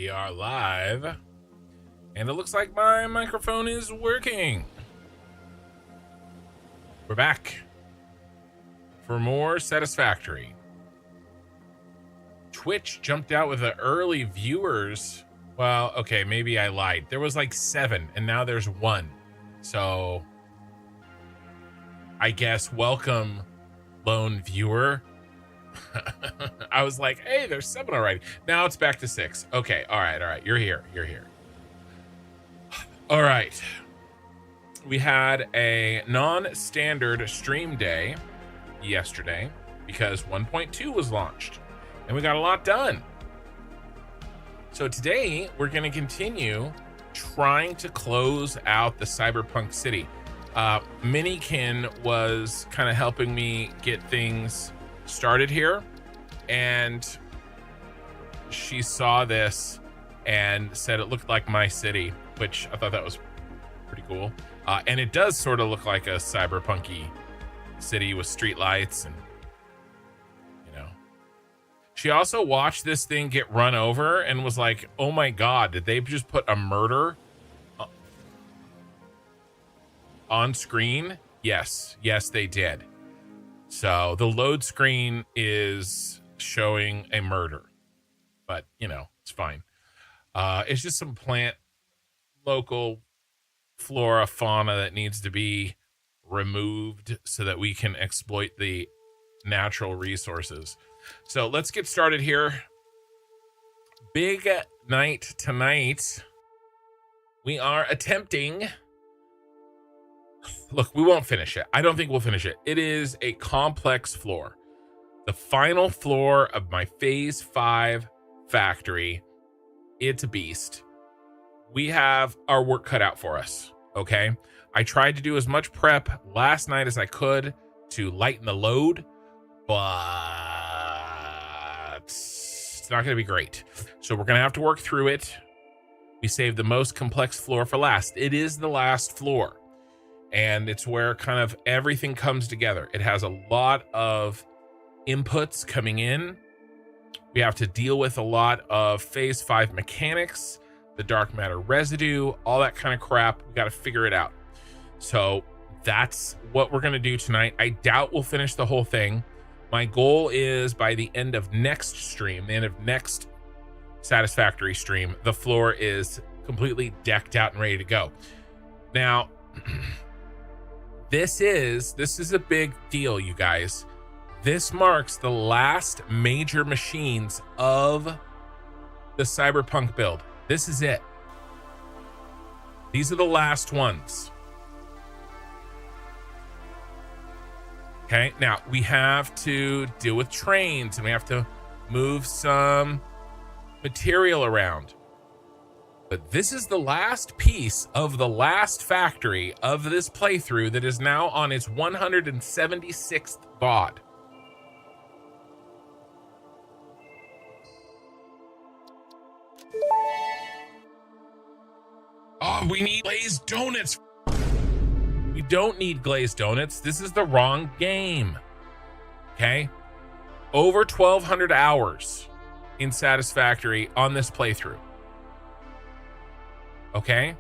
We are live, and it looks like my microphone is working. We're back for more Satisfactory. Twitch jumped out with the early viewers. Well, okay, maybe I lied. There was like 7, and now there's 1. So, I guess welcome, lone viewer. I was like, hey, there's 7 already. Now it's back to 6. Okay, all right. You're here. All right. We had a non-standard stream day yesterday because 1.2 was launched, and we got a lot done. So today we're going to continue trying to close out the Cyberpunk city. Minikin was kind of helping me get things started here, and she saw this and said it looked like my city, which I thought that was pretty cool. And it does sort of look like a cyberpunky city with street lights, and she also watched this thing get run over and was like, oh my god, did they just put a murder on screen? Yes they did. So the load screen is showing a murder, but it's fine. It's just some local flora, fauna that needs to be removed so that we can exploit the natural resources. So let's get started here. Big night tonight. We are attempting. Look, we won't finish it. I don't think we'll finish it. It is a complex floor. The final floor of my Phase 5 factory. It's a beast. We have our work cut out for us, okay? I tried to do as much prep last night as I could to lighten the load, but it's not going to be great. So we're going to have to work through it. We saved the most complex floor for last. It is the last floor. And it's where kind of everything comes together. It has a lot of inputs coming in. We have to deal with a lot of Phase 5 mechanics, the dark matter residue, all that kind of crap. We got to figure it out. So that's what we're going to do tonight. I doubt we'll finish the whole thing. My goal is by the end of next stream, the end of next Satisfactory stream, the floor is completely decked out and ready to go. Now, This is a big deal, you guys. This marks the last major machines of the Cyberpunk build. This is it. These are the last ones. Okay, now we have to deal with trains, and we have to move some material around. But this is the last piece of the last factory of this playthrough that is now on its 176th VOD. Oh, we need glazed donuts. We don't need glazed donuts. This is the wrong game. Okay? Over 1,200 hours in Satisfactory on this playthrough. Okay?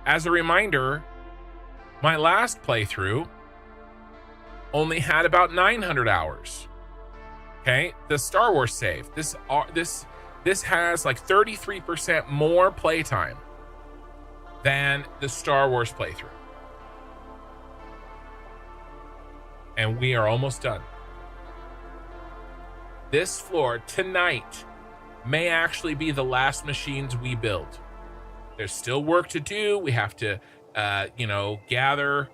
As a reminder, my last playthrough only had about 900 hours. Okay? The Star Wars save. This has like 33% more playtime than the Star Wars playthrough. And we are almost done. This floor tonight may actually be the last machines we build. There's still work to do. We have to, gather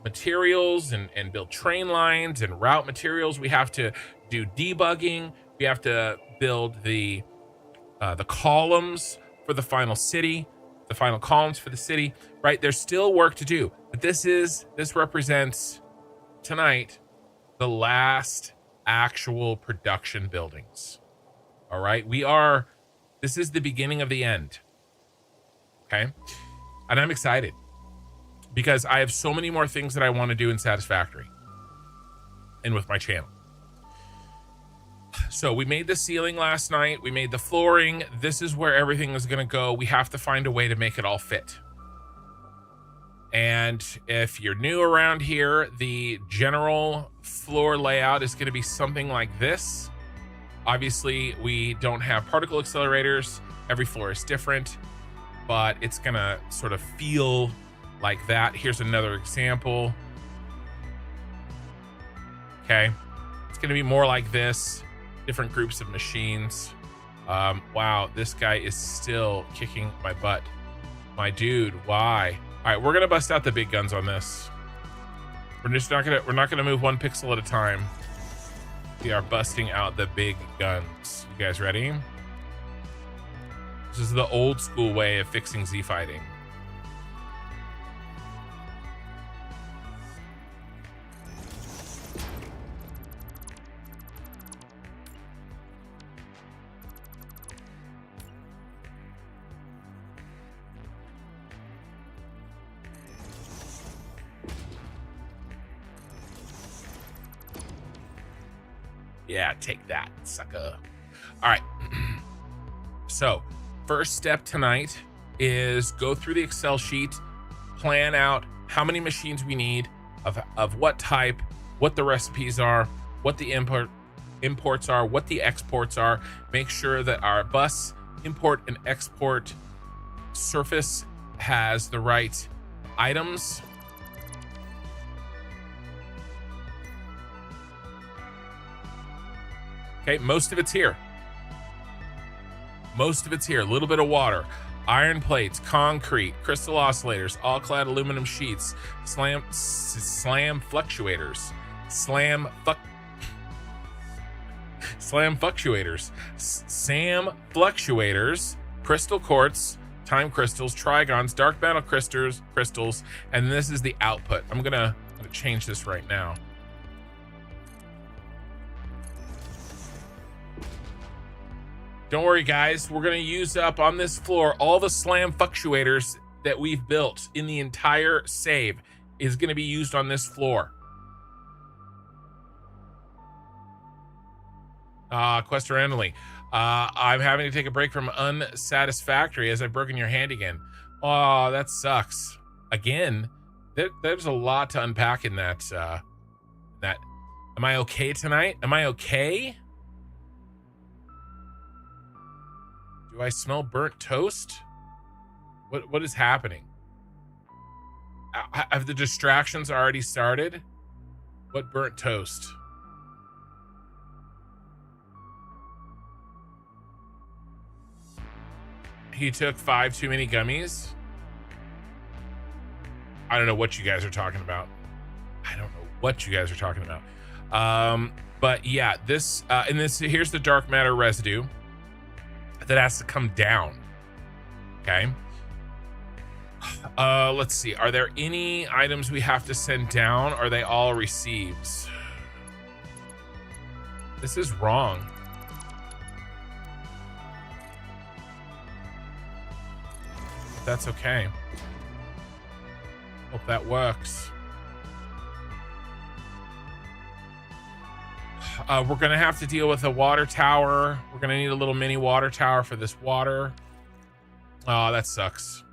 materials and build train lines and route materials. We have to do debugging. We have to build the columns for the final city, the final columns for the city, right? There's still work to do, but this represents tonight the last actual production buildings. All right, this is the beginning of the end. Okay, and I'm excited because I have so many more things that I want to do in Satisfactory and with my channel. So we made the ceiling last night. We made the flooring. This is where everything is going to go. We have to find a way to make it all fit. And if you're new around here, the general floor layout is going to be something like this. Obviously, we don't have particle accelerators. Every floor is different, but it's going to sort of feel like that. Here's another example. Okay. It's going to be more like this. Different groups of machines. Wow, this guy is still kicking my butt. My dude, why? All right, we're gonna bust out the big guns on this. We're not gonna move one pixel at a time. We are busting out the big guns. You guys ready? This is the old school way of fixing Z fighting. Yeah, take that, sucker. All right. So, first step tonight is go through the Excel sheet, plan out how many machines we need, of what type, what the recipes are, what the imports are, what the exports are. Make sure that our bus import and export surface has the right items. Okay, most of it's here. Most of it's here. A little bit of water, iron plates, concrete, crystal oscillators, all-clad aluminum sheets, slam fluctuators, slam fluctuators, crystal quartz, time crystals, trigons, dark metal crystals, and this is the output. I'm gonna change this right now. Don't worry, guys. We're going to use up on this floor all the slam fluctuators that we've built in the entire save is going to be used on this floor. Quester Emily. I'm having to take a break from Unsatisfactory as I've broken your hand again. Oh, that sucks. Again, there's a lot to unpack in that. Am I okay tonight? Am I okay? Do I smell burnt toast? What is happening? Have the distractions already started? What burnt toast? He took 5 too many gummies? I don't know what you guys are talking about. But yeah, this and this here's the dark matter residue that has to come down. Okay. Let's see. Are there any items we have to send down? Are they all receives? This is wrong. That's okay. Hope that works. We're gonna have to deal with a water tower. We're gonna need a little mini water tower for this water. Oh, that sucks.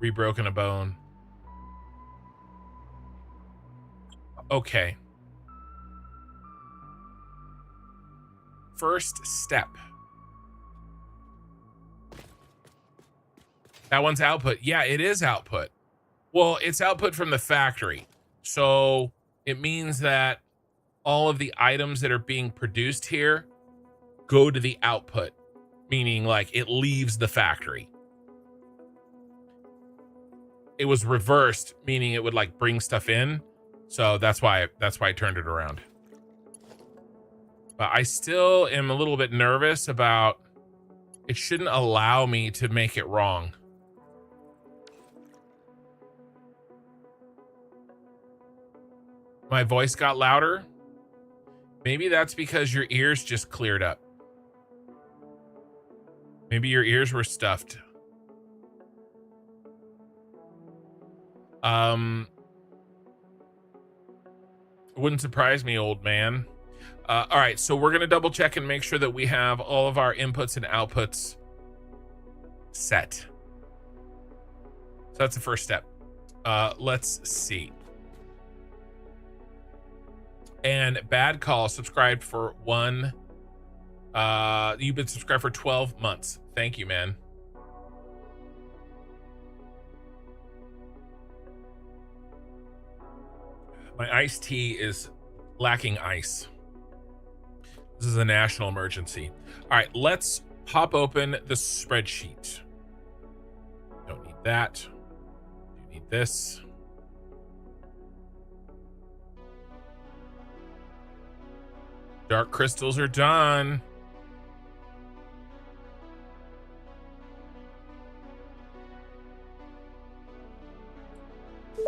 Rebroken a bone. Okay. First step. That one's output. Yeah, it is output. Well, it's output from the factory. So it means that all of the items that are being produced here go to the output, meaning like it leaves the factory. It was reversed, meaning it would like bring stuff in. So that's why I turned it around. But I still am a little bit nervous about it. Shouldn't allow me to make it wrong. My voice got louder. Maybe that's because your ears just cleared up. Maybe your ears were stuffed. Wouldn't surprise me, old man. All right, so we're gonna double check and make sure that we have all of our inputs and outputs set. So that's the first step. Let's see. And Bad Call subscribed for one. You've been subscribed for 12 months. Thank you, man. My iced tea is lacking ice. This is a national emergency. All right, let's pop open the spreadsheet. Don't need that. Do need this. Dark crystals are done.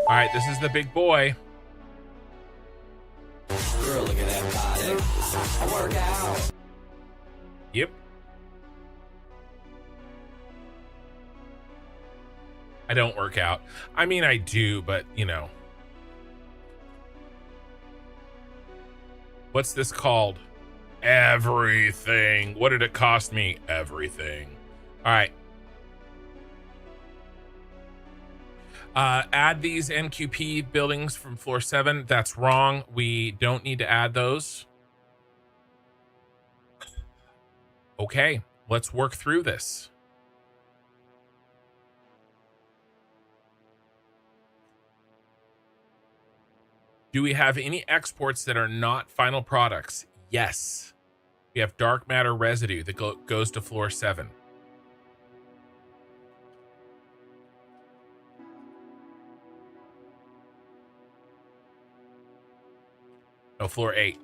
All right, this is the big boy. Girl, look at that body. I work out. Yep. I don't work out. I mean, I do, but you know. What's this called? Everything. What did it cost me? Everything. All right. Add these NQP buildings from floor 7. That's wrong. We don't need to add those. Okay, let's work through this. Do we have any exports that are not final products? Yes. We have dark matter residue that goes to floor 7. No, floor 8.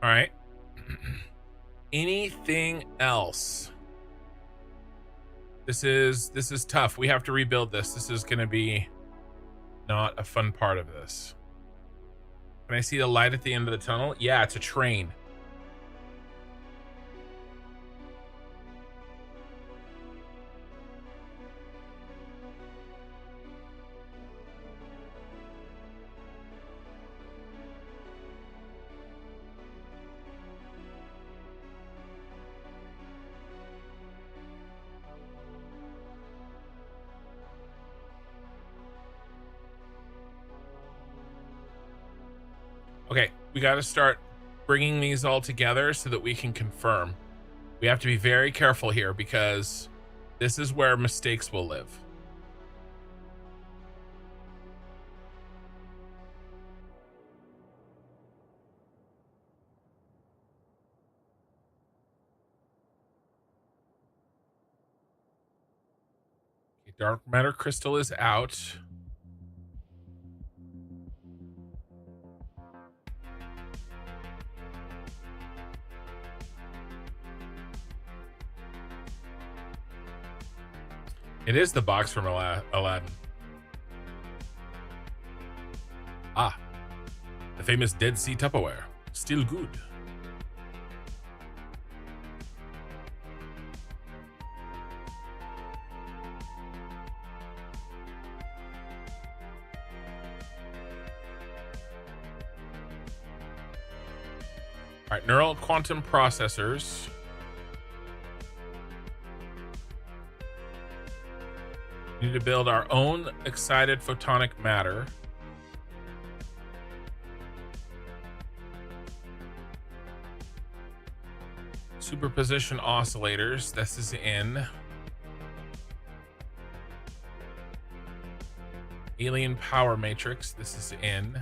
All right. Anything else? This is tough. We have to rebuild this. This is going to be not a fun part of this. Can I see the light at the end of the tunnel? Yeah, it's a train. Okay, we got to start bringing these all together so that we can confirm. We have to be very careful here because this is where mistakes will live. Okay, dark matter crystal is out. It is the box from Aladdin. Ah, the famous Dead Sea Tupperware. Still good. All right, neural quantum processors. We need to build our own excited photonic matter. Superposition oscillators. This is in. Alien power matrix. This is in.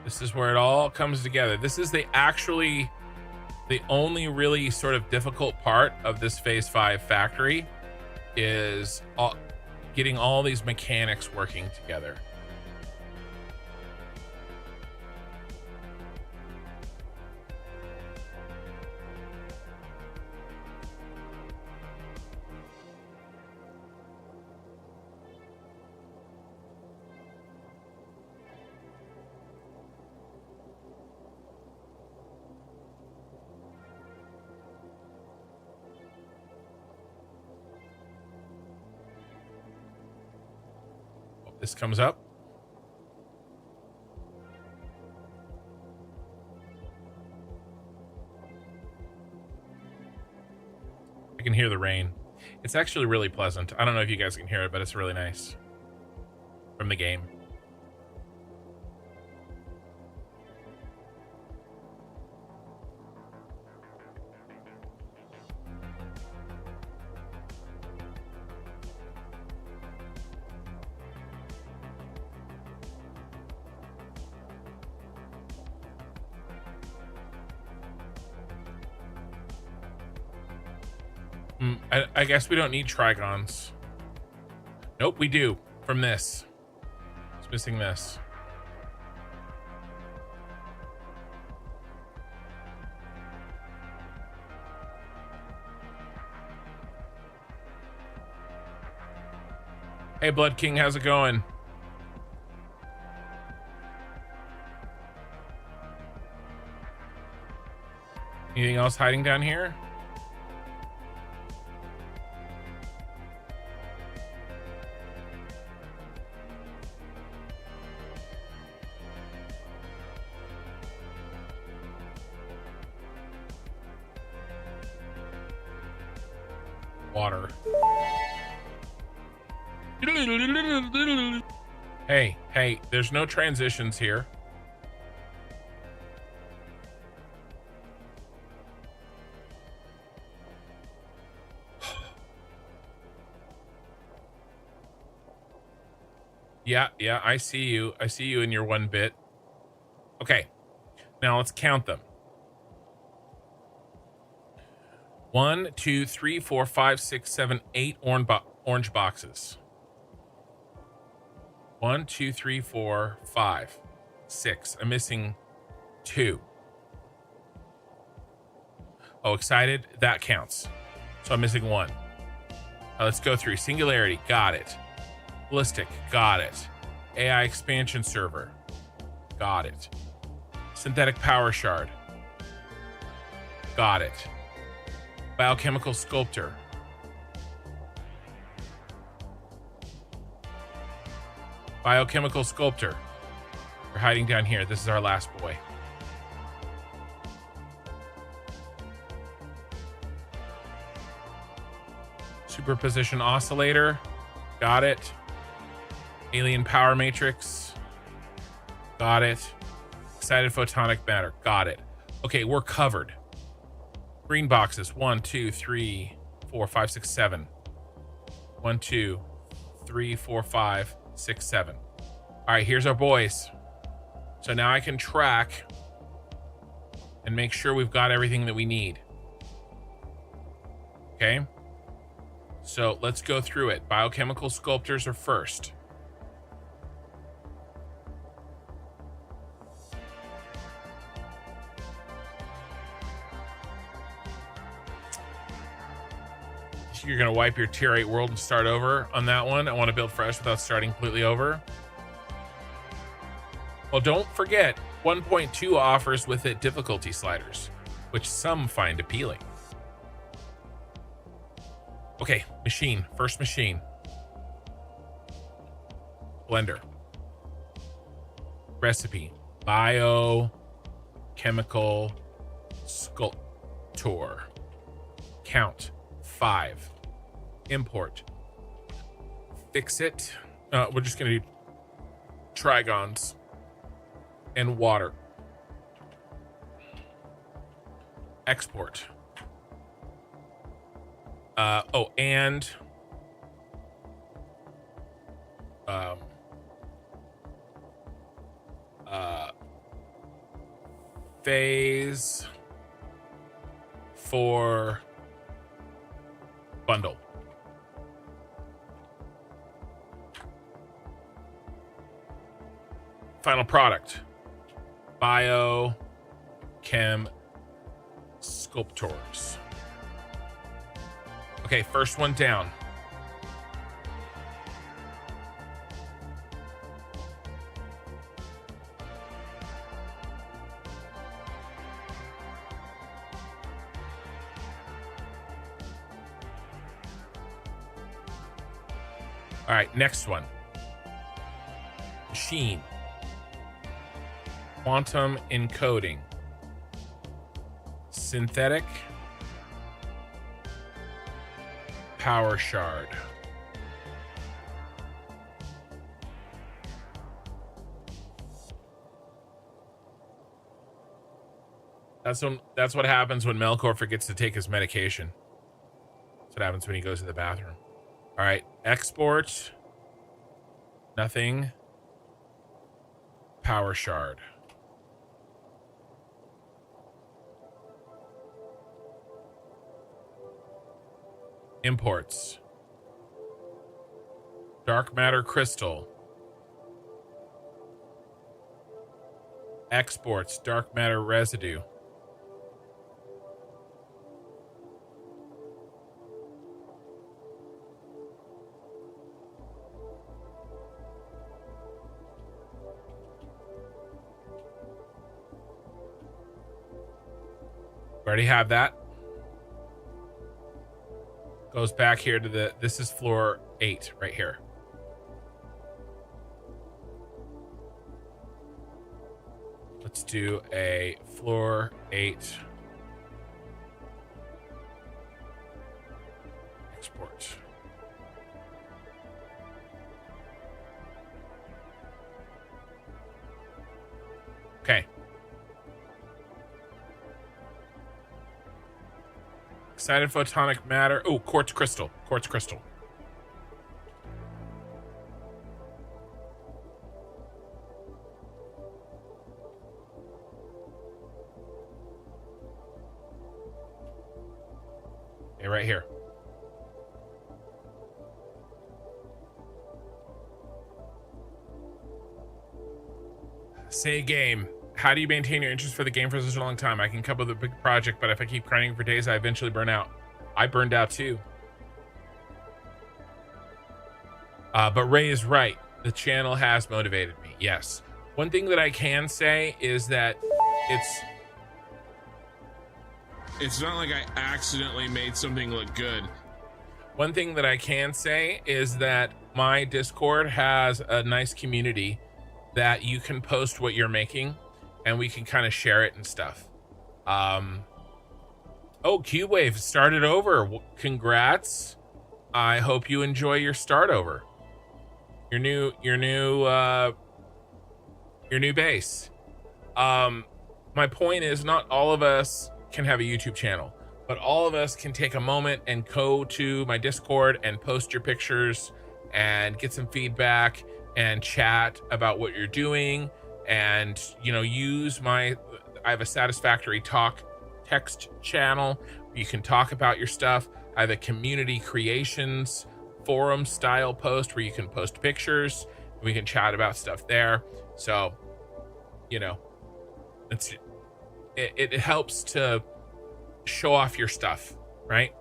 This is where it all comes together. This is the only really sort of difficult part of this phase 5 factory is getting all these mechanics working together. This comes up. I can hear the rain. It's actually really pleasant. I don't know if you guys can hear it, but it's really nice from the game. I guess we don't need trigons. Nope, we do from this. It's missing this. Hey, Blood King, how's it going? Anything else hiding down here? Water. Hey, there's no transitions here. Yeah, I see you. I see you in your 1 bit. Okay, now let's count them. 1, 2, 3, 4, 5, 6, 7, 8 orange boxes. 1, 2, 3, 4, 5, 6. I'm missing 2. Oh, excited? That counts. So I'm missing 1. Let's go through. Singularity, got it. Ballistic, got it. AI expansion server, got it. Synthetic power shard, got it. Biochemical sculptor, biochemical sculptor. You're hiding down here. This is our last boy. Superposition oscillator, got it. Alien power matrix, got it. Excited photonic matter, got it. Okay, we're covered. Green boxes, 1, 2, 3, 4, 5, 6, 7. 1, 2, 3, 4, 5, 6, 7. All right, here's our boys. So now I can track and make sure we've got everything that we need. Okay. So let's go through it. Biochemical sculptors are first. You're gonna wipe your tier 8 world and start over on that one. I want to build fresh without starting completely over. Well, don't forget 1.2 offers with it difficulty sliders, which some find appealing. Okay, machine, first machine. Blender. Recipe, biochemical sculptor. Count, 5. Import. Fix it. We're just gonna do trigons and water. Export. And phase 4 bundle. Final product, Biochem Sculptors. Okay, first one down. All right, next one. Machine. Quantum encoding. Synthetic power shard. That's what happens when Melkor forgets to take his medication. That's what happens when he goes to the bathroom. All right, export. Nothing. Power shard. Imports. Dark matter crystal. Exports. Dark matter residue. Already have that. Goes back here to the, this is floor 8 right here. Let's do a floor 8 export. Okay. Excited photonic matter. Oh, quartz crystal. Quartz crystal. Okay, right here. Say game. How do you maintain your interest for the game for such a long time? I can come up with a big project, but if I keep grinding for days, I eventually burn out. I burned out too. But Ray is right. The channel has motivated me. Yes. One thing that I can say is that it's not like I accidentally made something look good. One thing that I can say is that my Discord has a nice community that you can post what you're making and we can kind of share it and stuff. Oh, Q-Wave started over. Congrats. I hope you enjoy your start over. Your new base. My point is, not all of us can have a YouTube channel, but all of us can take a moment and go to my Discord and post your pictures and get some feedback and chat about what you're doing. And, you know, use I have a Satisfactory Talk text channel. You can talk about your stuff. I have a community creations forum style post where you can post pictures. We can chat about stuff there. So, you know, it helps to show off your stuff, right?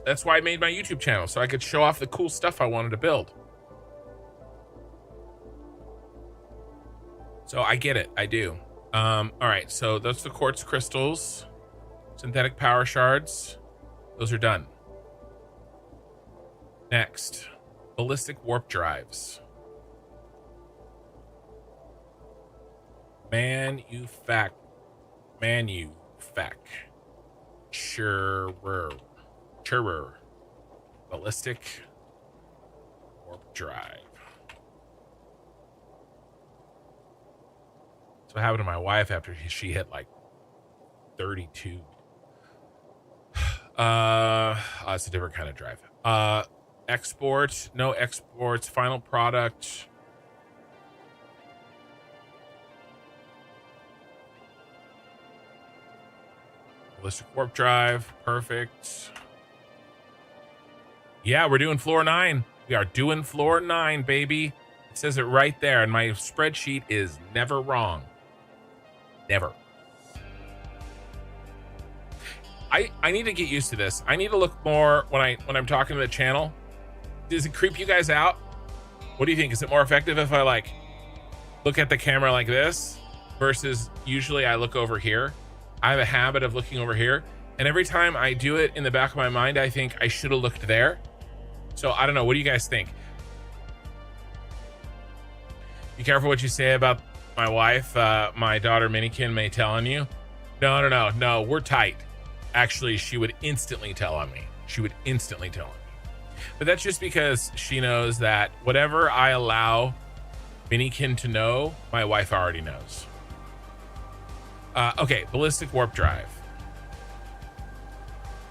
That's why I made my YouTube channel, so I could show off the cool stuff I wanted to build. So I get it, I do. All right, so that's the quartz crystals, synthetic power shards. Those are done. Next, ballistic warp drives. Manufacturer. Ballistic warp drive. So what happened to my wife after she hit like 32? It's a different kind of drive. Export, no exports, final product. Ballistic warp drive. Perfect. Yeah, we're doing floor 9. We are doing floor 9, baby. It says it right there, and my spreadsheet is never wrong. Never. I need to get used to this. I need to look more when I'm talking to the channel. Does it creep you guys out? What do you think? Is it more effective if I like look at the camera like this versus usually I look over here? I have a habit of looking over here, and every time I do it in the back of my mind, I think I should have looked there. So I don't know. What do you guys think? Be careful what you say about my wife. My daughter Minikin may tell on you. No. We're tight. Actually, she would instantly tell on me. But that's just because she knows that whatever I allow Minikin to know, my wife already knows. Okay, ballistic warp drive.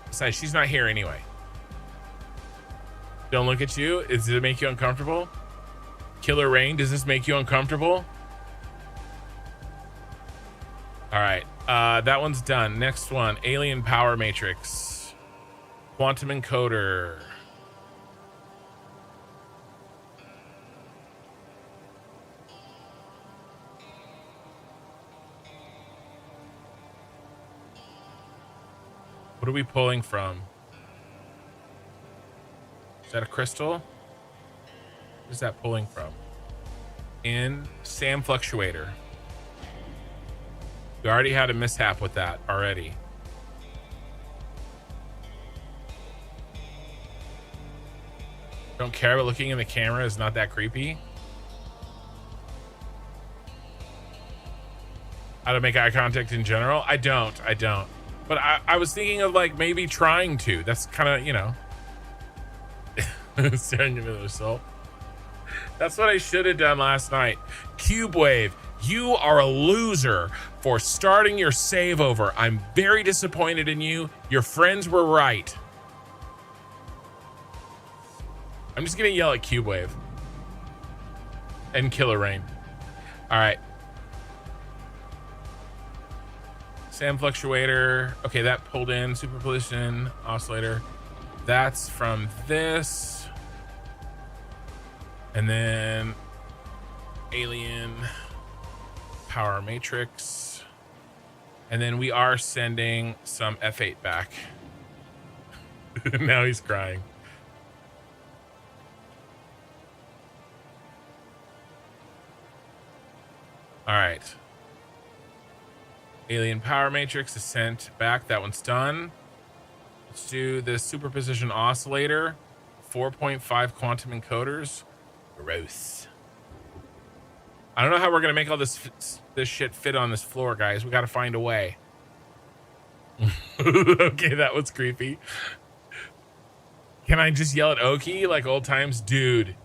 Besides, she's not here anyway. Don't look at you. Does it make you uncomfortable? Killer Rain, does this make you uncomfortable? All right, that one's done. Next one, Alien Power Matrix. Quantum Encoder. What are we pulling from? Is that a crystal? What is that pulling from? In Sam Fluctuator. We already had a mishap with that already. Don't care, but looking in the camera is not that creepy. How to make eye contact in general? I don't. But I was thinking of like maybe trying to. That's kind of, you know, staring into their soul. That's what I should have done last night. Cubewave, you are a loser for starting your save over. I'm very disappointed in you. Your friends were right. I'm just gonna yell at Cubewave and Killer Rain. All right. Sam Fluctuator. Okay, that pulled in. Superposition oscillator. That's from this. And then Alien Power Matrix. And then we are sending some F8 back. Now he's crying. All right. Alien Power Matrix is sent back. That one's done. Let's do this superposition oscillator. 4.5 quantum encoders. Gross. I don't know how we're gonna make all this shit fit on this floor, guys. We gotta find a way. Okay, that was creepy. Can I just yell at Oki like old times? Dude,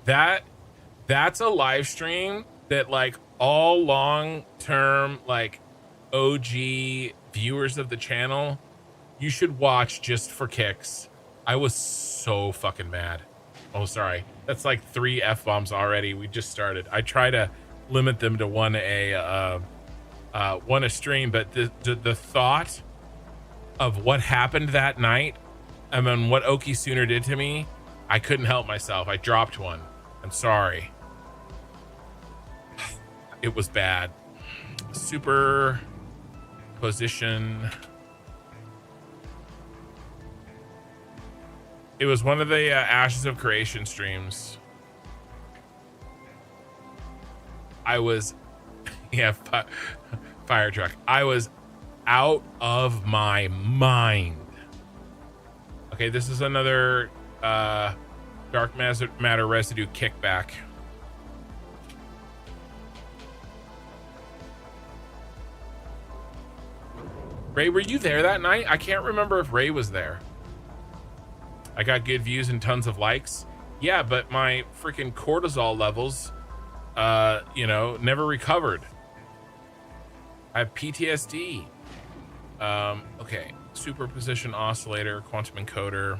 that's a live stream that like all long-term like OG viewers of the channel, you should watch just for kicks. I was so fucking mad. Oh, sorry. That's like 3 F-bombs already. We just started. I try to limit them to one a stream, but the thought of what happened that night, I mean, what Oki Sooner did to me, I couldn't help myself. I dropped one. I'm sorry. It was bad. Super position. It was one of the Ashes of Creation streams. I was, yeah, fire truck. I was out of my mind. Okay, this is another dark matter residue kickback. Ray, were you there that night? I can't remember if Ray was there. I got good views and tons of likes. Yeah, but my freaking cortisol levels, you know, never recovered. I have PTSD. Okay, superposition oscillator, quantum encoder.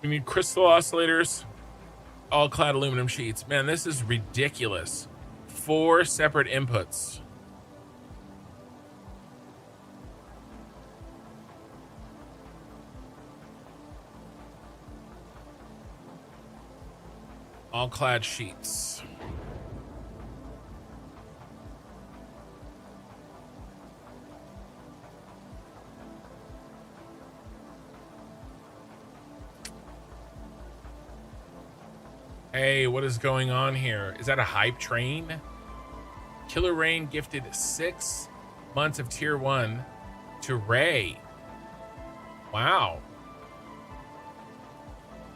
We need crystal oscillators, all clad aluminum sheets. Man, this is ridiculous. 4 separate inputs. All clad sheets. Hey, what is going on here? Is that a hype train? Killer Rain gifted 6 months of tier 1 to Ray. Wow.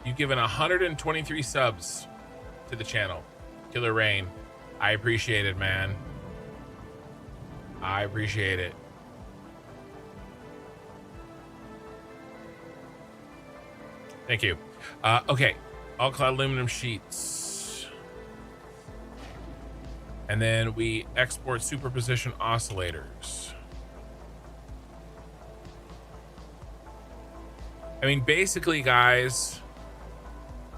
You've given 123 subs to the channel. Killer Rain. I appreciate it, man. I appreciate it. Thank you. Okay. All clad aluminum sheets. And then we export superposition oscillators. I mean, basically, guys,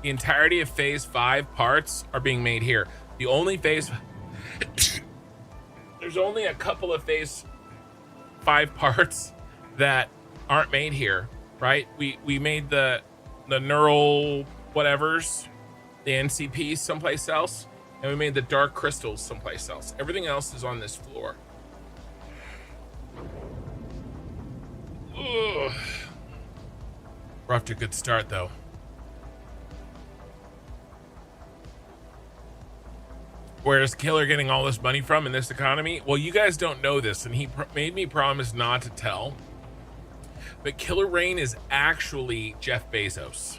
the entirety of phase 5 parts are being made here. The only phase there's only a couple of phase 5 parts that aren't made here, right? We made the neural whatevers, the NCPs someplace else, and we made the dark crystals someplace else. Everything else is on this floor. Ugh. We're off to a good start, though. Where's Killer getting all this money from in this economy? Well, you guys don't know this, and he made me promise not to tell. But Killer Rain is actually Jeff Bezos.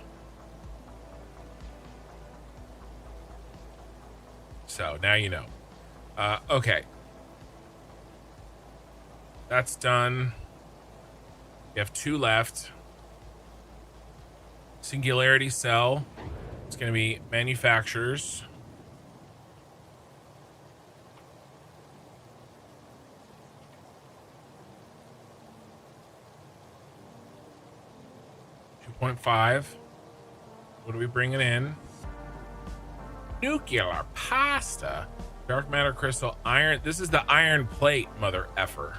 So now you know. Okay. That's done. You have 2 left. Singularity cell. It's going to be manufacturers. .5. What are we bringing in? Nuclear pasta. Dark matter crystal iron. This is the iron plate, mother effer.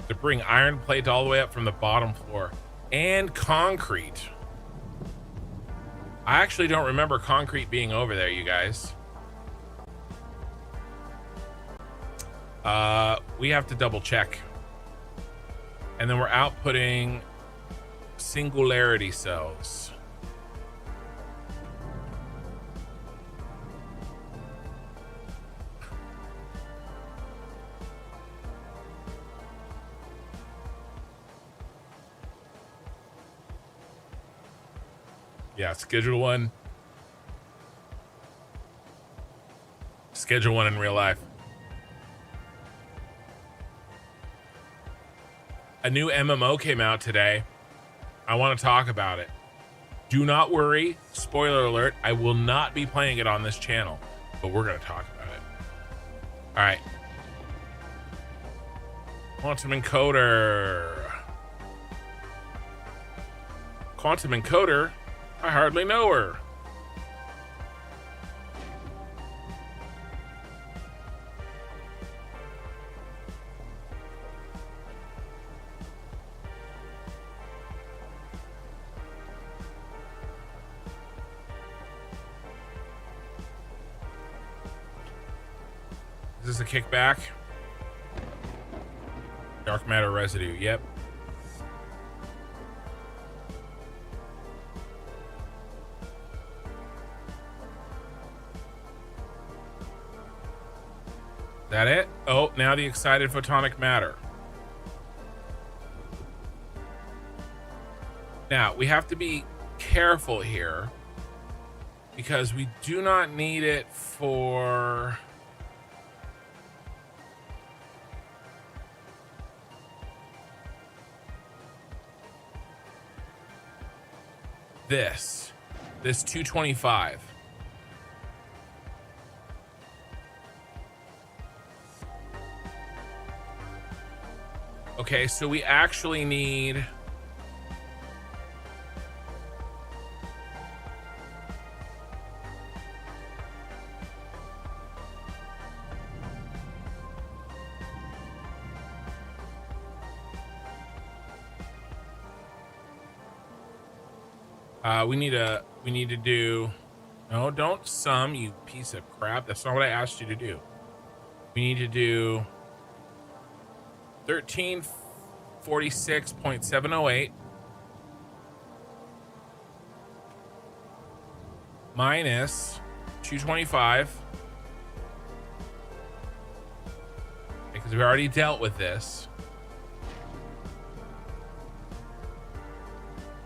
To bring iron plate all the way up from the bottom floor. And concrete. I actually don't remember concrete being over there, you guys. We have to double check. And then we're outputting singularity cells. Yeah, schedule 1. Schedule 1 in real life. A new MMO came out today. I want to talk about it. Do not worry. Spoiler alert. I will not be playing it on this channel, but we're going to talk about it. All right. Quantum Encoder. Quantum Encoder? I hardly know her. Is this a kickback? Dark matter residue, yep. That it? Oh, now the excited photonic matter. Now, we have to be careful here because we do not need it for... this 225. Okay, so we actually need We need to do, no, don't sum, you piece of crap. That's not what I asked you to do. We need to do 1346.708 minus 225, because we already dealt with this.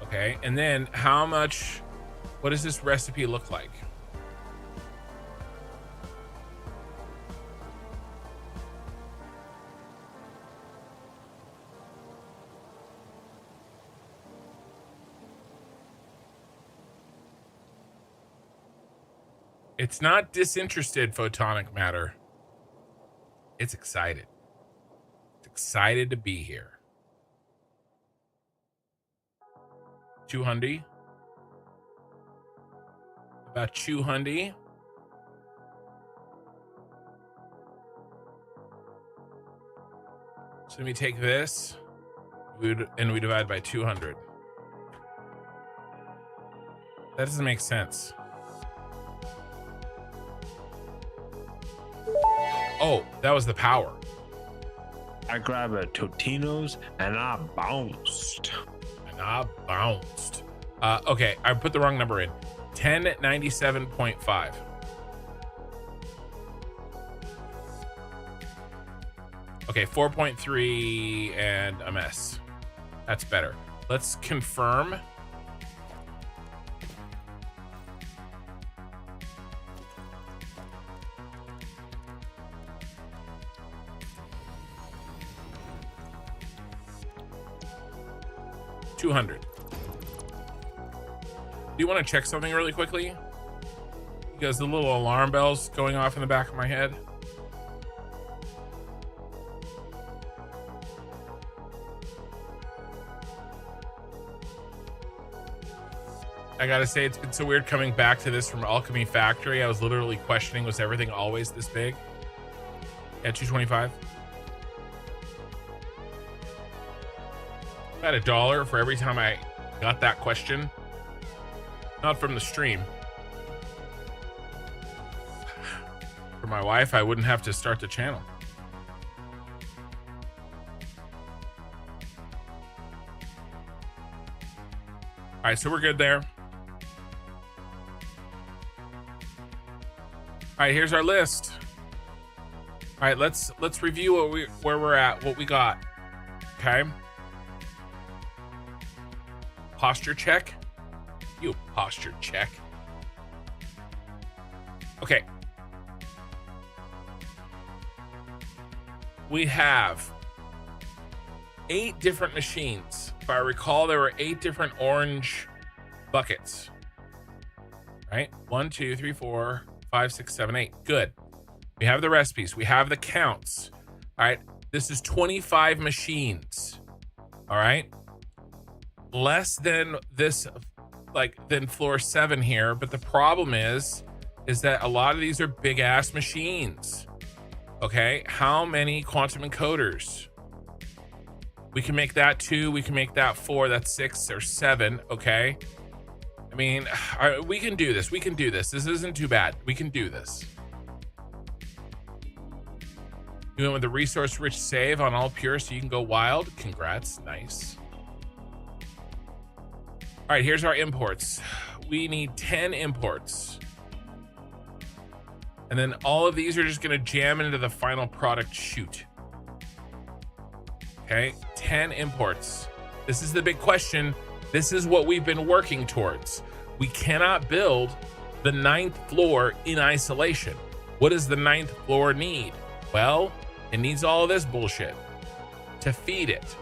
Okay, and then how much, what does this recipe look like? It's not disinterested photonic matter. It's excited. It's excited to be here. 200. About 200. So let me take this, and we divide by 200. That doesn't make sense. Oh, that was the power. I grabbed a Totino's and I bounced. Okay, I put the wrong number in. 1097.5. Okay, 4.3 and a mess. That's better. Let's confirm. $200. Do you want to check something really quickly? Because the little alarm bell's going off in the back of my head. I gotta say, it's been so weird coming back to this from Alchemy Factory. I was literally questioning, was everything always this big? At 225. About $1 for every time I got that question. Not from the stream. For my wife, I wouldn't have to start the channel. All right, so we're good there. All right, here's our list. All right, let's review where we're at, what we got. Okay. Posture check. You posture check. Okay. We have 8 different machines. If I recall, there were 8 different orange buckets. Right? 1, 2, 3, 4, 5, 6, 7, 8. Good. We have the recipes. We have the counts. All right. This is 25 machines. All right. Less than this, than floor 7 here. But the problem is that a lot of these are big ass machines. Okay. How many quantum encoders? We can make that 2. We can make that 4. That's 6 or 7. Okay. I mean, we can do this. We can do this. This isn't too bad. We can do this. You went with the resource rich save on all pure so you can go wild. Congrats. Nice. All right, here's our imports. We need 10 imports. And then all of these are just going to jam into the final product chute. Okay, 10 imports. This is the big question. This is what we've been working towards. We cannot build the 9th floor in isolation. What does the 9th floor need? Well, it needs all of this bullshit to feed it.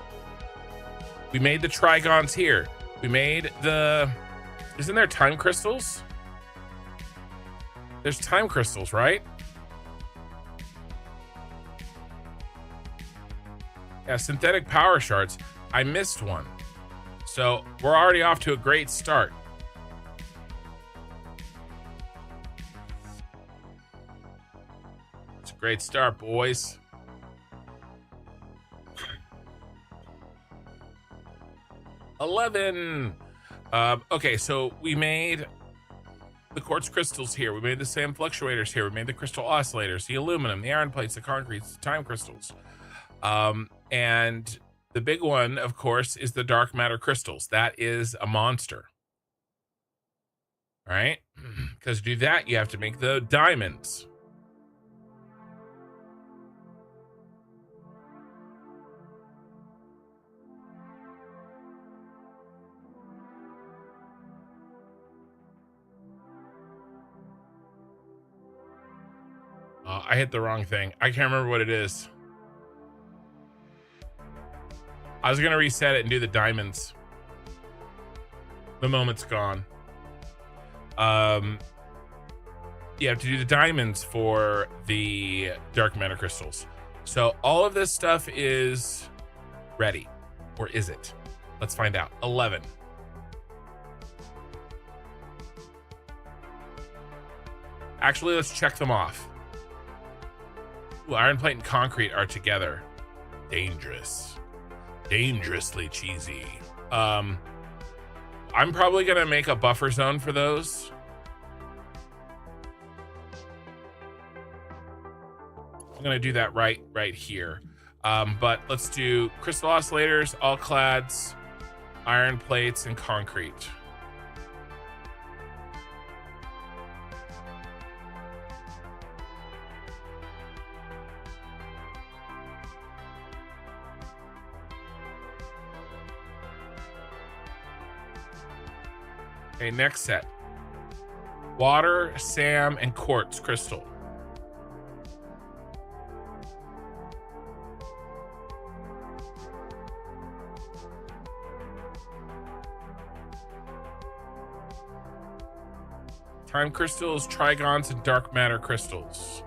We made the trigons here. We made the... Isn't there time crystals? There's time crystals, right? Yeah, synthetic power shards. I missed one. So we're already off to a great start. It's a great start, boys. $11. Okay, so we made the quartz crystals here. We made the sand fluctuators here. We made the crystal oscillators, the aluminum, the iron plates, the concretes, the time crystals. And the big one, of course, is the dark matter crystals. That is a monster. All right? Because to do that, you have to make the diamonds. I hit the wrong thing. I can't remember what it is. I was going to reset it and do the diamonds. The moment's gone. You have to do the diamonds for the dark matter crystals. So all of this stuff is ready. Or is it? Let's find out. 11. Actually, let's check them off. Ooh, iron plate and concrete are together. Dangerous. Dangerously cheesy. I'm probably gonna make a buffer zone for those. I'm gonna do that right here. But let's do crystal oscillators, all clads, iron plates, and concrete. Okay, next set. Water, SAM, and quartz crystal. Time crystals, trigons, and dark matter crystals.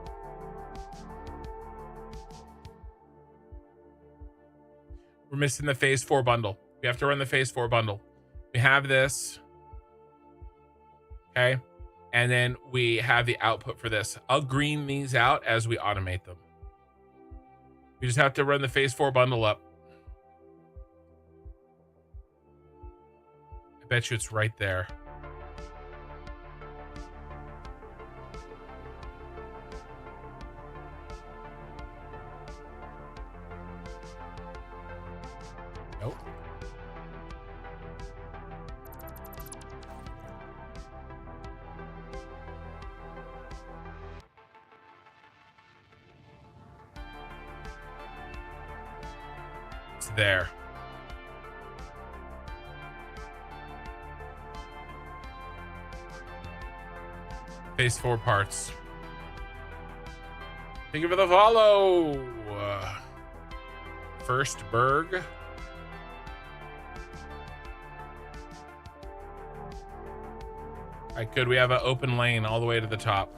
We're missing the phase 4 bundle. We have to run the phase 4 bundle. We have this. Okay. And then we have the output for this. I'll green these out as we automate them. We just have to run the phase 4 bundle up. I bet you it's right there. Nope. It's there. Phase 4 parts. Thank you for the follow. First Berg. All right, good. We have an open lane all the way to the top.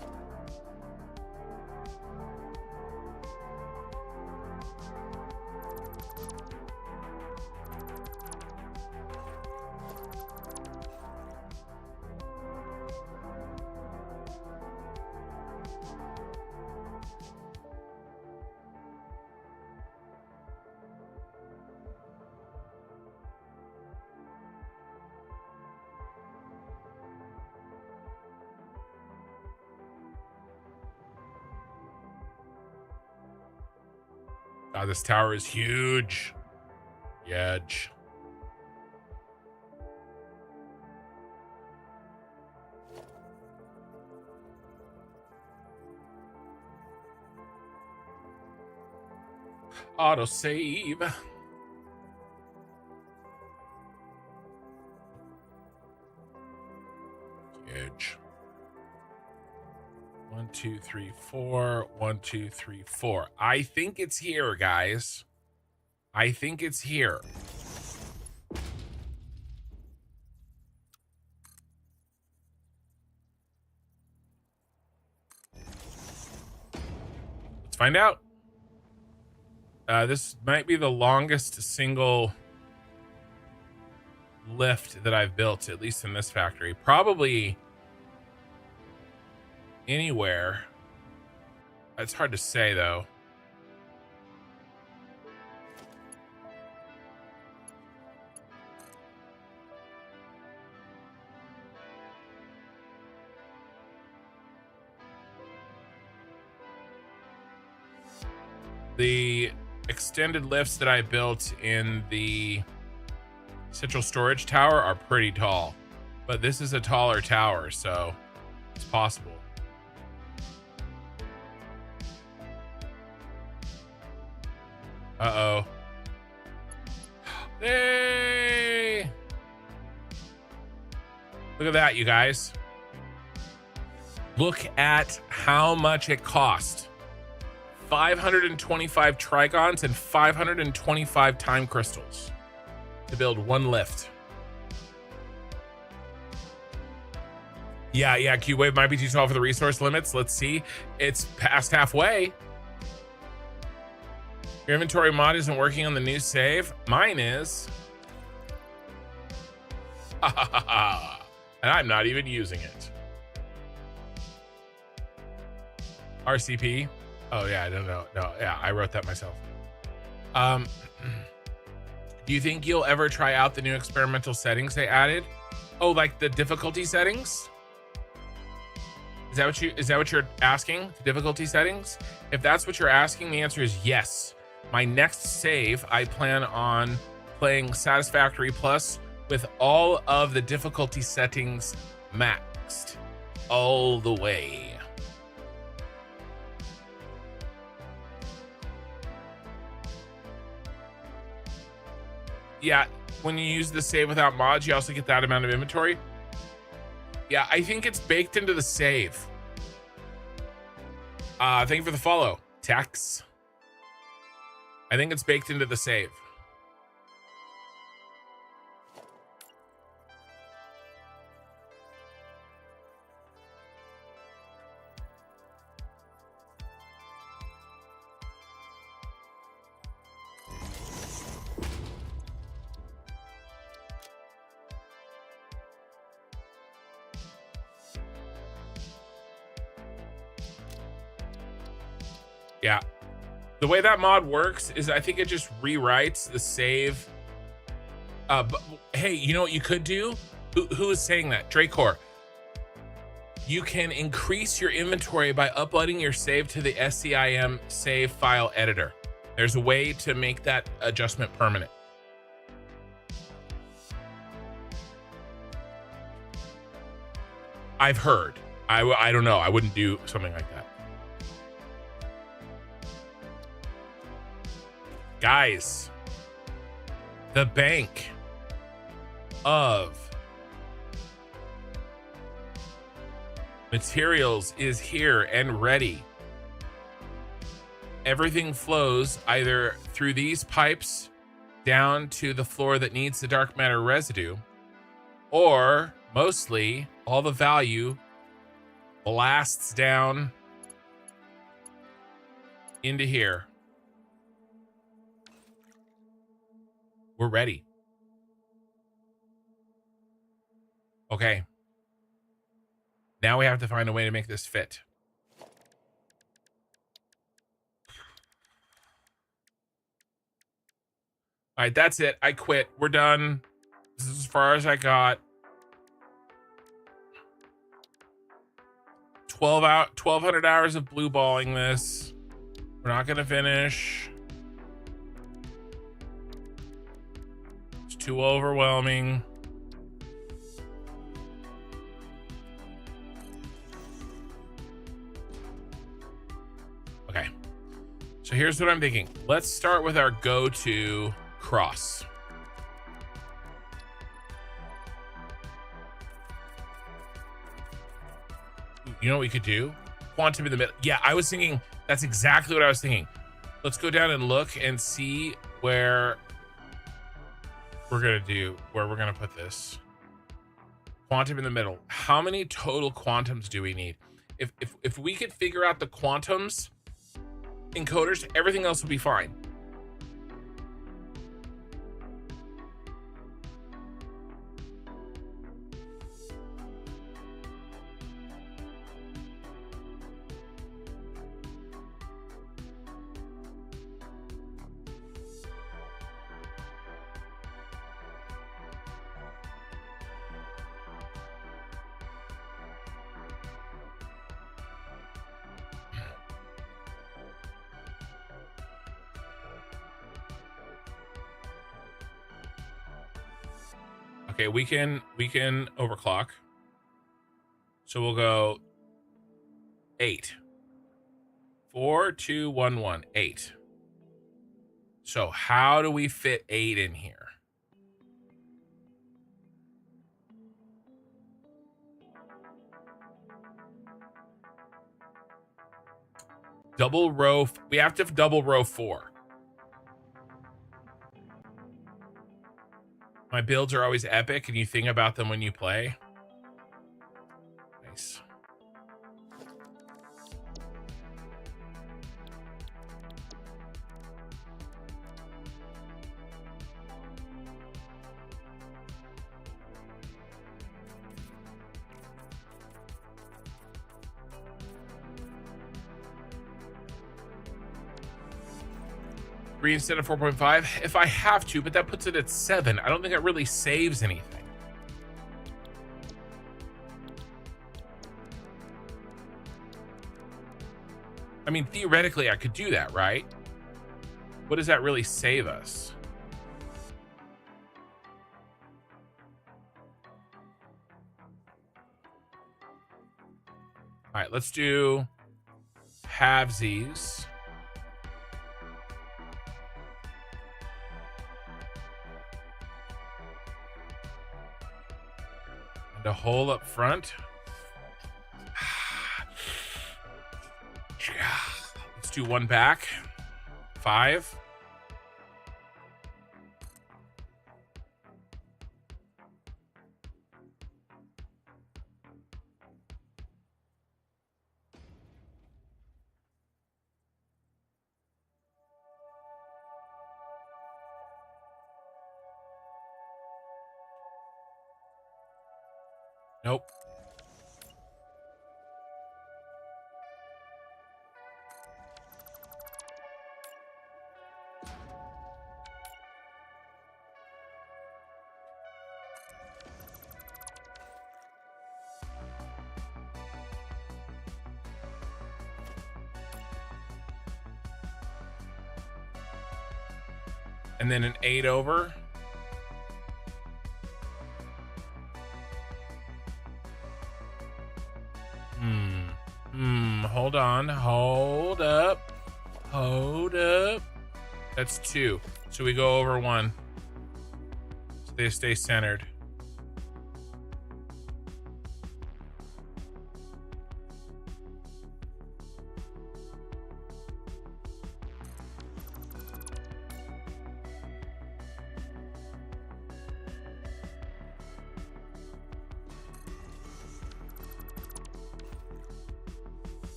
God, this tower is huge. Huge. Auto save. Huge. 1, 2, 3, 4. 1, 2, 3, 4. I think it's here, guys. I think it's here. Let's find out. This might be the longest single lift that I've built, at least in this factory. Probably anywhere. It's hard to say, though. The extended lifts that I built in the central storage tower are pretty tall, but this is a taller tower, so it's possible. Uh-oh. Hey! Look at that, you guys. Look at how much it cost. 525 trigons and 525 time crystals to build one lift. Yeah, Q-Wave might be too small for the resource limits. Let's see. It's past halfway. Your inventory mod isn't working on the new save. Mine is. And I'm not even using it. RCP. Oh yeah, I don't know. No, yeah, I wrote that myself. Do you think you'll ever try out the new experimental settings they added? Oh, like the difficulty settings? Is that what you're asking? The difficulty settings? If that's what you're asking, the answer is yes. My next save, I plan on playing Satisfactory Plus with all of the difficulty settings maxed all the way. Yeah, when you use the save without mods, you also get that amount of inventory. Yeah, I think it's baked into the save. Thank you for the follow, Tex. I think it's baked into the save. Yeah. The way that mod works is I think it just rewrites the save. But hey, you know what you could do? Who is saying that? Dracor. You can increase your inventory by uploading your save to the SCIM save file editor. There's a way to make that adjustment permanent. I've heard. I don't know. I wouldn't do something like that. Guys, the bank of materials is here and ready. Everything flows either through these pipes down to the floor that needs the dark matter residue, or mostly all the value blasts down into here. We're ready. Okay. Now we have to find a way to make this fit. All right, that's it. I quit. We're done. This is as far as I got. 1,200 hours of blue balling this. We're not gonna finish. It's too overwhelming. Okay. So here's what I'm thinking. Let's start with our go-to cross. You know what we could do? Quantum in the middle. Yeah, I was thinking, that's exactly what I was thinking. Let's go down and look and see where we're gonna put this. Quantum in the middle. How many total quantums do we need? If we could figure out the quantums, encoders, everything else will be fine. Okay, we can overclock. So we'll go 8. 4, 2, 1, 1. 8. So how do we fit 8 in here? Double row. We have to double row 4. My builds are always epic, and you think about them when you play. Nice. Three instead of 4.5 if I have to, but that puts it at 7. I don't think it really saves anything. I mean, theoretically, I could do that, right? What does that really save us? All right, let's do halvesies. And a hole up front. Let's do one back. 5. Nope. And then an 8 over. Hold on. Hold up. Hold up. That's 2. So we go over 1. So they stay centered.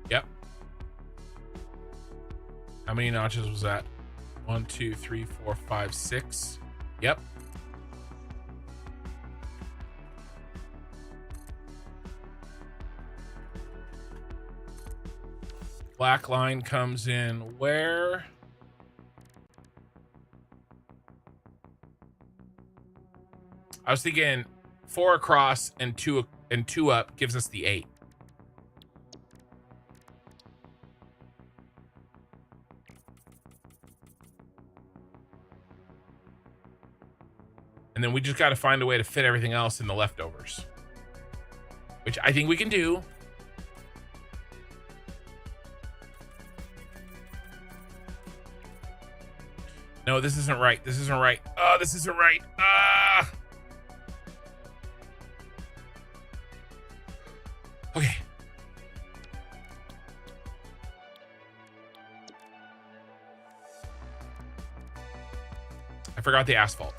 Yep. How many notches was that? 1, 2, 3, 4, 5, 6. Yep. Black line comes in where? I was thinking 4 across and 2 up gives us the 8. And then we just got to find a way to fit everything else in the leftovers, which I think we can do. No, this isn't right. This isn't right. Oh, this isn't right. Ah. Okay. I forgot the asphalt.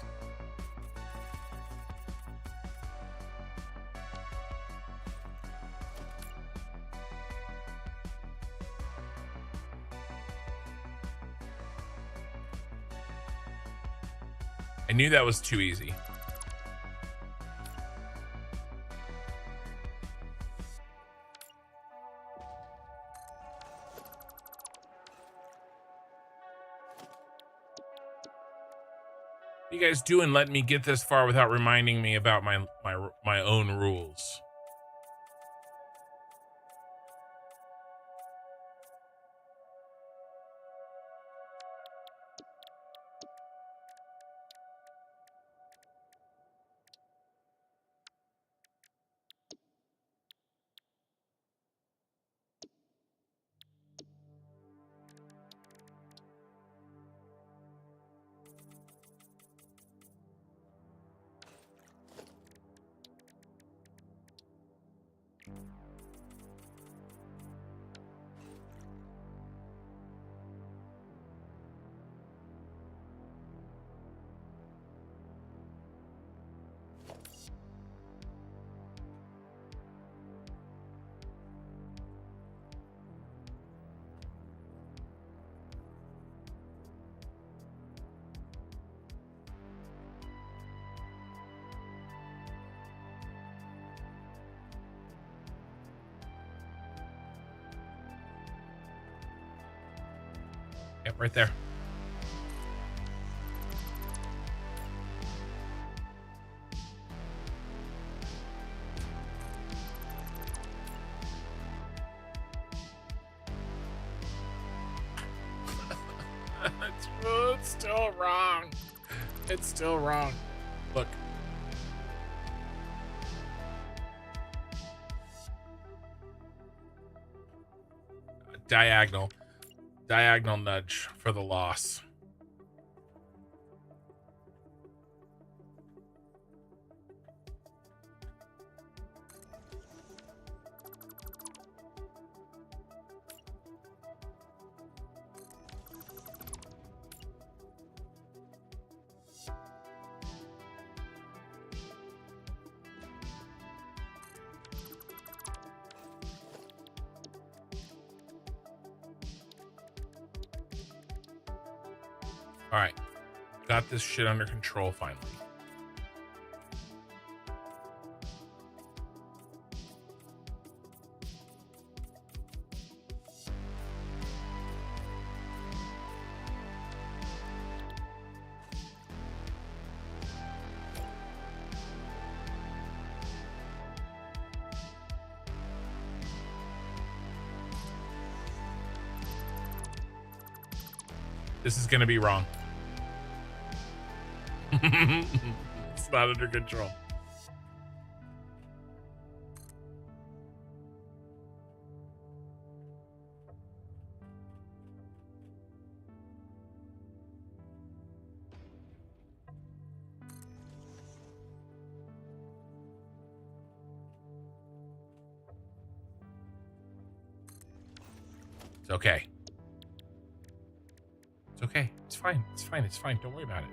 I knew that was too easy. What you guys doing letting me get this far without reminding me about my own rules? Yep, right there. It's still wrong. It's still wrong. Look. Diagonal nudge for the loss. All right, got this shit under control finally. This is going to be wrong. It's not under control. It's okay. It's okay. It's fine. It's fine. It's fine. Don't worry about it.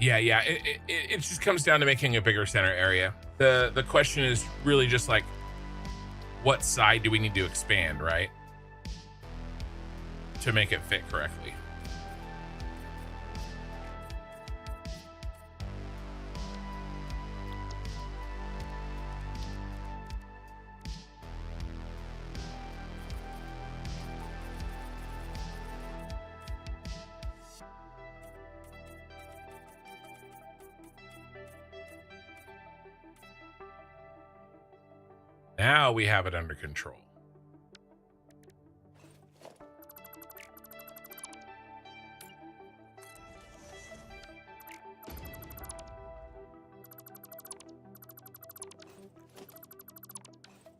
Yeah. It just comes down to making a bigger center area. The question is really just like, what side do we need to expand, right? To make it fit correctly. Now we have it under control.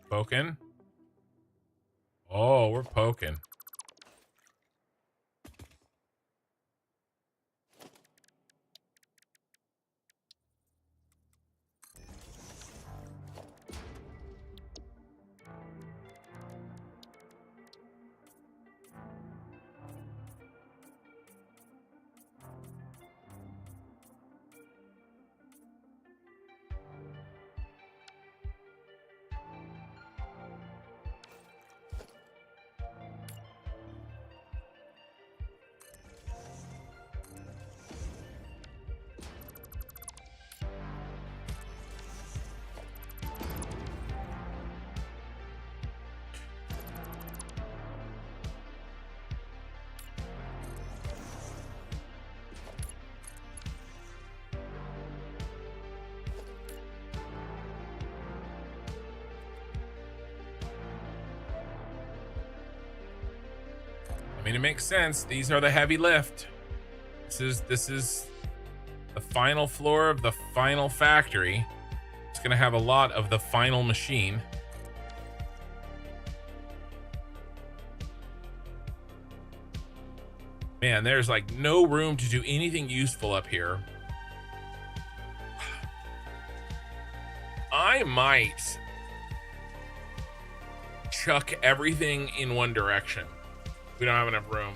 Poking. Oh, we're poking. I mean, it makes sense. These are the heavy lift. This is the final floor of the final factory. It's going to have a lot of the final machine. Man, there's like no room to do anything useful up here. I might chuck everything in one direction. We don't have enough room.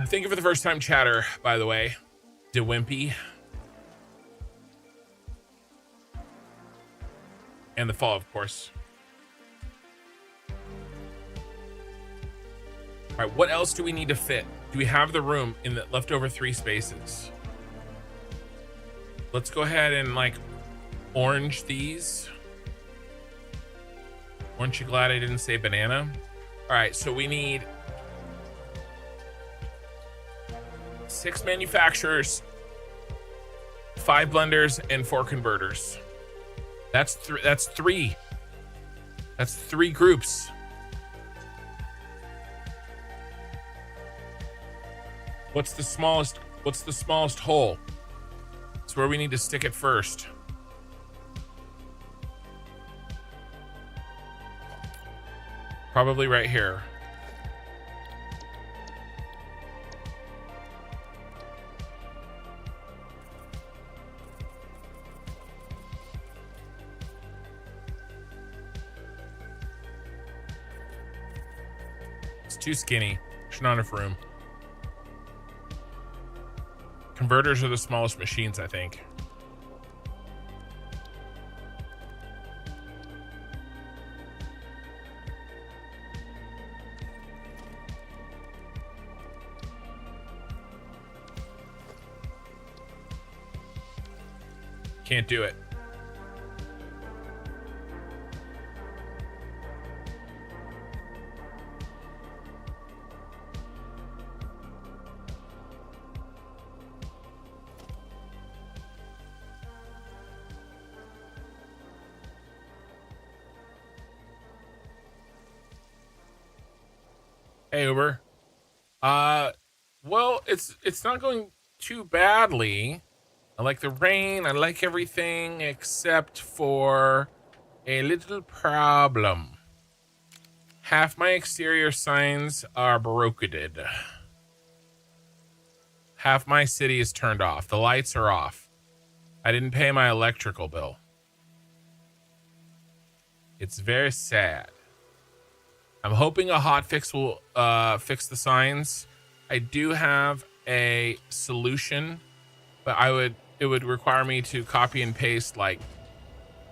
Thank you for the first time chatter, by the way. DeWimpy. And the fall, of course. All right, what else do we need to fit? Do we have the room in the leftover 3 spaces? Let's go ahead and like orange these. Aren't you glad I didn't say banana? All right, so we need 6 manufacturers, 5 blenders, and 4 converters. That's 3. That's 3 groups. What's the smallest hole? It's where we need to stick it first. Probably right here. It's too skinny. There's not enough room. Converters are the smallest machines, I think. Can't do it. Hey, Uber. Well, it's not going too badly. I like the rain. I like everything except for a little problem. Half my exterior signs are broken. Half my city is turned off. The lights are off. I didn't pay my electrical bill. It's very sad. I'm hoping a hotfix will fix the signs. I do have a solution, but it would require me to copy and paste like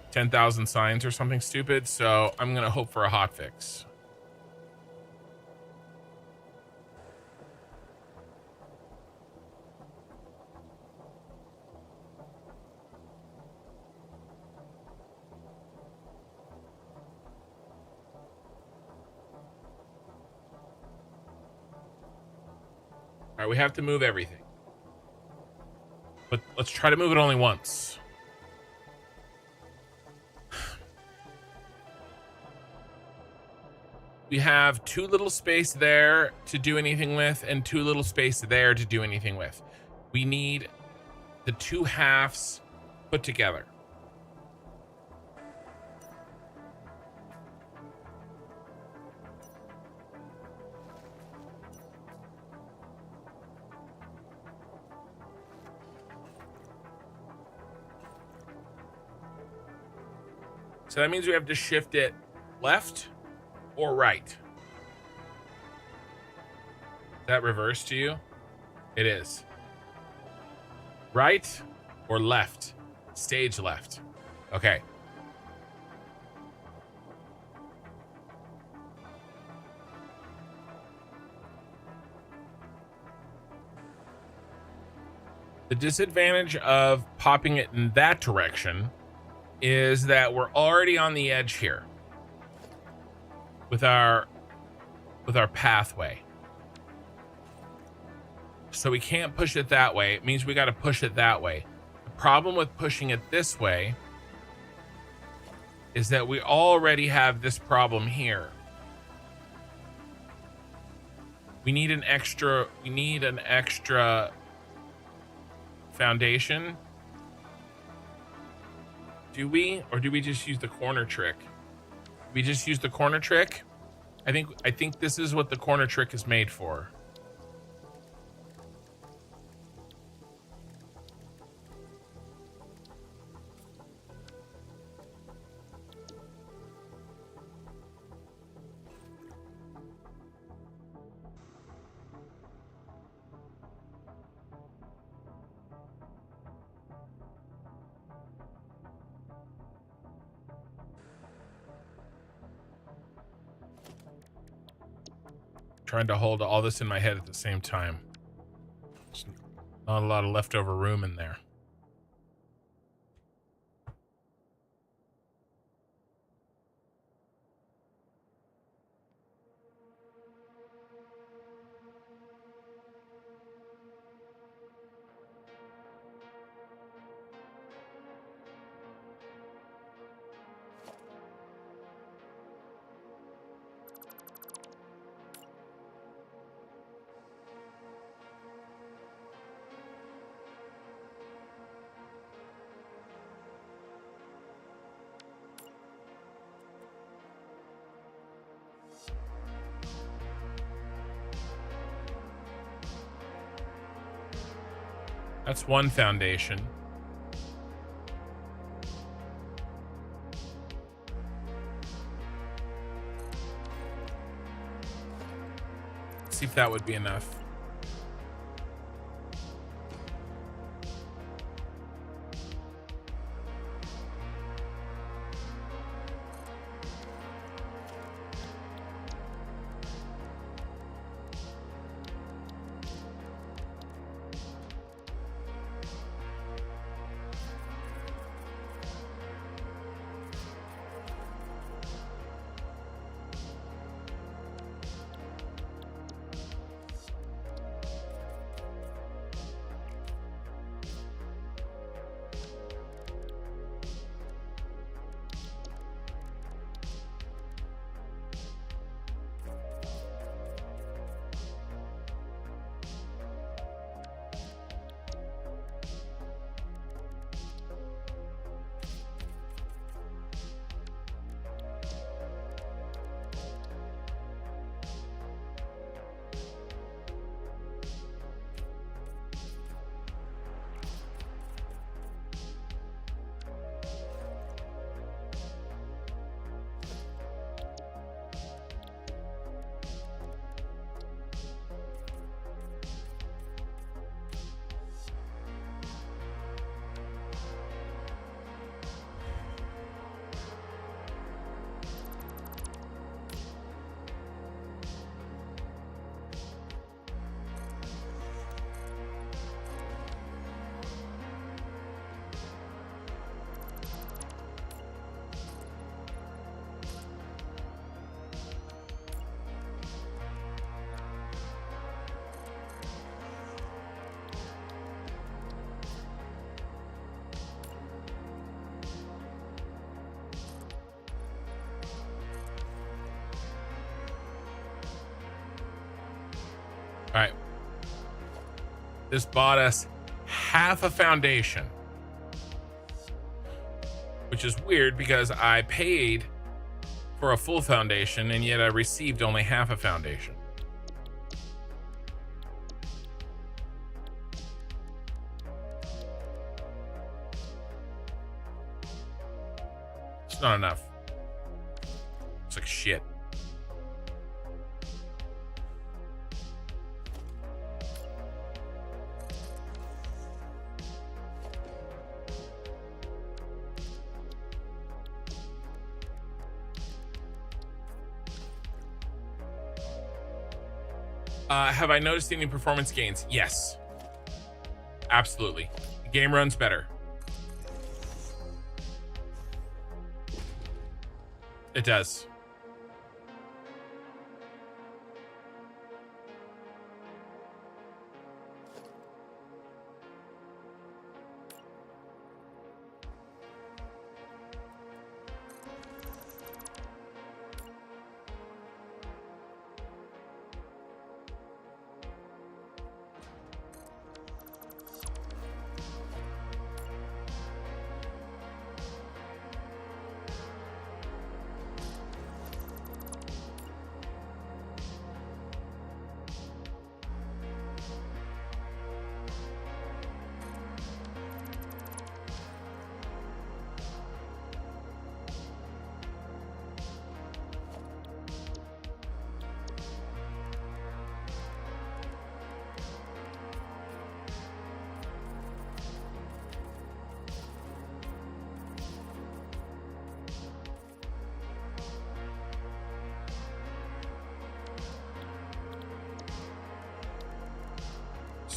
10,000 signs or something stupid. So I'm gonna hope for a hotfix. All right, we have to move everything. But let's try to move it only once. We have too little space there to do anything with and too little space there to do anything with. We need the 2 halves put together. So that means we have to shift it left or right. Is that reverse to you? It is. Right or left? Stage left. Okay. The disadvantage of popping it in that direction is that we're already on the edge here with our pathway. So we can't push it that way. It means we got to push it that way. The problem with pushing it this way is that we already have this problem here. We need an extra foundation. Do we, or do we just use the corner trick? We just use the corner trick. I think this is what the corner trick is made for. Trying to hold all this in my head at the same time. There's not a lot of leftover room in there. That's one foundation. Let's see if that would be enough. All right. This bought us half a foundation, which is weird because I paid for a full foundation and yet I received only half a foundation. It's not enough. It's like shit. Have I noticed any performance gains? Yes. Absolutely. The game runs better. It does.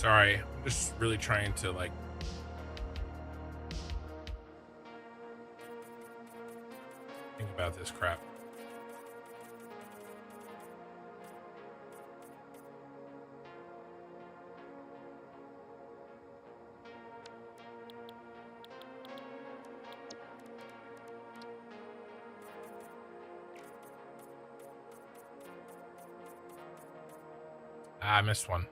Sorry, I'm just really trying to like. Think about this crap. I missed one.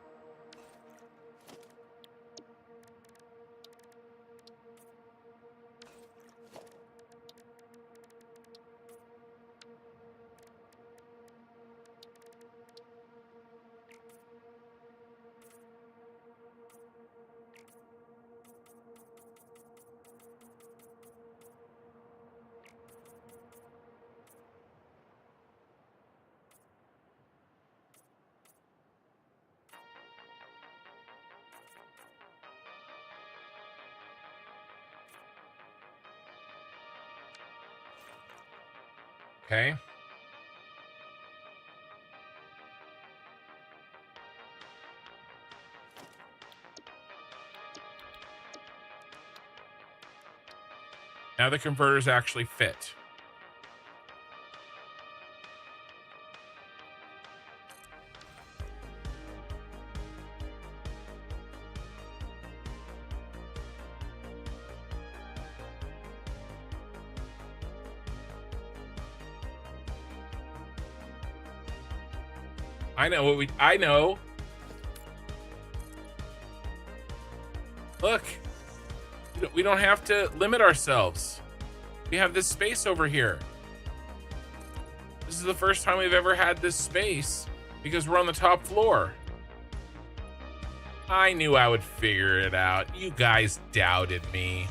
Okay. Now the converters actually fit. I know what I know. Look, we don't have to limit ourselves. We have this space over here. This is the first time we've ever had this space because we're on the top floor. I knew I would figure it out. You guys doubted me.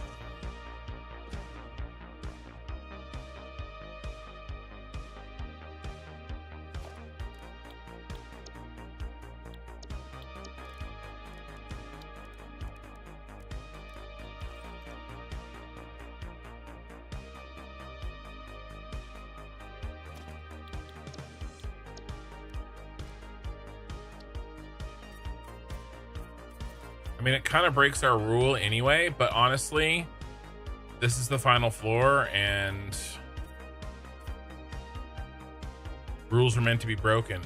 I mean, it kind of breaks our rule anyway, but honestly, this is the final floor and rules are meant to be broken.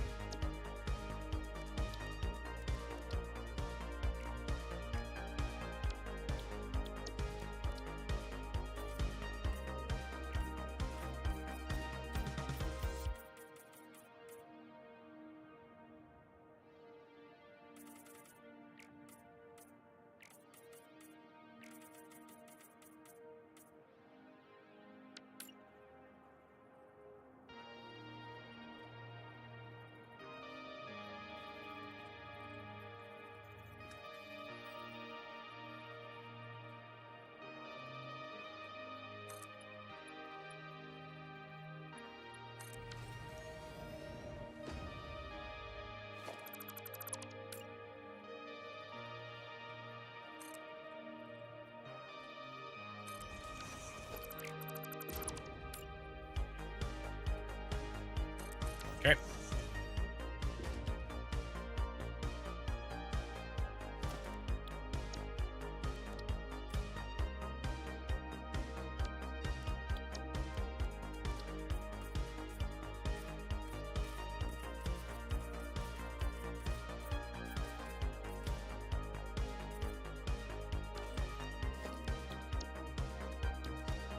Okay.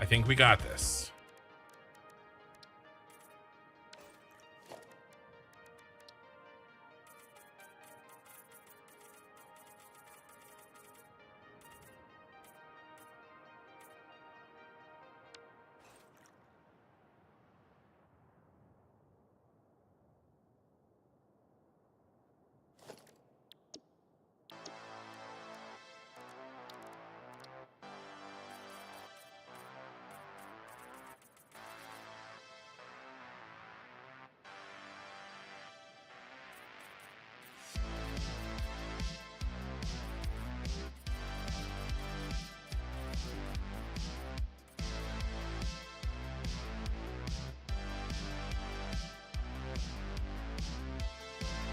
I think we got this.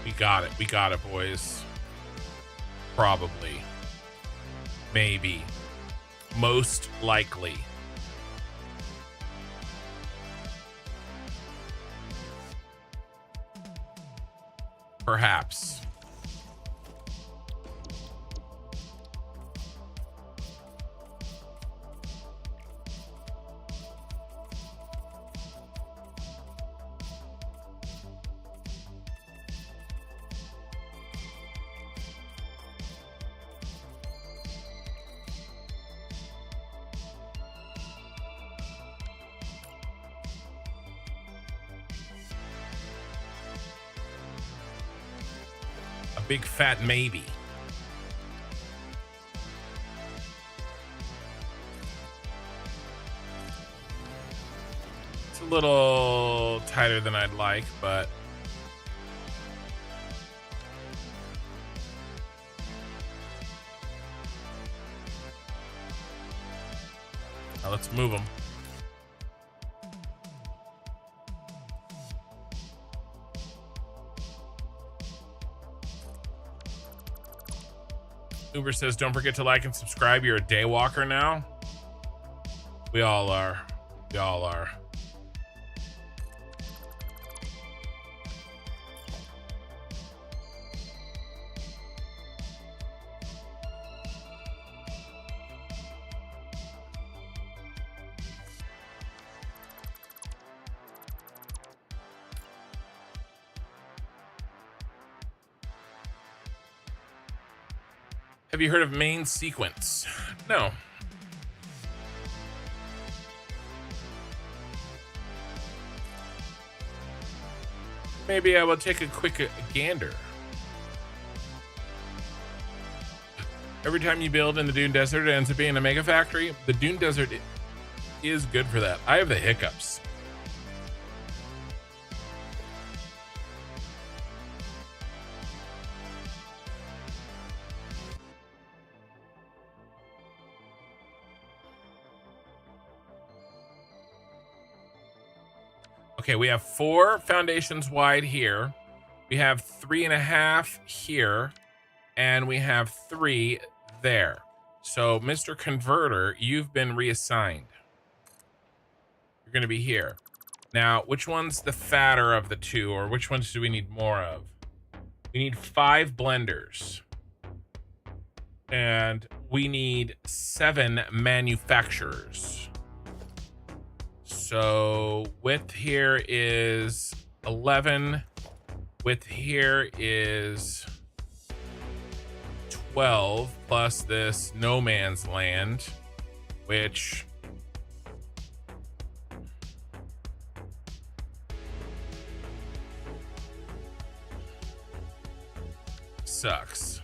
We got it. We got it, boys. Probably. Maybe. Most likely. Perhaps. A big fat maybe. It's a little tighter than I'd like, but now let's move them. Uber says, don't forget to like and subscribe. You're a day walker now. We all are. We all are. Have you heard of main sequence? No. Maybe I will take a quick gander. Every time you build in the Dune Desert, it ends up being a mega factory. The Dune Desert is good for that. I have the hiccups. Okay, we have 4 foundations wide here. We have 3.5 here, and we have 3 there. So, Mr. Converter, you've been reassigned. You're going to be here. Now, which one's the fatter of the 2, or which ones do we need more of? We need 5 blenders. And we need 7 manufacturers. So width here is 11. Width here is 12 plus this no man's land, which sucks.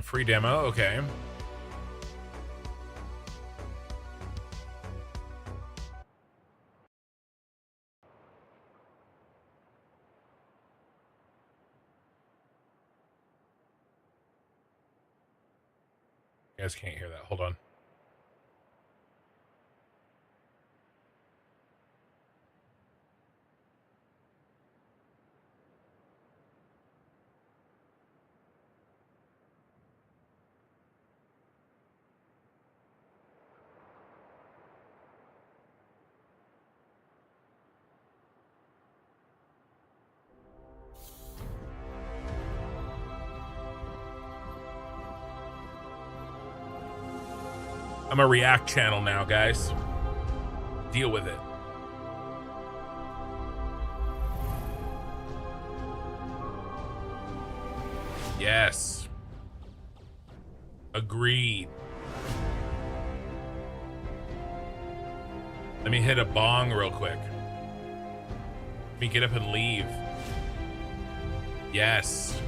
Free demo, okay. You guys can't hear that. Hold on. I'm a React channel now, guys. Deal with it. Yes. Agreed. Let me hit a bong real quick. Let me get up and leave. Yes.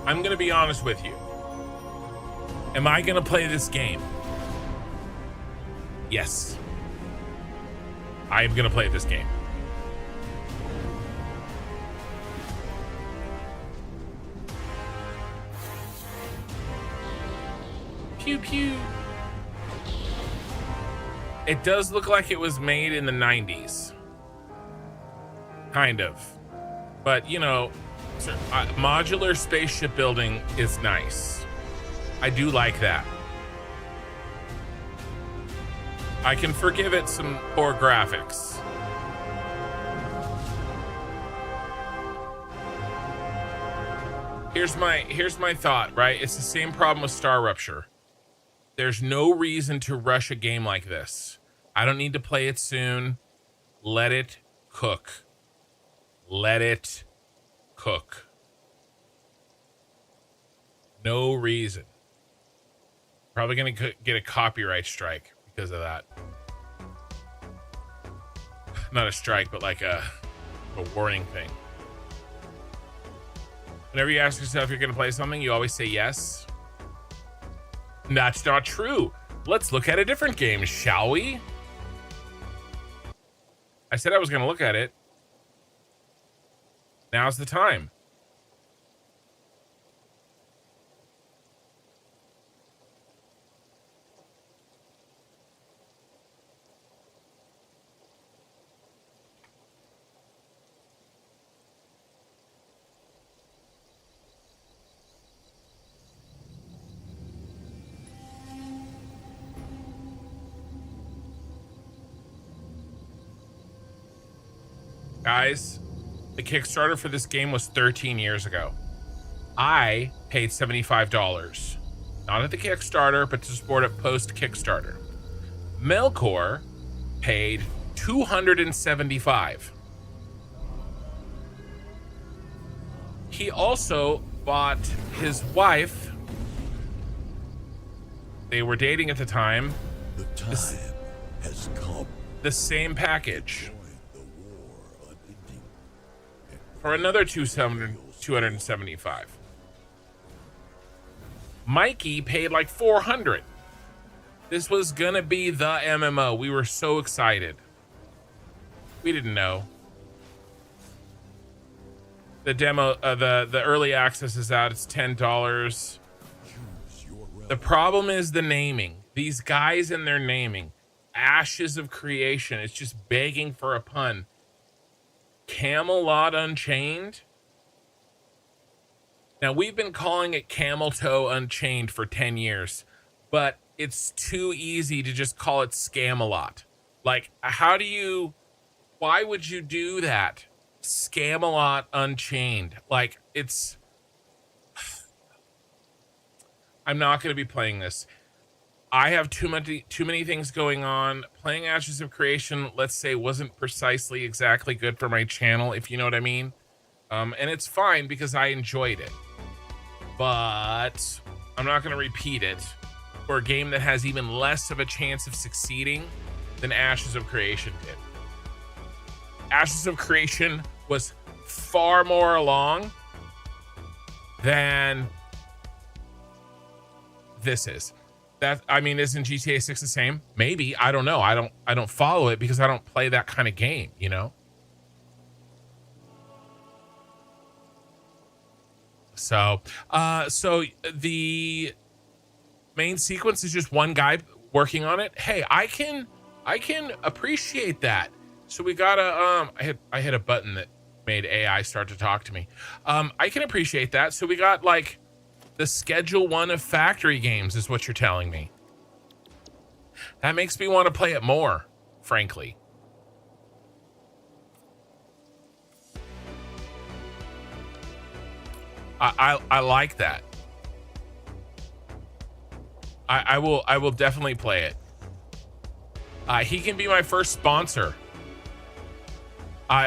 I'm gonna be honest with you. Am I gonna play this game? Yes. I am gonna play this game. Pew pew. It does look like it was made in the 90s. Kind of. But, you know, modular spaceship building is nice. I do like that. I can forgive it some poor graphics. Here's my thought, right? It's the same problem with Star Rupture. There's no reason to rush a game like this. I don't need to play it soon. Let it cook. Let it cook. No reason. Probably gonna get a copyright strike because of that. Not a strike, but like a warning thing. Whenever you ask yourself if you're gonna play something, you always say yes. That's not true. Let's look at a different game, shall we? I said I was gonna look at it. Now's the time. Guys, the Kickstarter for this game was 13 years ago. I paid $75. Not at the Kickstarter, but to support it post Kickstarter. Melkor paid $275. He also bought his wife. They were dating at the time. The time has come. The same package. For another $275. Mikey paid like $400. This was gonna be the MMO. We were so excited. We didn't know. The demo, the early access is out. It's $10. The problem is the naming. These guys and their naming. Ashes of Creation. It's just begging for a pun. Camelot Unchained. Now, we've been calling it Camel Toe Unchained for 10 years, but it's too easy to just call it Scamelot. Like, why would you do that? Scamelot Unchained. Like, I'm not going to be playing this. I have too many things going on. Playing Ashes of Creation, let's say, wasn't precisely exactly good for my channel, if you know what I mean. And it's fine because I enjoyed it. But I'm not going to repeat it for a game that has even less of a chance of succeeding than Ashes of Creation did. Ashes of Creation was far more along than this is. That, I mean, isn't GTA 6 the same? Maybe. I don't know. I don't follow it because I don't play that kind of game, you know? So the main sequence is just one guy working on it. Hey, I can appreciate that. So we got I hit a button that made AI start to talk to me. I can appreciate that. So we got like the schedule 1 of factory games is what you're telling me. That makes me want to play it more, frankly. I like that. I will definitely play it. He can be my first sponsor.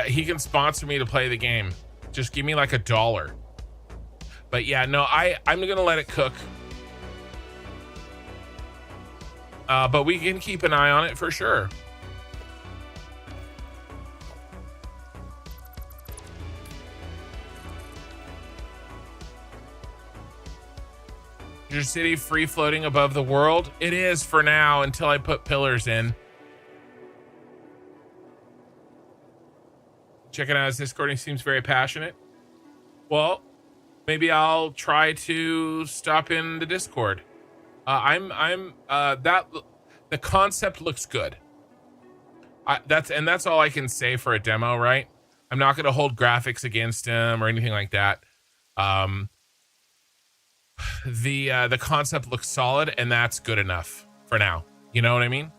He can sponsor me to play the game. Just give me like $1. But yeah, no, I'm gonna let it cook. But we can keep an eye on it for sure. Your city free floating above the world? It is for now until I put pillars in. Checking out his Discord, he seems very passionate. Well, maybe I'll try to stop in the Discord. The concept looks good. That's all I can say for a demo, right? I'm not going to hold graphics against him or anything like that. The concept looks solid, and that's good enough for now. You know what I mean?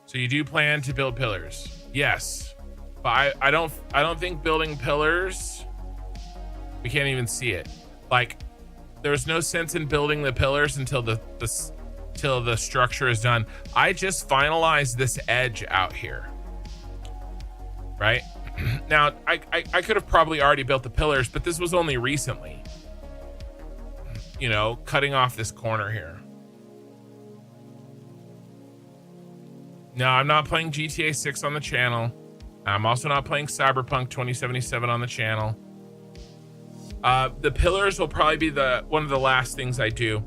So you do plan to build pillars? Yes, but I don't think building pillars. We can't even see it. Like, there's no sense in building the pillars until the structure is done. I just finalized this edge out here, right? Now, I could have probably already built the pillars, but this was only recently. You know, cutting off this corner here. No, I'm not playing GTA 6 on the channel. I'm also not playing Cyberpunk 2077 on the channel. The pillars will probably be one of the last things I do.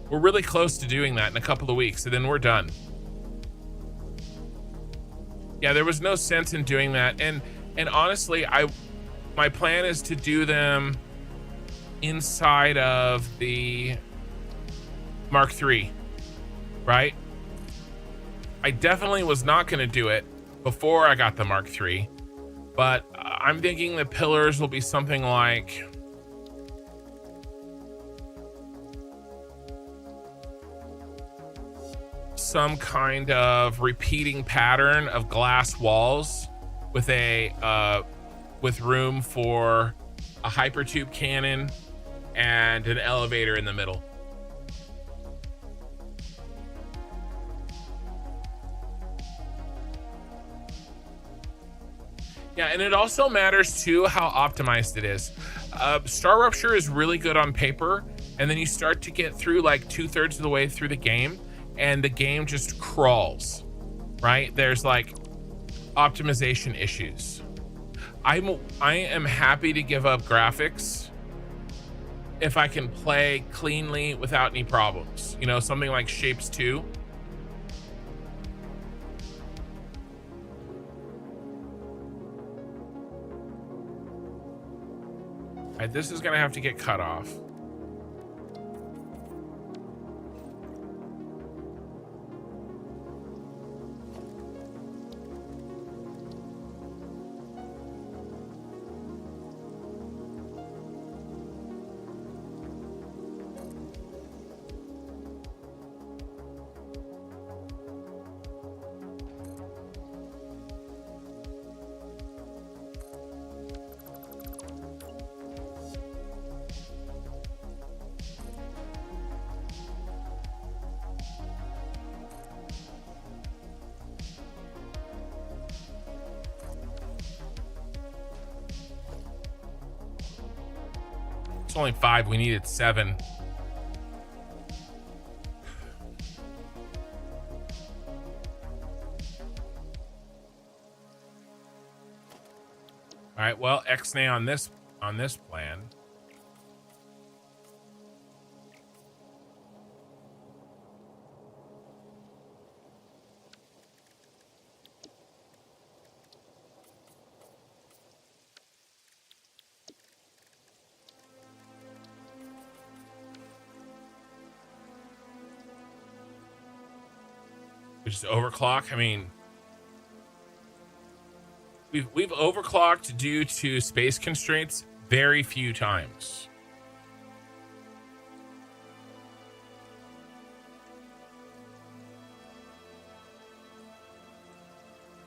We're really close to doing that in a couple of weeks, and then we're done. Yeah, there was no sense in doing that, and honestly, my plan is to do them inside of the Mark III, right? I definitely was not going to do it before I got the Mark III, but I'm thinking the pillars will be something like some kind of repeating pattern of glass walls with with room for a hypertube cannon and an elevator in the middle. Yeah, and it also matters too how optimized it is. Star Rupture is really good on paper, and then you start to get through like 2/3 of the way through the game, and the game just crawls, right? There's like optimization issues. I am happy to give up graphics if I can play cleanly without any problems. You know, something like Shapes 2. This is gonna have to get cut off. It's only 5. We needed 7. All right. Well, X-nay on this plan. Just overclock. I mean, we've overclocked due to space constraints very few times.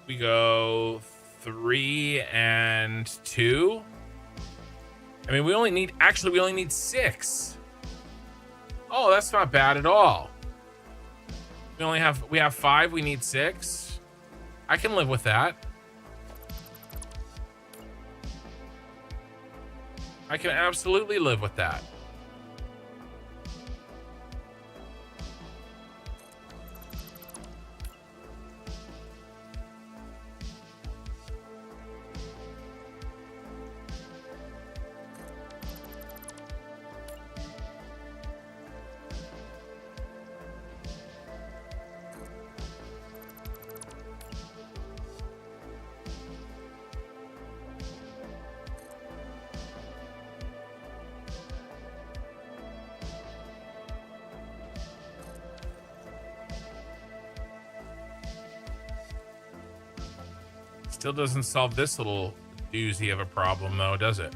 We go 3 and 2. I mean, we only need 6. Oh, that's not bad at all. We have 5, we need 6. I can live with that. I can absolutely live with that. Still doesn't solve this little doozy of a problem, though, does it?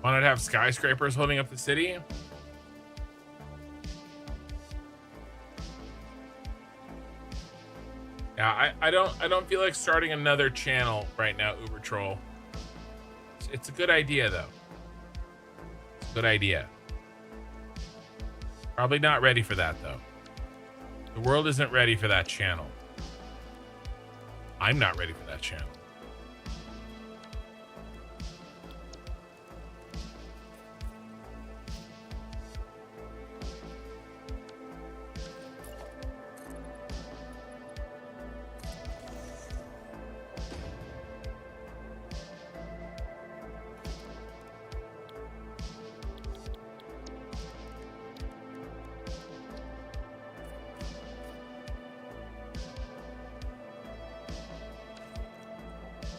Want to have skyscrapers holding up the city? Yeah, I don't feel like starting another channel right now, Uber Troll. It's a good idea though. It's a good idea. Probably not ready for that though. The world isn't ready for that channel. I'm not ready for that channel.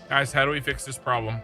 Guys, how do we fix this problem?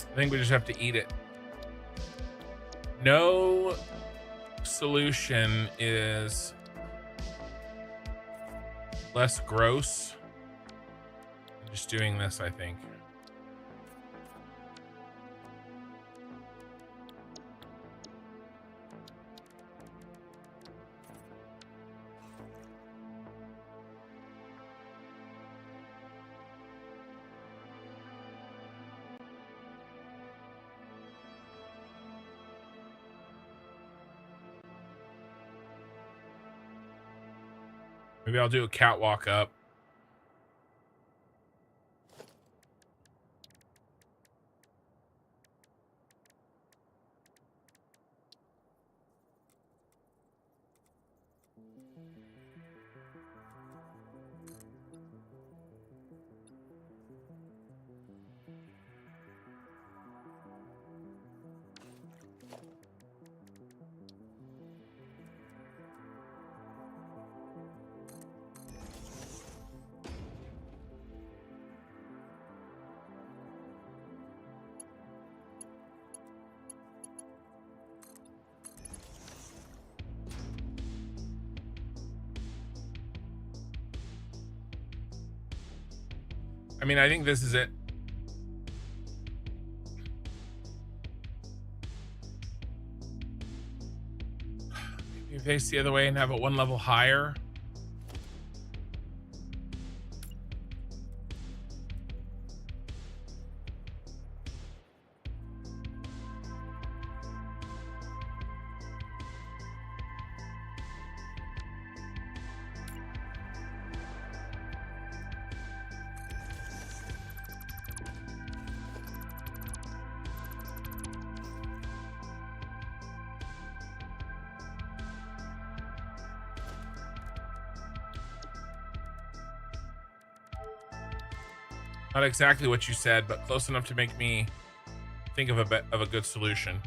I think we just have to eat it. No solution is less gross than just doing this, I think. Maybe I'll do a catwalk up. I mean, I think this is it. Maybe face the other way and have it one level higher. Not exactly what you said, but close enough to make me think of a good solution.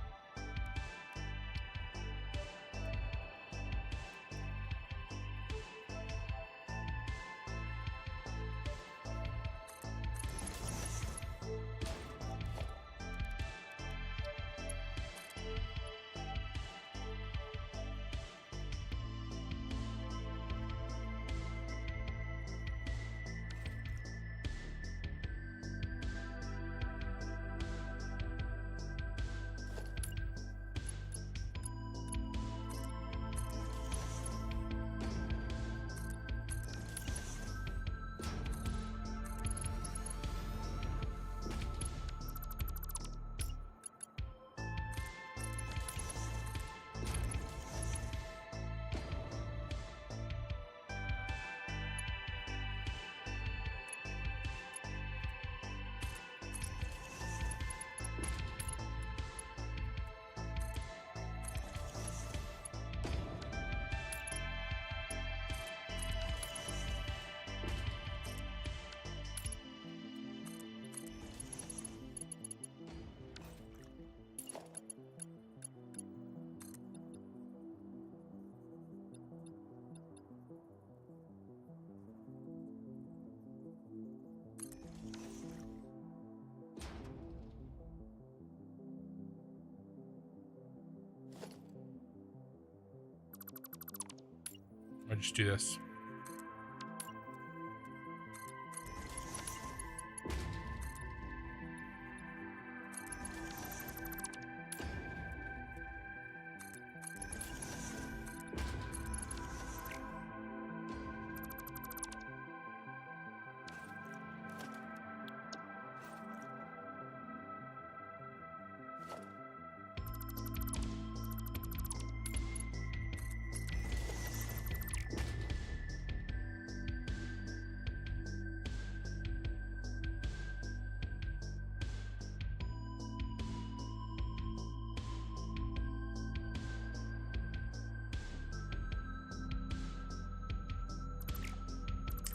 I'll just do this.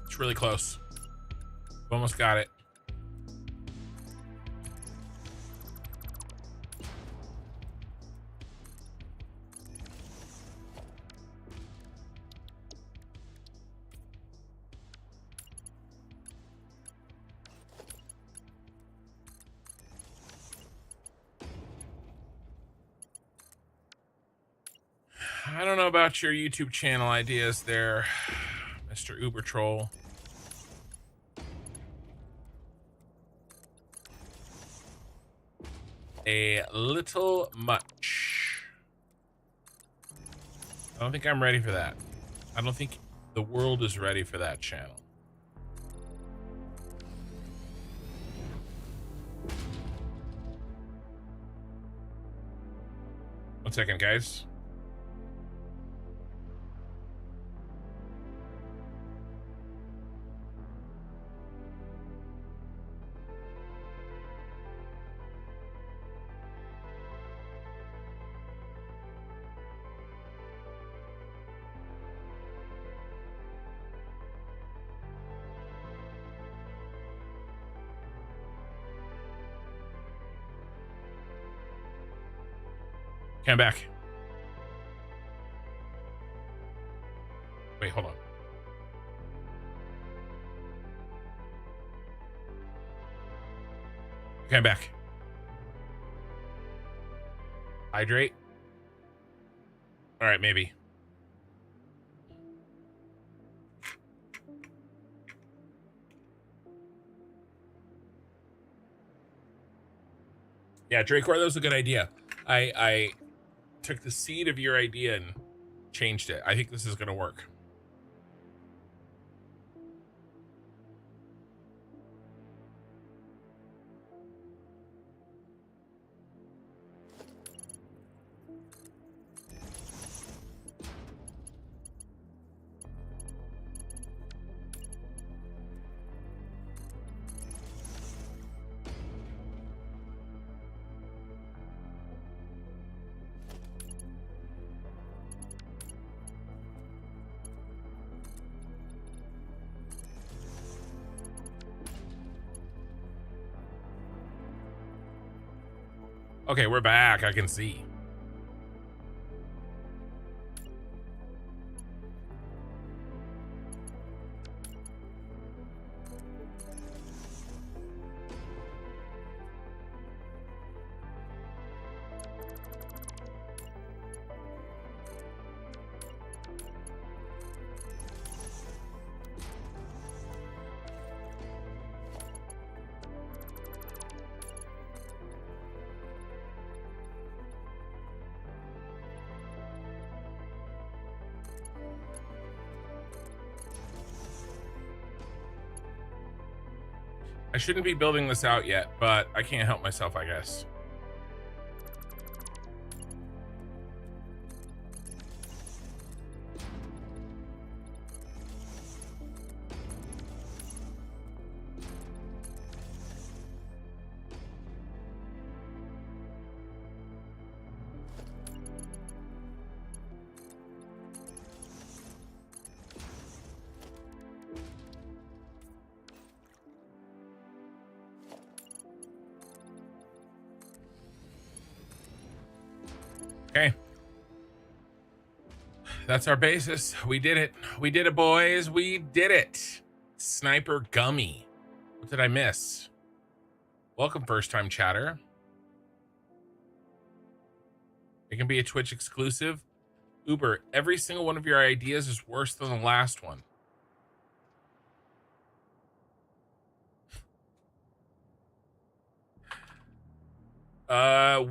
It's really close. Almost got it. I don't know about your YouTube channel ideas there, Mr. Uber Troll. A little much. I don't think I'm ready for that. I don't think the world is ready for that channel. One second, guys. Okay, I'm back. Wait, hold on. Okay, I'm back. Hydrate. All right, maybe. Yeah, Dracor, that was a good idea. I took the seed of your idea and changed it. I think this is going to work. Okay, we're back. I can see. I shouldn't be building this out yet, but I can't help myself, I guess. Okay. That's our basis. We did it. We did it, boys. We did it. Sniper Gummy. What did I miss? Welcome, first time chatter. It can be a Twitch exclusive. Uber, every single one of your ideas is worse than the last one.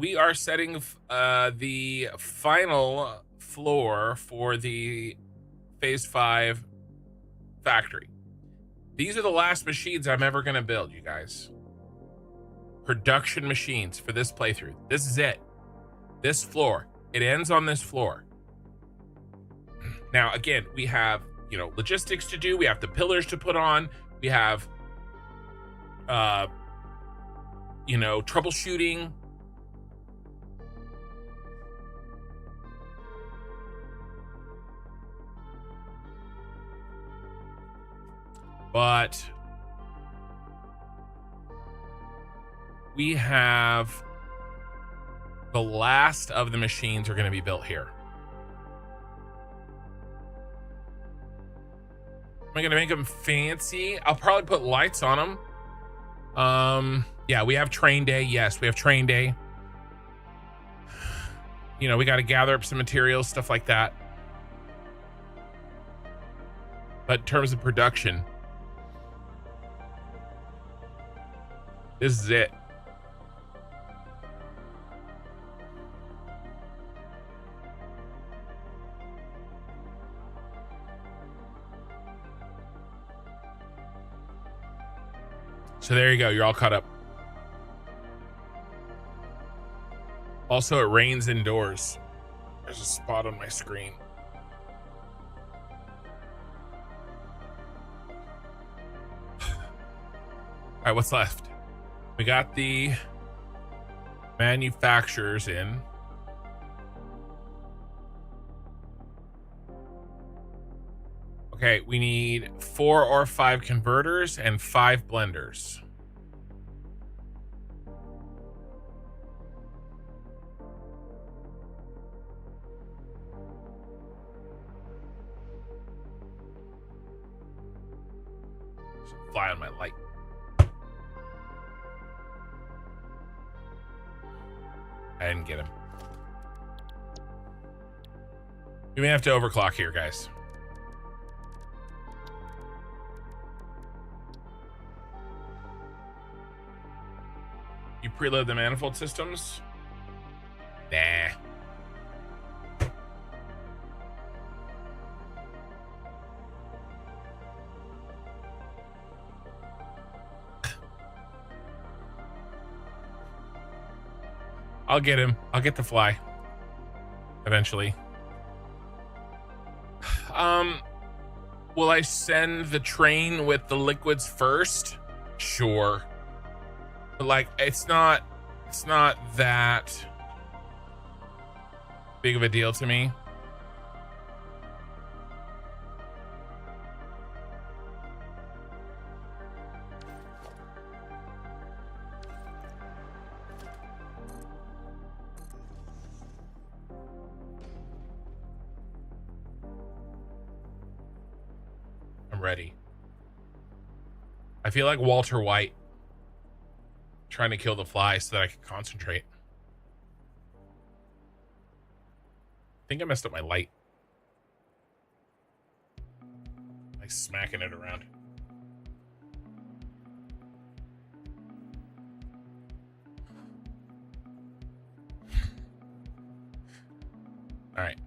We are setting the final floor for the phase 5 factory. These are the last machines I'm ever going to build, you guys. Production machines for this playthrough. This is it. This floor. It ends on this floor. Now, again, we have, logistics to do. We have the pillars to put on. We have, troubleshooting. But we have the last of the machines are going to be built here. Am I going to make them fancy? I'll probably put lights on them. Yeah, we have train day. Yes, we have train day. We got to gather up some materials, stuff like that. But in terms of production, this is it. So there you go. You're all caught up. Also, it rains indoors. There's a spot on my screen. All right, what's left? We got the manufacturers in. Okay, we need 4 or 5 converters and 5 blenders. Fly on my light. I didn't get him. We may have to overclock here, guys. You preload the manifold systems? Nah. I'll get him. I'll get the fly. Eventually. Will I send the train with the liquids first? Sure. But it's not that big of a deal to me. already. I feel like Walter White trying to kill the fly so that I can concentrate. I think I messed up my light. Like smacking it around. All right.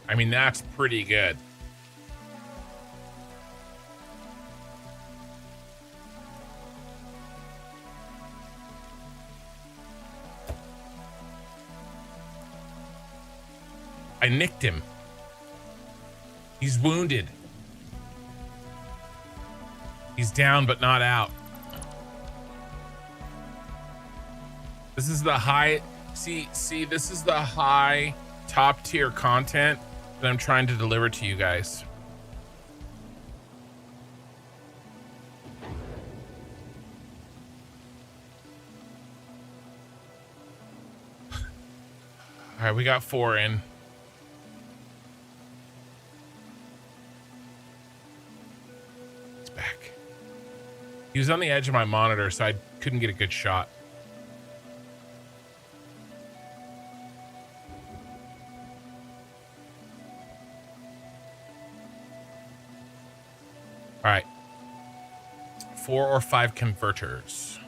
I mean, that's pretty good. I nicked him. He's wounded. He's down but not out. This is the high... See, this is the high top tier content that I'm trying to deliver to you guys. All right, we got 4 in. It's back. He was on the edge of my monitor, so I couldn't get a good shot. All right. 4 or 5 converters.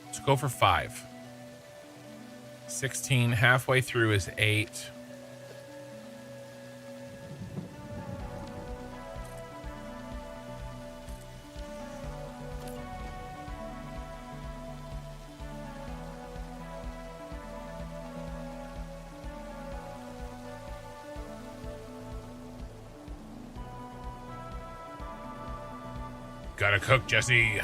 Let's go for 5. 16, halfway through is 8. Gotta cook, Jesse.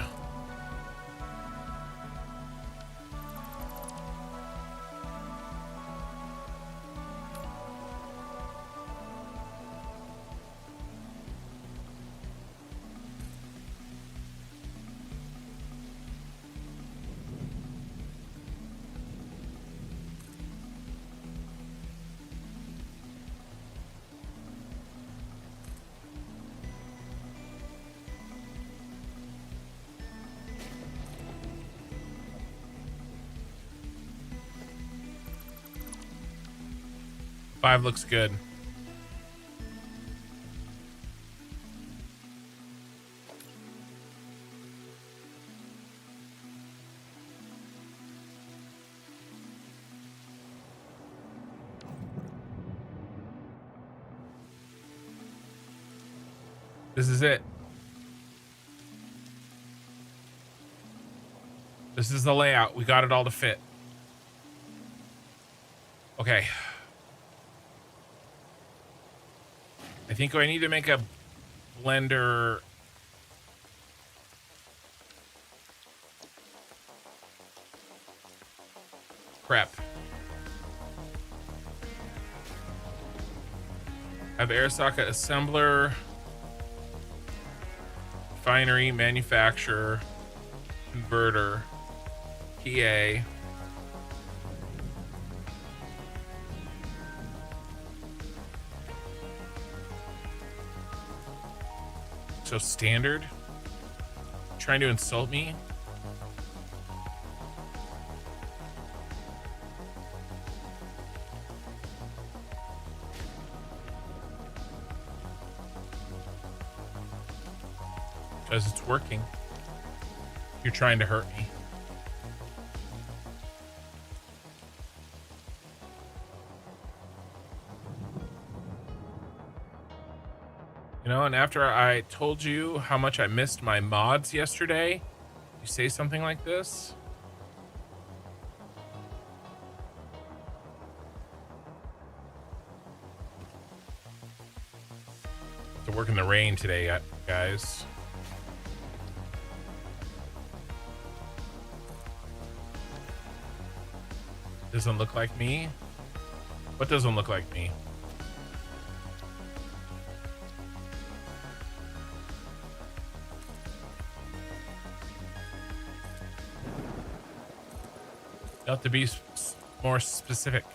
Five looks good. This is it. This is the layout. We got it all to fit. Okay. I think I need to make a blender prep. Have air socket assembler, refinery, manufacturer, converter, PA. So standard? Trying to insult me? Because it's working. You're trying to hurt me. You know, and after I told you how much I missed my mods yesterday, you say something like this? To work in the rain today, guys. Doesn't look like me? What doesn't look like me? You have to be more specific.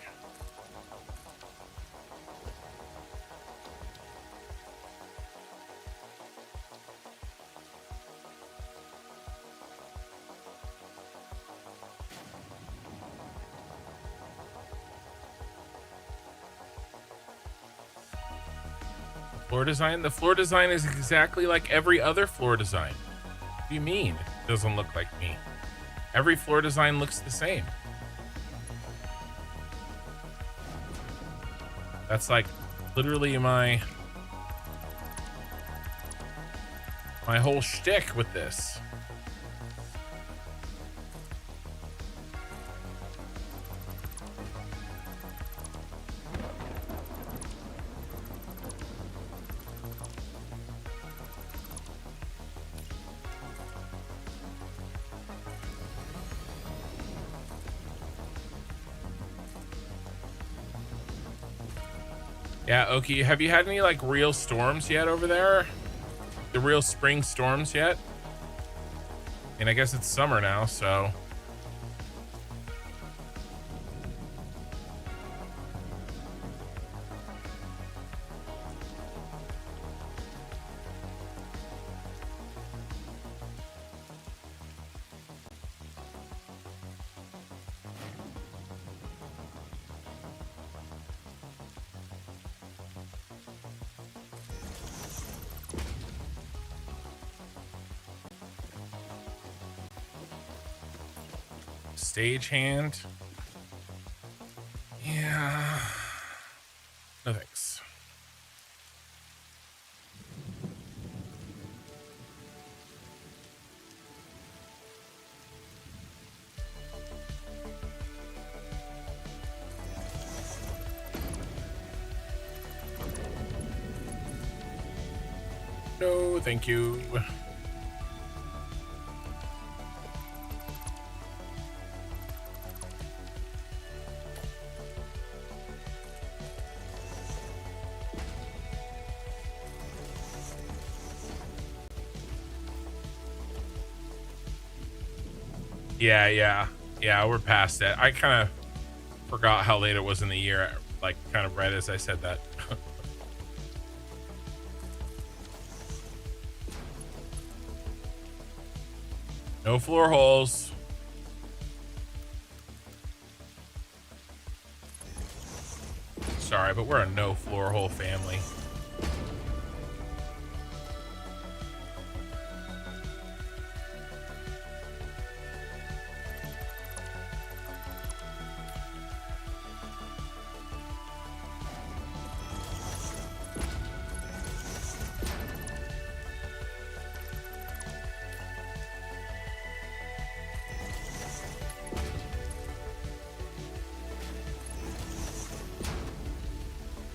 Floor design? The floor design is exactly like every other floor design. What do you mean it doesn't look like me? Every floor design looks the same. That's like literally my whole shtick with this. Yeah, Oki, have you had any like real storms yet over there? The real spring storms yet? And I guess it's summer now, so. Stagehand. Yeah. No thanks. No, thank you. Yeah, we're past it. I kind of forgot how late it was in the year, like kind of right as I said that. No floor holes. Sorry, but we're a no floor hole family.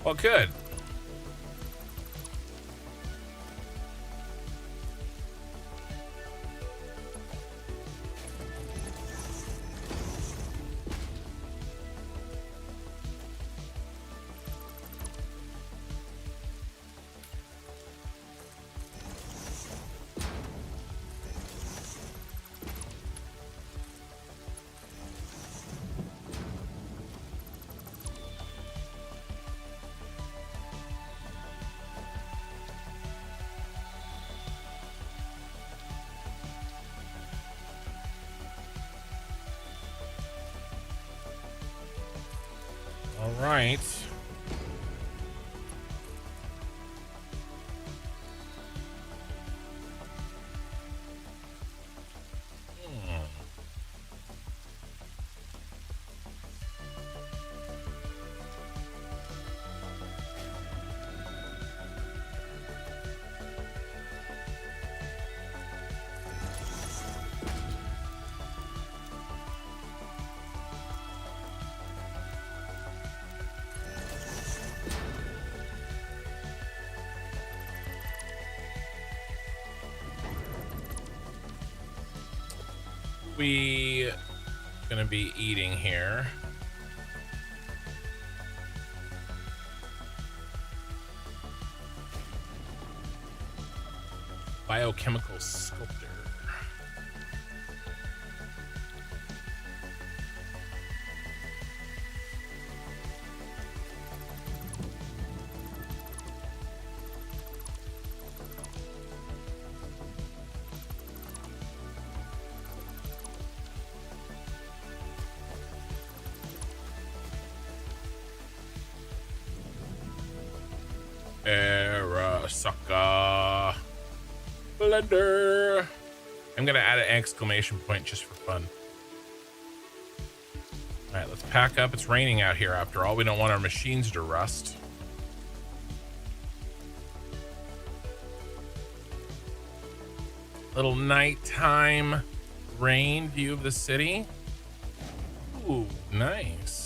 Well, good. All right. we gonna be eating here? Biochemical sculptor. Arasaka blender. I'm gonna add an exclamation point just for fun. All right, let's pack up. It's raining out here after all. We don't want our machines to rust. Little nighttime rain view of the city. Ooh, nice.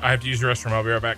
I have to use the restroom. I'll be right back.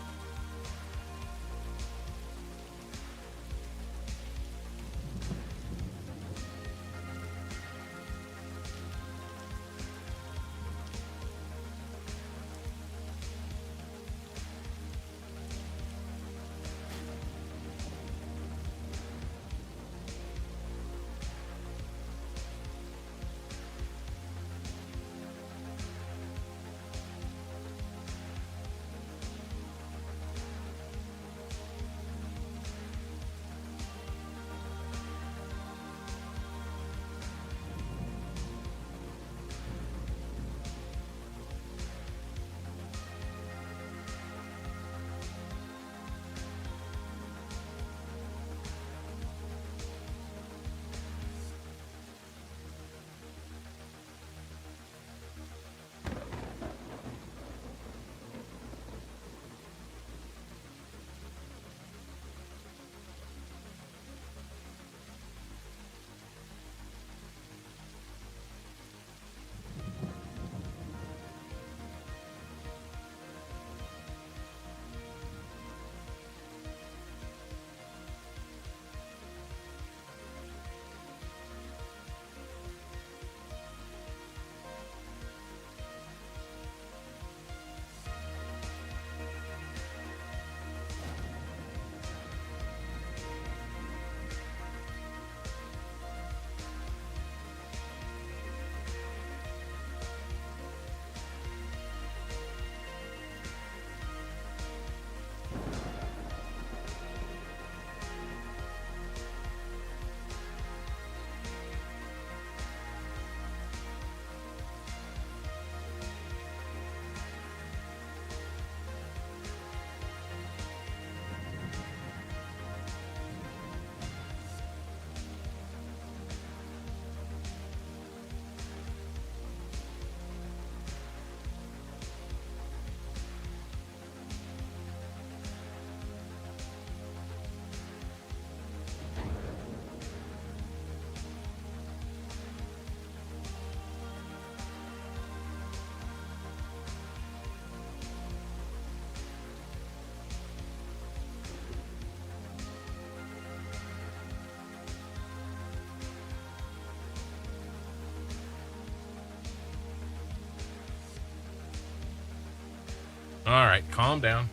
All right, calm down.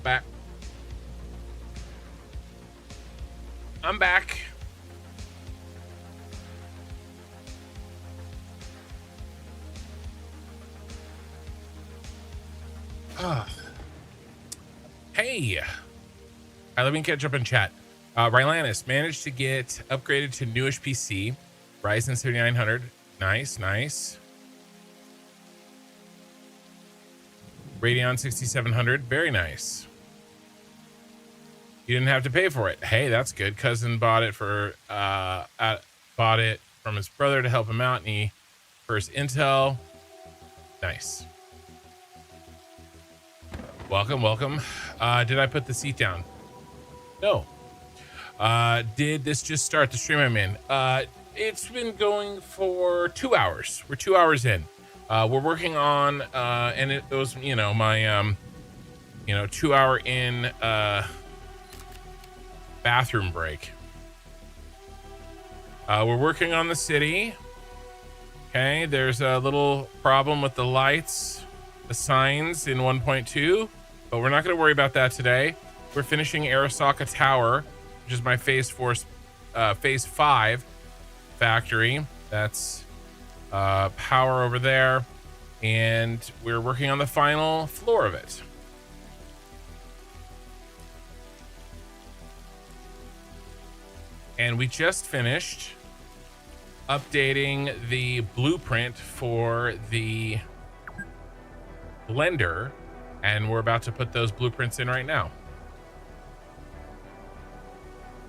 Back. I'm back. Hey. Let me catch up in chat. Rylanus managed to get upgraded to newish PC. Ryzen 7900. Nice, nice. Radeon 6700. Very nice. You didn't have to pay for it. Hey, that's good. Cousin bought it for bought it from his brother to help him out, and he for his Intel. Nice. Welcome, welcome. Did I put the seat down? No. Did this just start the stream I'm in? It's been going for 2 hours. We're 2 hours in. We're working on and it was, you know, my 2 hour in bathroom break. We're working on the city. Okay, there's a little problem with the lights, the signs in 1.2, but we're not going to worry about that today. We're finishing Arasaka Tower, which is my phase 5 factory. That's power over there, and we're working on the final floor of it. And we just finished updating the blueprint for the blender, and we're about to put those blueprints in right now.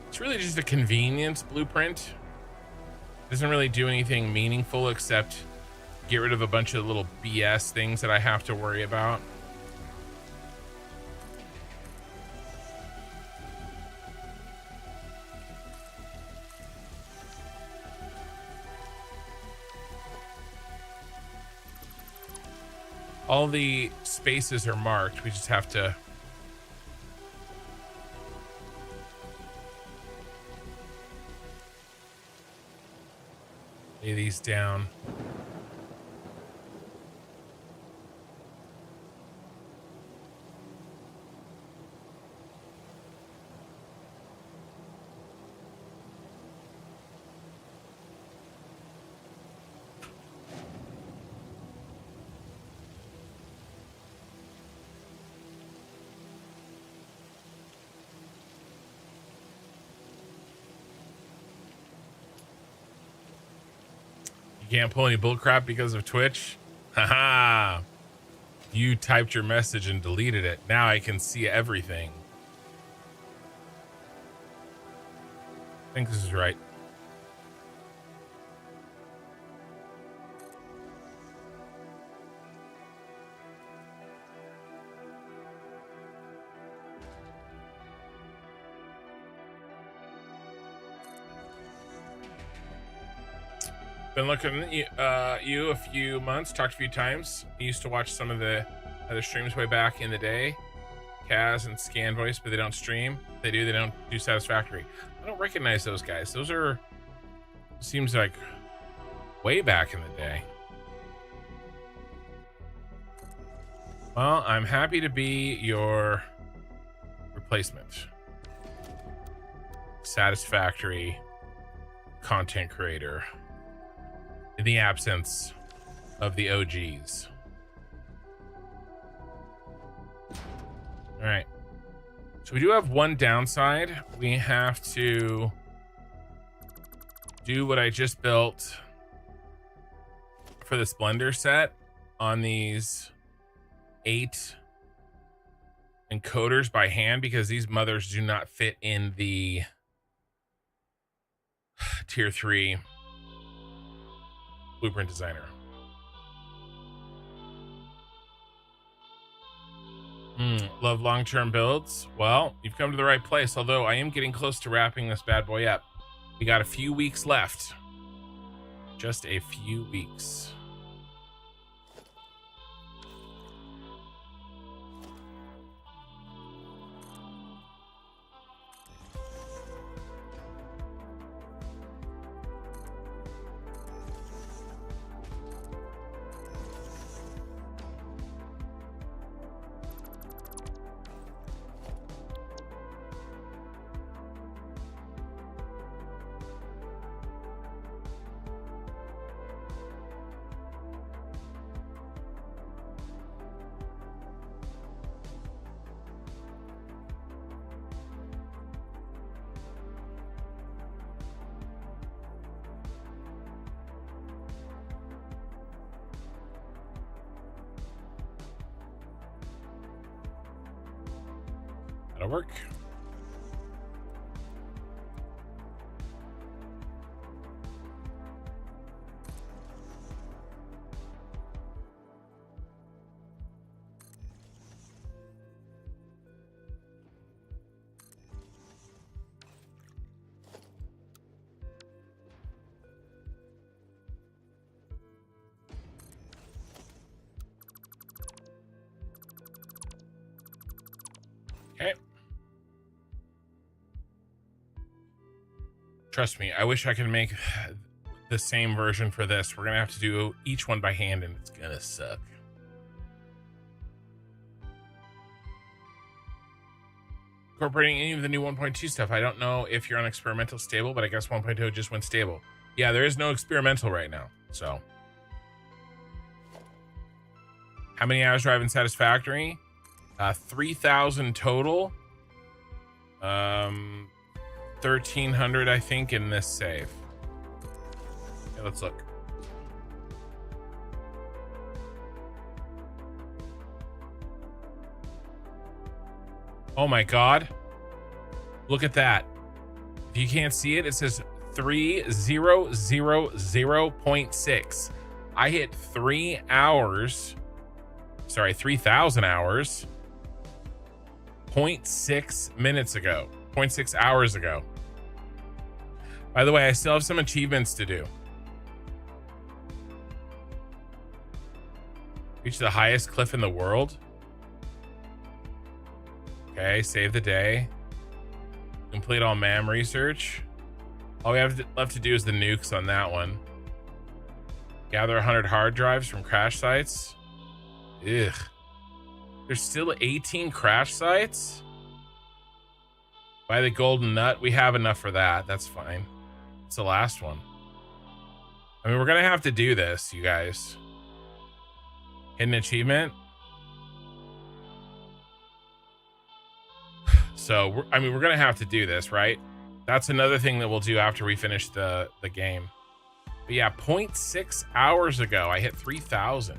It's really just a convenience blueprint. It doesn't really do anything meaningful except get rid of a bunch of little BS things that I have to worry about. All the spaces are marked. We just have to lay these down. You can't pull any bullcrap because of Twitch? Haha. You typed your message and deleted it. Now I can see everything. I think this is right. Been looking at you a few months, talked a few times. I used to watch some of the other streams way back in the day. Kaz and Scan Voice, but they don't stream. They don't do Satisfactory. I don't recognize those guys. Those are, seems like way back in the day. Well, I'm happy to be your replacement. Satisfactory content creator. In the absence of the OGs. All right. So we do have one downside. We have to do what I just built for this blender set on these 8 encoders by hand, because these mothers do not fit in the tier 3 blueprint designer. Love long-term builds. Well, you've come to the right place, although I am getting close to wrapping this bad boy up. We got a few weeks left. Just a few weeks. That'll work. Okay. Trust me, I wish I could make the same version for this. We're gonna have to do each one by hand, and it's gonna suck. Incorporating any of the new 1.2 stuff. I don't know if you're on experimental stable, but I guess 1.0 just went stable. Yeah, there is no experimental right now. So, how many hours driving Satisfactory? 3,000 total. 1,300, I think, in this save. Okay, let's look. Oh my God. Look at that. If you can't see it, it says 3000.6. I hit 3 hours. Sorry, 3,000 hours. 0.6 minutes ago. 0.6 hours ago. By the way, I still have some achievements to do. Reach the highest cliff in the world. Okay, save the day. Complete all MAM research. All we have left to do is the nukes on that one. Gather 100 hard drives from crash sites. Ugh. There's still 18 crash sites? Buy the golden nut. We have enough for that. That's fine. It's the last one. I mean, we're going to have to do this, you guys. Hidden achievement. So, I mean, we're going to have to do this, right? That's another thing that we'll do after we finish the game. But yeah, 0.6 hours ago, I hit 3,000.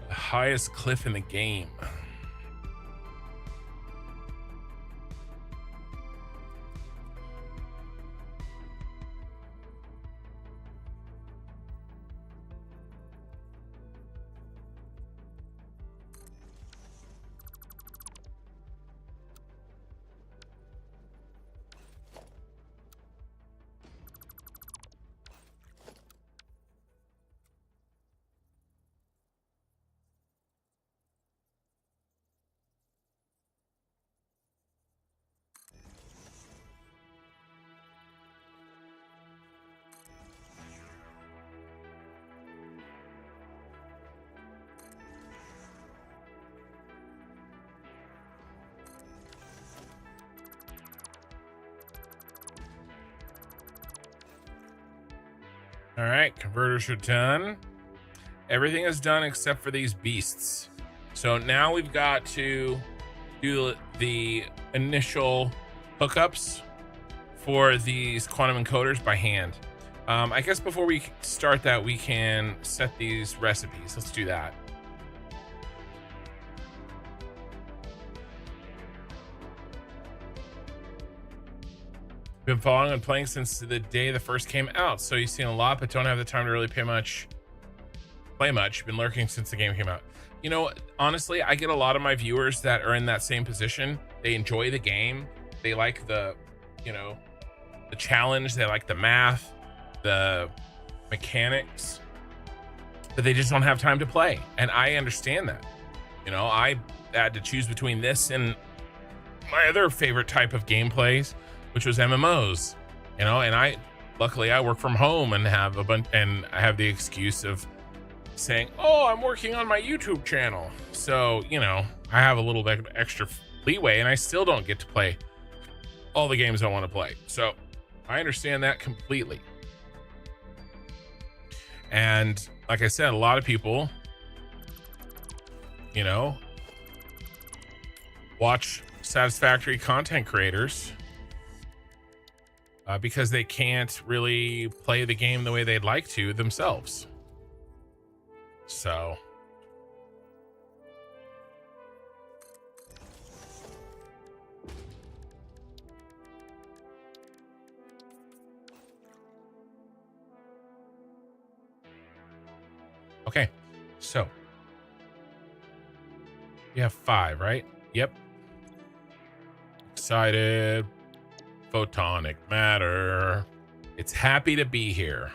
The highest cliff in the game. All right, converters are done. Everything is done except for these beasts. So now we've got to do the initial hookups for these quantum encoders by hand. I guess before we start that, we can set these recipes. Let's do that. Been following and playing since the day the first came out, so you've seen a lot, but don't have the time to really play much. Been lurking since the game came out. You know, honestly, I get a lot of my viewers that are in that same position. They enjoy the game. They like the, you know, the challenge. They like the math, the mechanics, but they just don't have time to play. And I understand that. You know, I had to choose between this and my other favorite type of gameplays, which was MMOs, you know, and luckily I work from home and have a bunch, and I have the excuse of saying, oh, I'm working on my YouTube channel. So, you know, I have a little bit of extra leeway and I still don't get to play all the games I want to play. So I understand that completely. And like I said, a lot of people, you know, watch Satisfactory content creators because they can't really play the game the way they'd like to themselves. So okay, so you have 5, right? Yep. Excited. Photonic matter. It's happy to be here.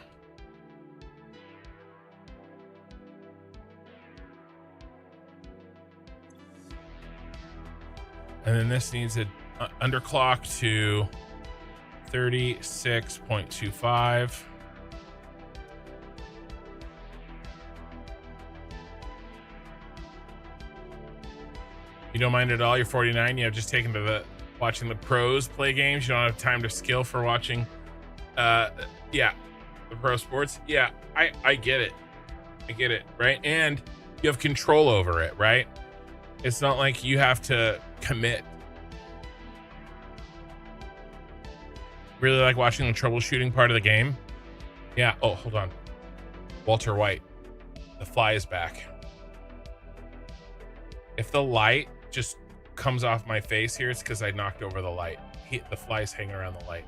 And then this needs a underclock to 36.25. You don't mind at all? You're 49. You have just taken to the watching the pros play games. You don't have time to skill for watching. Yeah, the pro sports. Yeah, I get it. I get it, right? And you have control over it, right? It's not like you have to commit. Really like watching the troubleshooting part of the game. Yeah. Oh, hold on. Walter White. The fly is back. If the light just comes off my face here, it's because I knocked over the light. The fly's hanging around the light.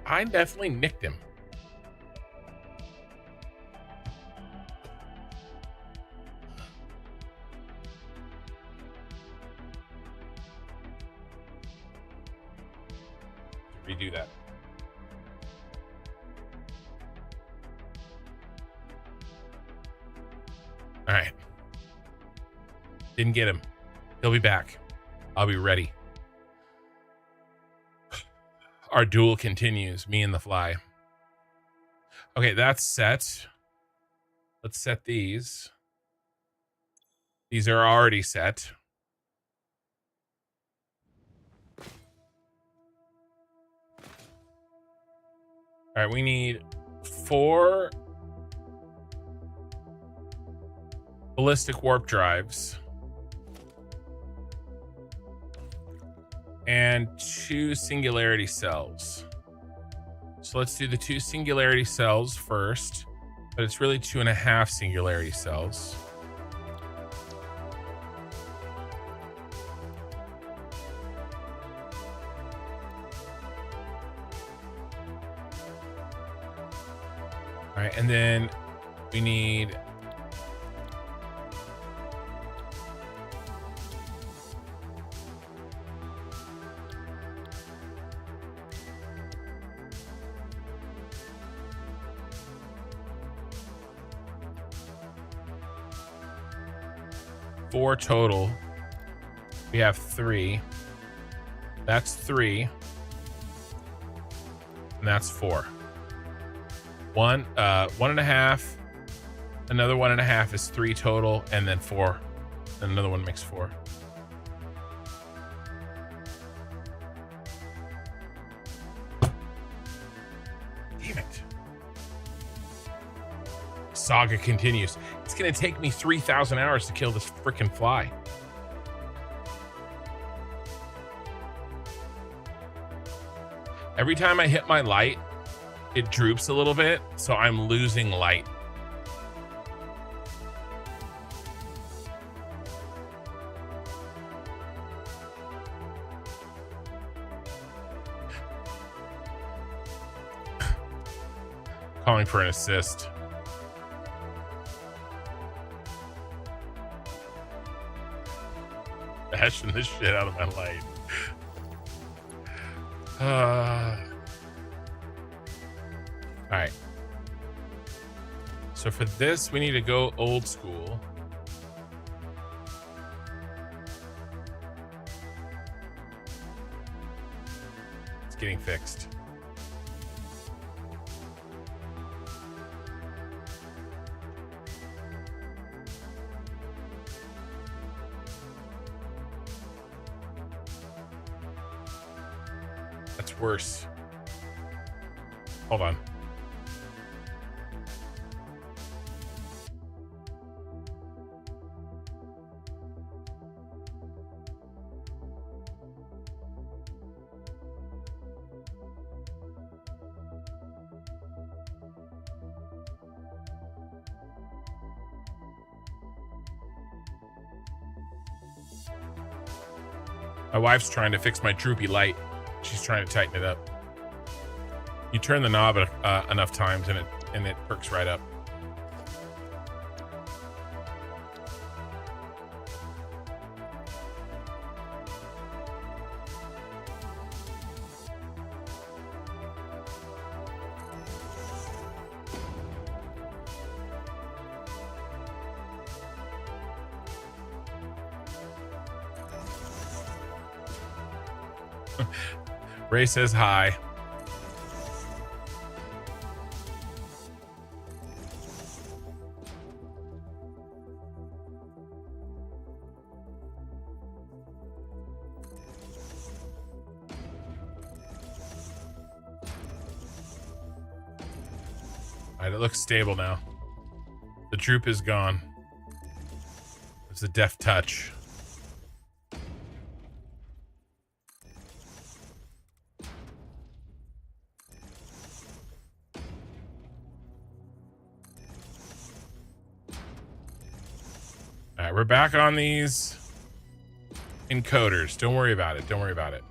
I definitely nicked him. Redo that. All right. Didn't get him. He'll be back. I'll be ready. Our duel continues, me and the fly. Okay, that's set. Let's set these. These are already set. All right, we need 4 ballistic warp drives and 2 singularity cells. So let's do the 2 singularity cells first, but it's really 2.5 singularity cells. All right, and then we need four total. We have 3. That's 3. And that's 4. 1.5. Another 1.5 is 3 total, and then 4. And another one makes 4. Damn it. Saga continues. It's gonna take me 3,000 hours to kill this freaking fly. Every time I hit my light, it droops a little bit, so I'm losing light. Calling for an assist. Bashing this shit out of my light. All right. So for this, we need to go old school. It's getting fixed. That's worse. Hold on. My wife's trying to fix my droopy light. She's trying to tighten it up. You turn the knob enough times and it perks right up. Ray says hi. All right, it looks stable now. The droop is gone. It's a deft touch. All right, we're back on these encoders. Don't worry about it. Don't worry about it.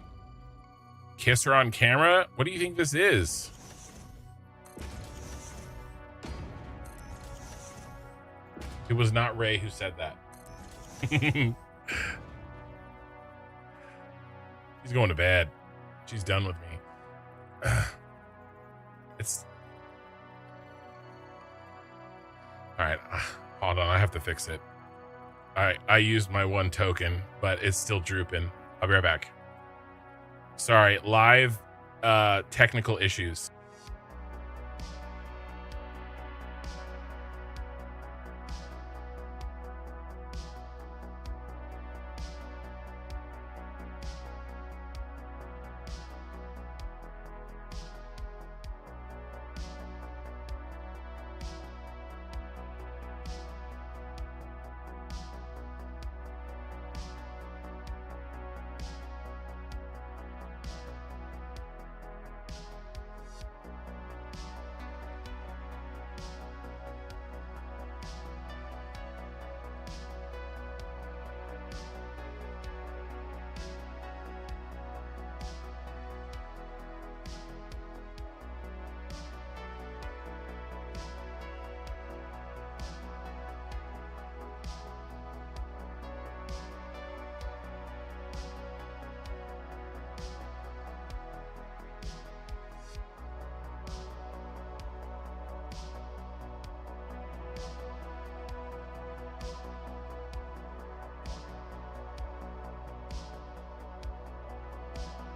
Kiss her on camera? What do you think this is? It was not Ray who said that. She's going to bed. She's done with me. It's... All right, hold on. I have to fix it. I used my one token, but it's still drooping. I'll be right back. Sorry, live technical issues.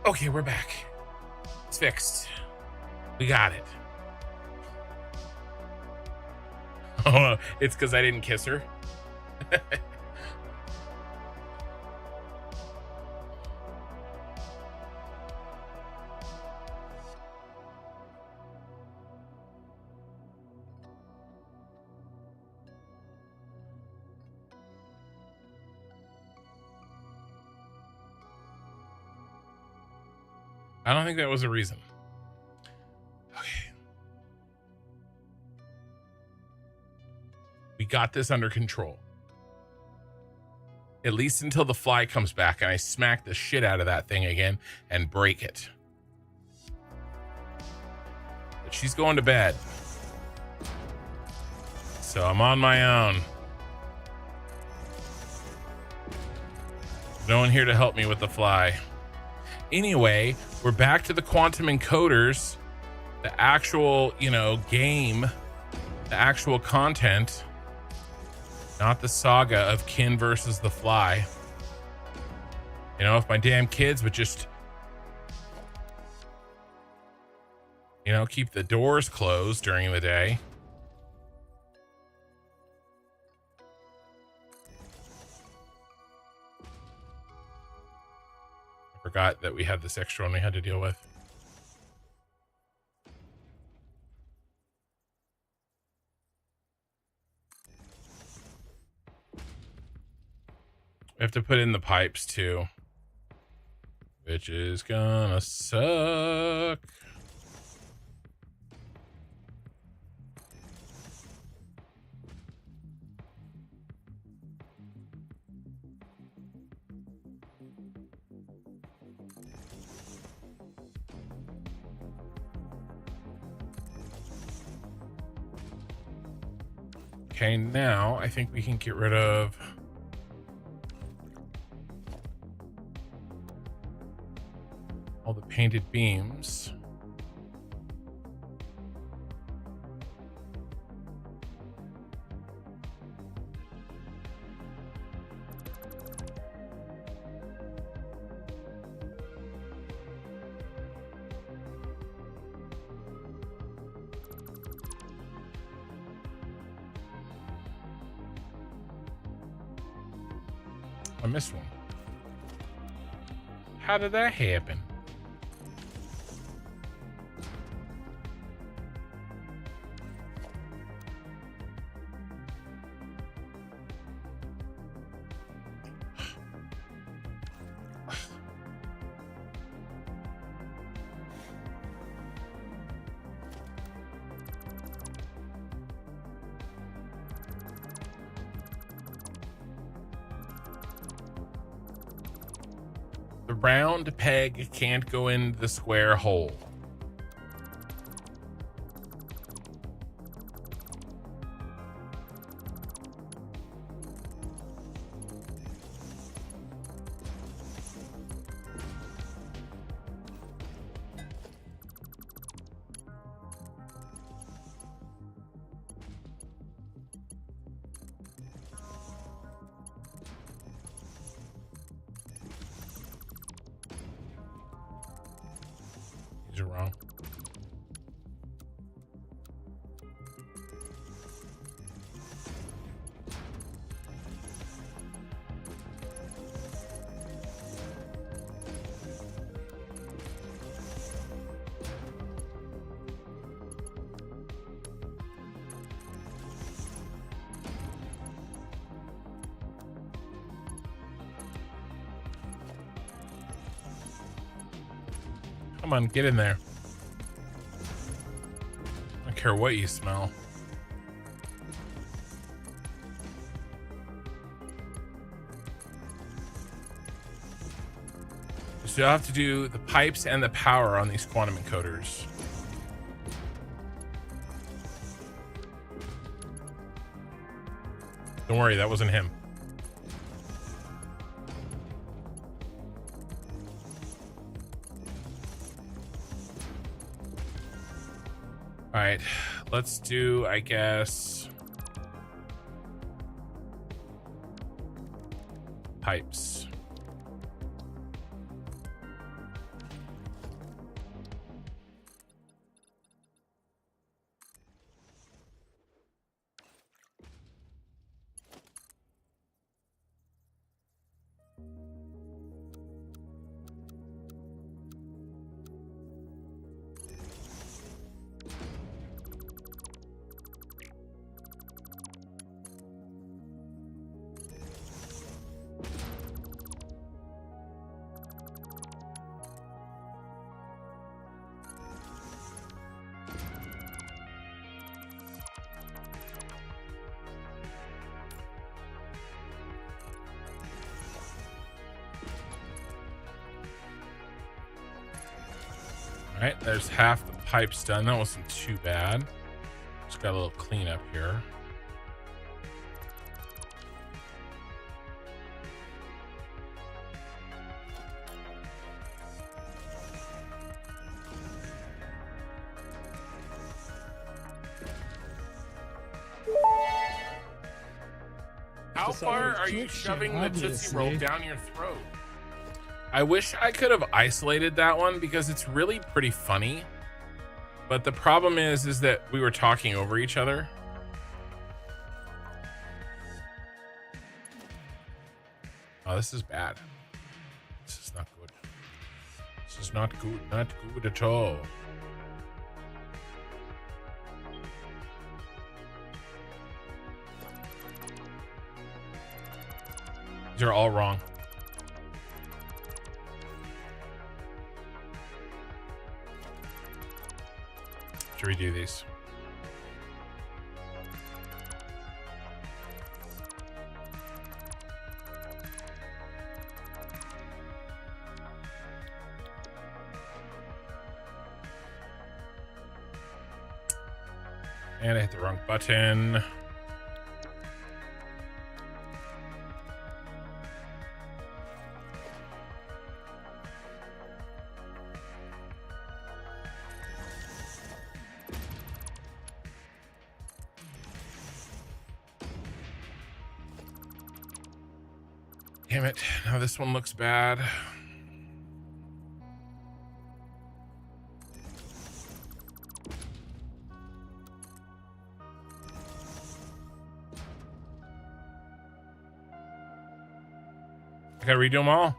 Okay, we're back. It's fixed. We got it. Oh, it's because I didn't kiss her. I don't think that was a reason. Okay. We got this under control. At least until the fly comes back and I smack the shit out of that thing again and break it. But she's going to bed. So I'm on my own. No one here to help me with the fly. Anyway, we're back to the quantum encoders, the actual, game, the actual content, not the saga of Kin versus the fly. If my damn kids would just, keep the doors closed during the day. Forgot that we had this extra one we had to deal with. We have to put in the pipes too, which is gonna suck. Okay, now I think we can get rid of all the painted beams. I missed one. How did that happen? The round peg can't go in the square hole. These are wrong. Come on, get in there. I don't care what you smell. So you'll have to do the pipes and the power on these quantum encoders. Don't worry, that wasn't him. All right, let's do, I guess, pipes. All right, there's half the pipes done. That wasn't too bad. Just got a little cleanup here. How far are you shoving the Tootsie Roll down your throat? I wish I could have isolated that one because it's really pretty funny. But the problem is that we were talking over each other. Oh, this is bad. This is not good. This is not good. Not good at all. These are all wrong. To redo these. And I hit the wrong button. Damn it. Now this one looks bad. I gotta redo them all.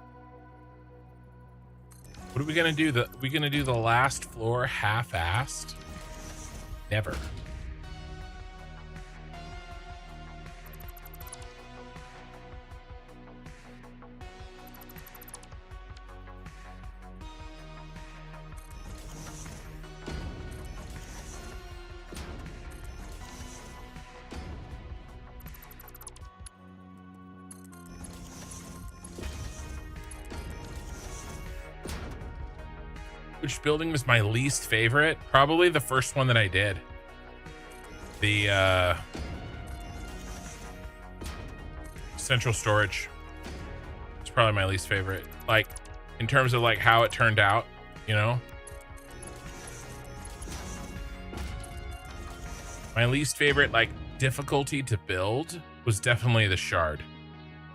What are we gonna do? We gonna do the last floor half-assed? Never. Which building was my least favorite? Probably the first one that I did. The central storage. It's probably my least favorite. Like, in terms of like how it turned out, you know? My least favorite, like, difficulty to build was definitely the shard.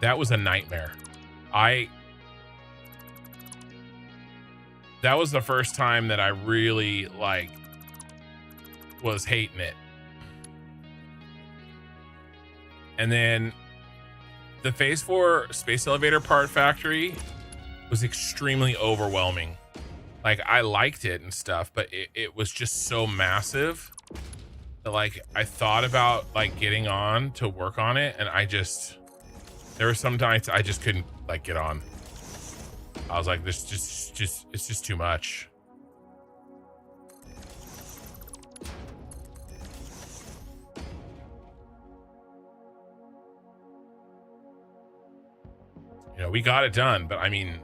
That was a nightmare. That was the first time that I really, like, was hating it. And then the Phase 4 Space Elevator Part Factory was extremely overwhelming. Like, I liked it and stuff, but it was just so massive that, like, I thought about, like, getting on to work on it, and there were some nights I just couldn't, like, get on. I was like, this it's just too much. You know, we got it done, but I mean,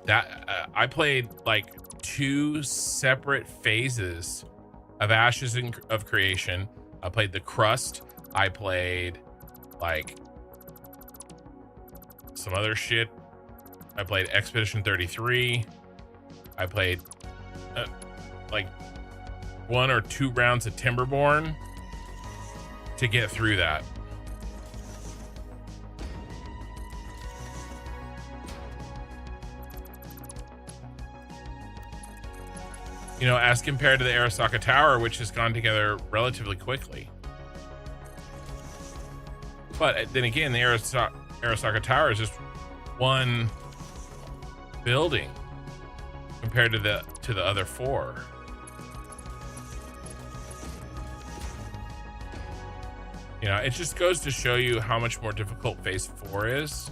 that I played like 2 separate phases of Ashes of Creation. I played the crust. I played like some other shit. I played Expedition 33. I played like 1 or 2 rounds of Timberborn to get through that. You know, as compared to the Arasaka Tower, which has gone together relatively quickly. But then again, the Arasaka Tower is just one building compared to the other 4. You know, it just goes to show you how much more difficult Phase 4 is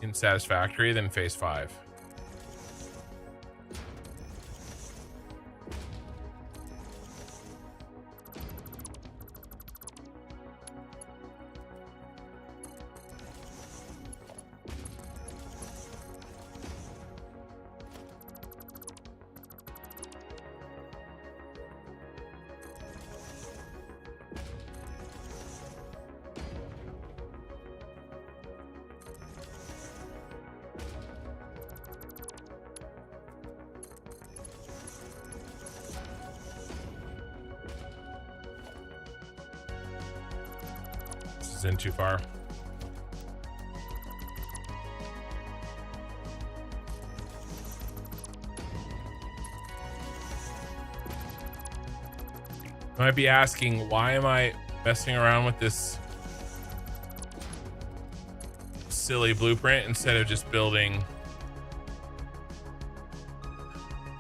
in Satisfactory than Phase 5. In too far. You might be asking, why am I messing around with this silly blueprint instead of just building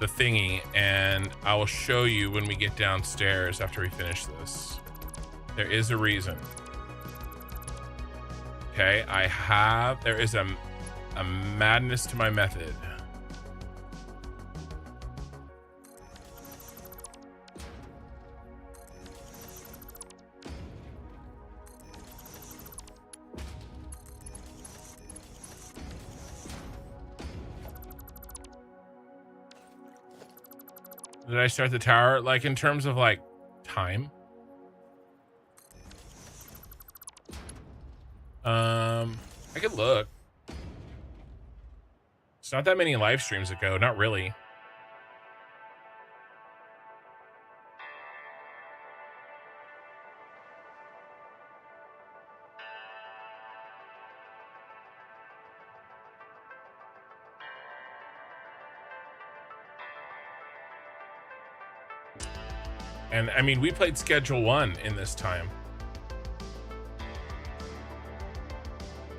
the thingy? And I will show you when we get downstairs after we finish this. There is a reason. Okay, there is a madness to my method. Did I start the tower? Like, in terms of like time? I could look. It's not that many live streams ago, not really. And I mean, we played Schedule 1 in this time.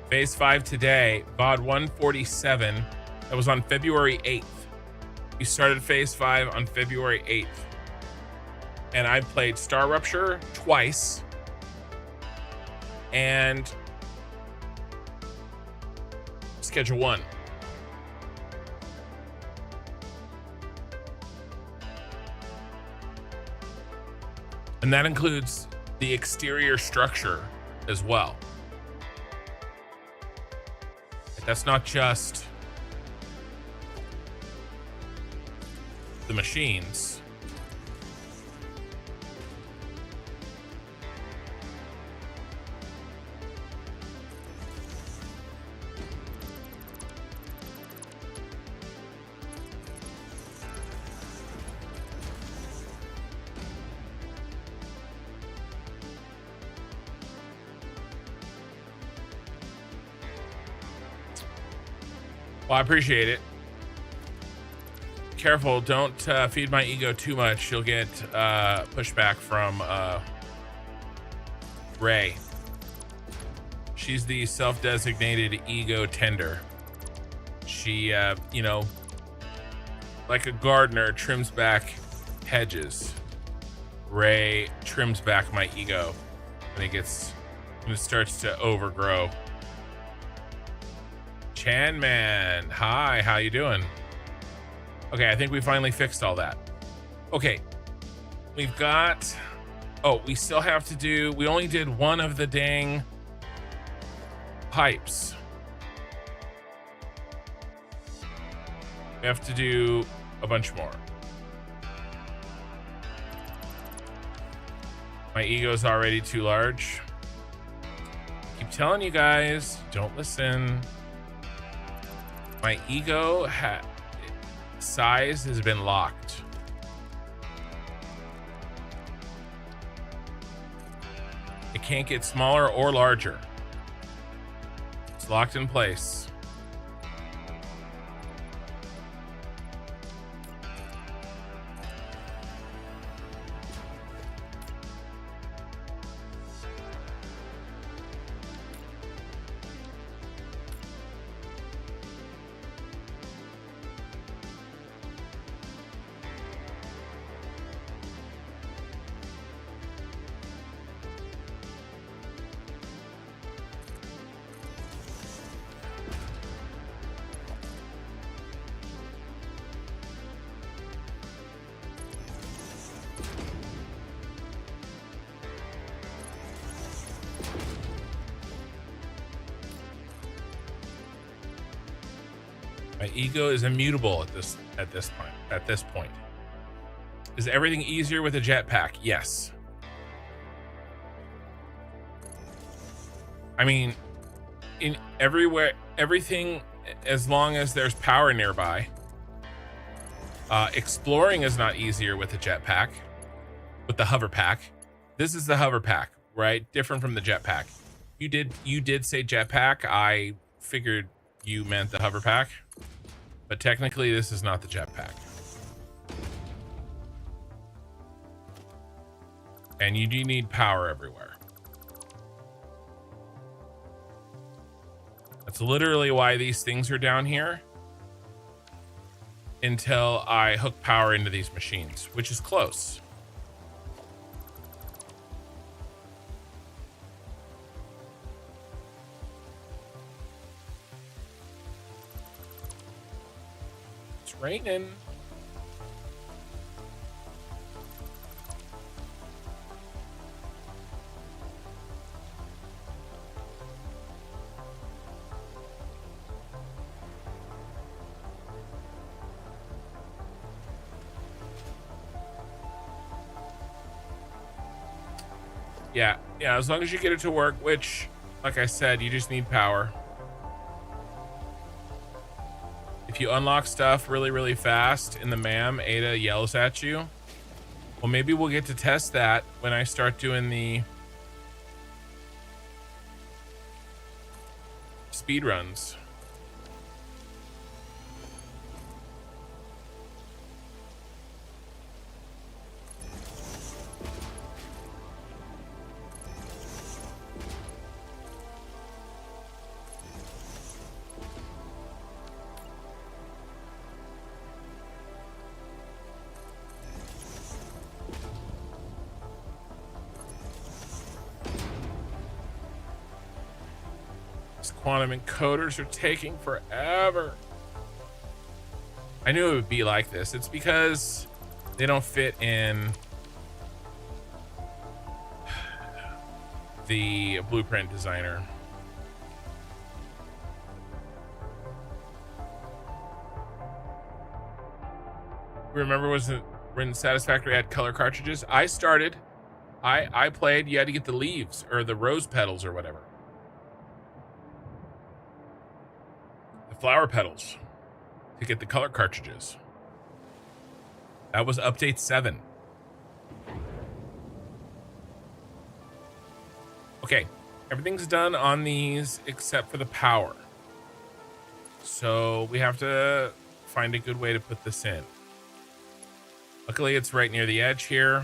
Phase 5 today, VOD 147. That was on February 8th. We started Phase 5 on February 8th. And I played Star Rupture twice. And Schedule 1. And that includes the exterior structure as well. That's not just the machines. Well, I appreciate it. Careful, don't feed my ego too much. You'll get pushback from Ray. She's the self-designated ego tender. She, you know, like a gardener trims back hedges. Ray trims back my ego when it starts to overgrow. Chan Man, hi, how you doing? Okay, I think we finally fixed all that. Okay, we've got, oh, we still have to do, we only did one of the dang pipes. We have to do a bunch more. My ego's already too large. I keep telling you guys, don't listen. My ego size has been locked. It can't get smaller or larger. It's locked in place. My ego is immutable at this point. Is everything easier with a jetpack? Yes. I mean, in everywhere, everything, as long as there's power nearby. Exploring is not easier with a jetpack, with the hover pack. This is the hover pack, right? Different from the jetpack. You did say jetpack. I figured you meant the hover pack, but technically this is not the jetpack. And you do need power everywhere. That's literally why these things are down here until I hook power into these machines, which is close. It's raining. Yeah, as long as you get it to work, which, like I said, you just need power. If you unlock stuff really, really fast in the MAM, Ada yells at you. Well, maybe we'll get to test that when I start doing the speed runs. These quantum encoders are taking forever. I knew it would be like this. It's because they don't fit in the blueprint designer. Remember, wasn't when Satisfactory had color cartridges? I played, you had to get the leaves or the rose petals or whatever. The flower petals to get the color cartridges. That was update 7. Okay, everything's done on these except for the power. So we have to find a good way to put this in. Luckily, it's right near the edge here.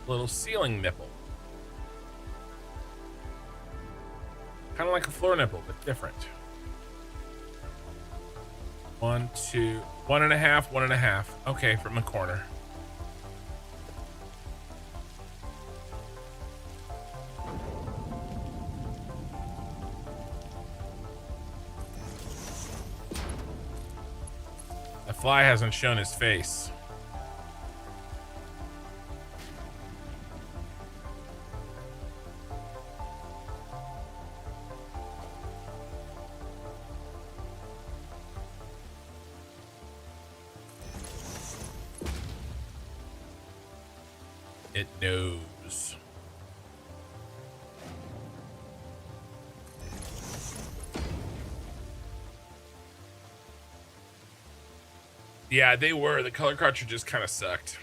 Little ceiling nipple. Kind of like a floor nipple, but different. 1, 2, 1.5, 1.5. Okay, from the corner. The fly hasn't shown his face. It knows. Yeah, they were. The color cartridges kind of sucked.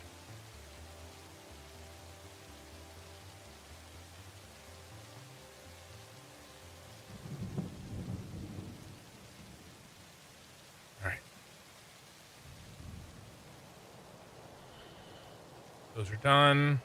All right. Those are done.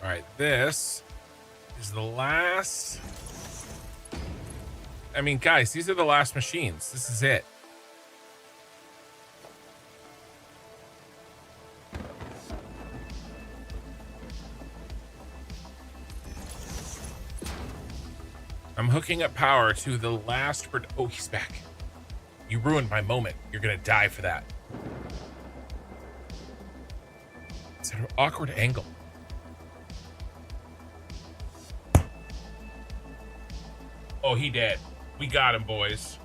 All right, this is the last. I mean, guys, these are the last machines. This is it. I'm hooking up power to the last. Oh, he's back. You ruined my moment. You're gonna die for that. It's an awkward angle. Oh, he dead. We got him, boys.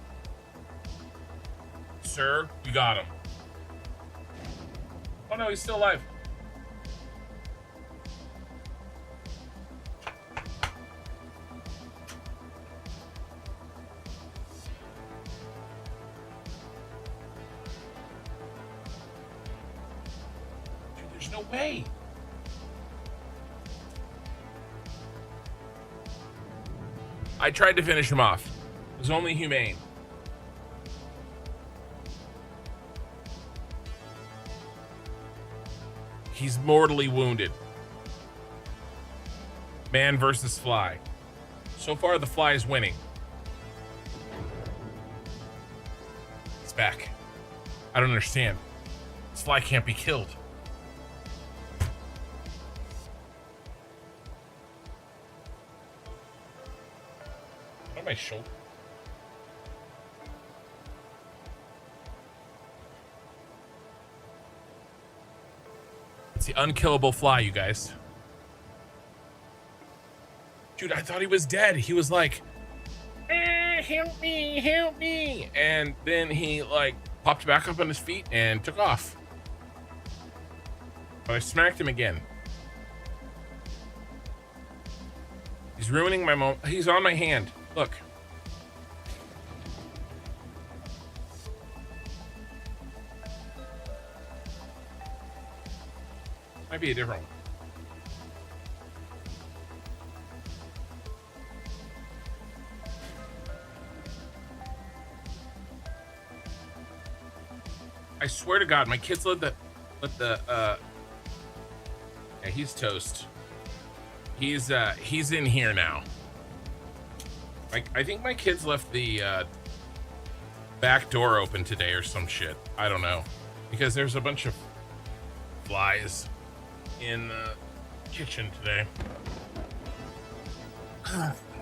Sir, we got him. Oh no, he's still alive. Dude, there's no way. I tried to finish him off. It was only humane. He's mortally wounded. Man versus fly. So far, the fly is winning. It's back. I don't understand. This fly can't be killed. my shoulder. It's the unkillable fly, you guys. Dude, I thought he was dead. He was like, help me, help me. And then he like popped back up on his feet and took off. But I smacked him again. He's ruining my moment. He's on my hand. Look. Might be a different one. I swear to God, my kids let the yeah, he's toast. He's in here now. I think my kids left the back door open today or some shit. I don't know, because there's a bunch of flies in the kitchen today.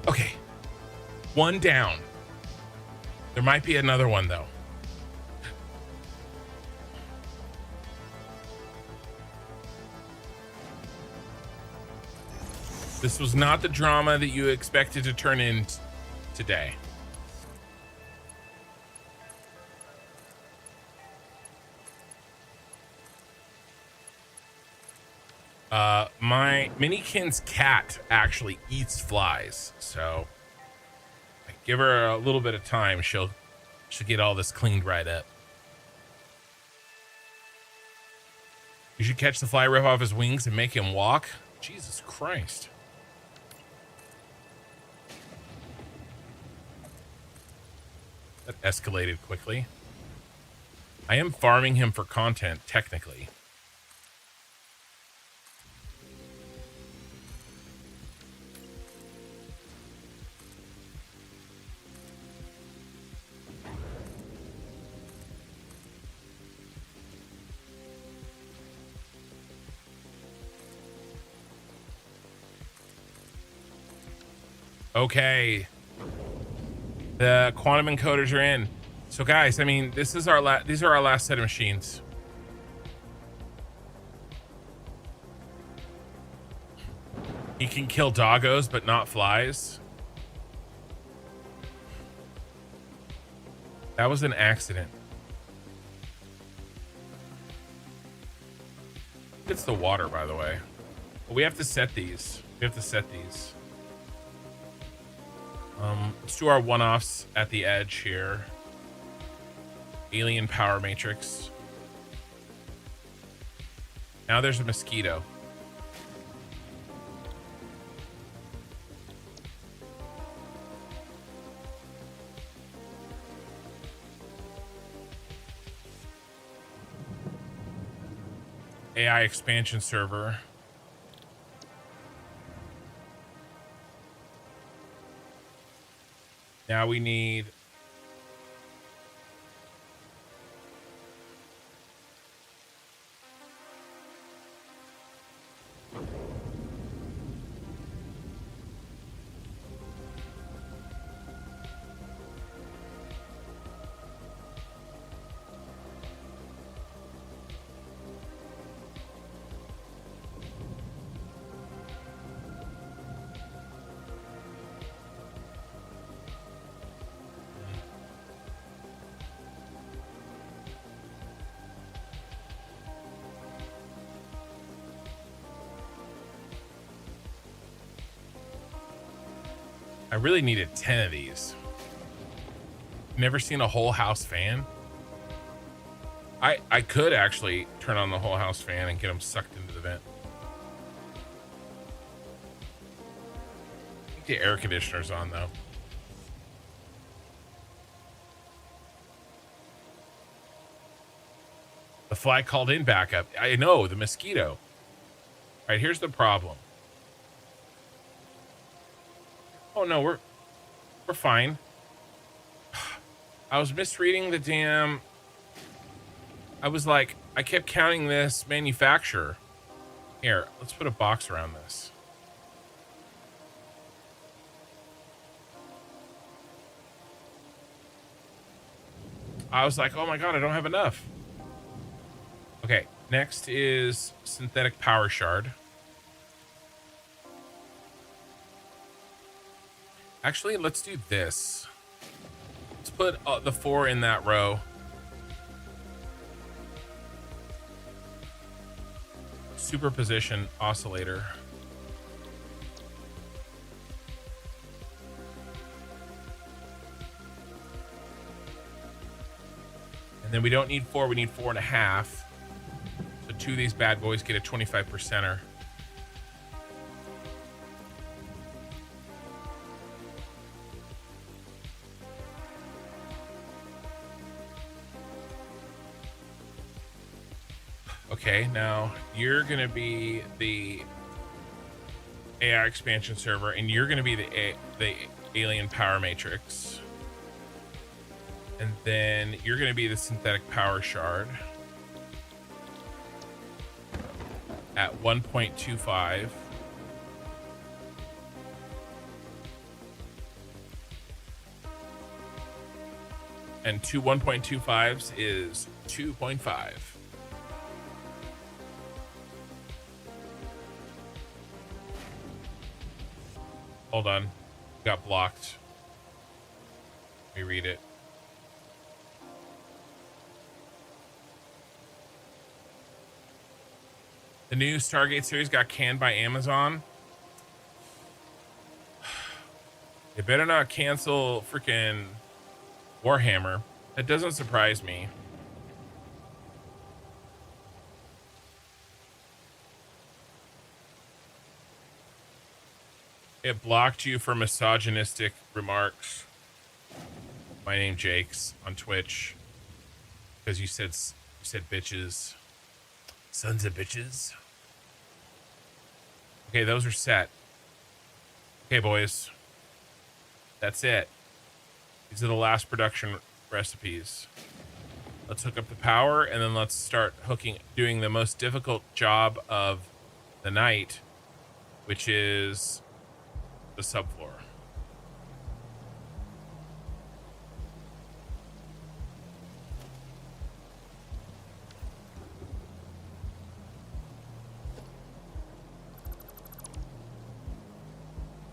Okay, one down. There might be another one though. This was not the drama that you expected to turn in today. My Minikin's cat actually eats flies, so I give her a little bit of time. She'll get all this cleaned right up. You should catch the fly, rip off his wings, and make him walk. Jesus Christ. That escalated quickly. I am farming him for content, technically. Okay. The quantum encoders are in. So guys, I mean, this is our these are our last set of machines. He can kill doggos, but not flies. That was an accident. It's the water, by the way. But we have to set these. We have to set these. Let's do our one-offs at the edge here. Alien power matrix. Now there's a mosquito. AI expansion server. Now we need I really needed 10 of these. Never seen a whole house fan? I could actually turn on the whole house fan and get them sucked into the vent. I think the air conditioner's on though. The fly called in backup. I know, the mosquito. All right, here's the problem. Oh no, we're fine. I was misreading the damn. I was like, I kept counting this manufacturer. Here, let's put a box around this. I was like, oh my god, I don't have enough. Okay, next is synthetic power shard. Actually, let's do this. Let's put the 4 in that row. Superposition oscillator. And then we don't need 4, we need 4.5. So 2 of these bad boys get a 25%er. Okay, now you're gonna be the AI expansion server, and you're gonna be the alien power matrix. And then you're going to be the synthetic power shard at 1.25. And 2 1.25s is 2.5. Hold on. Got blocked. Let me read it. The new Stargate series got canned by Amazon. They better not cancel freaking Warhammer. That doesn't surprise me. It blocked you for misogynistic remarks. My name Jake's on Twitch because you said bitches. Sons of bitches. Okay, those are set. Okay, boys. That's it. These are the last production recipes. Let's hook up the power, and then let's start doing the most difficult job of the night, which is the subfloor.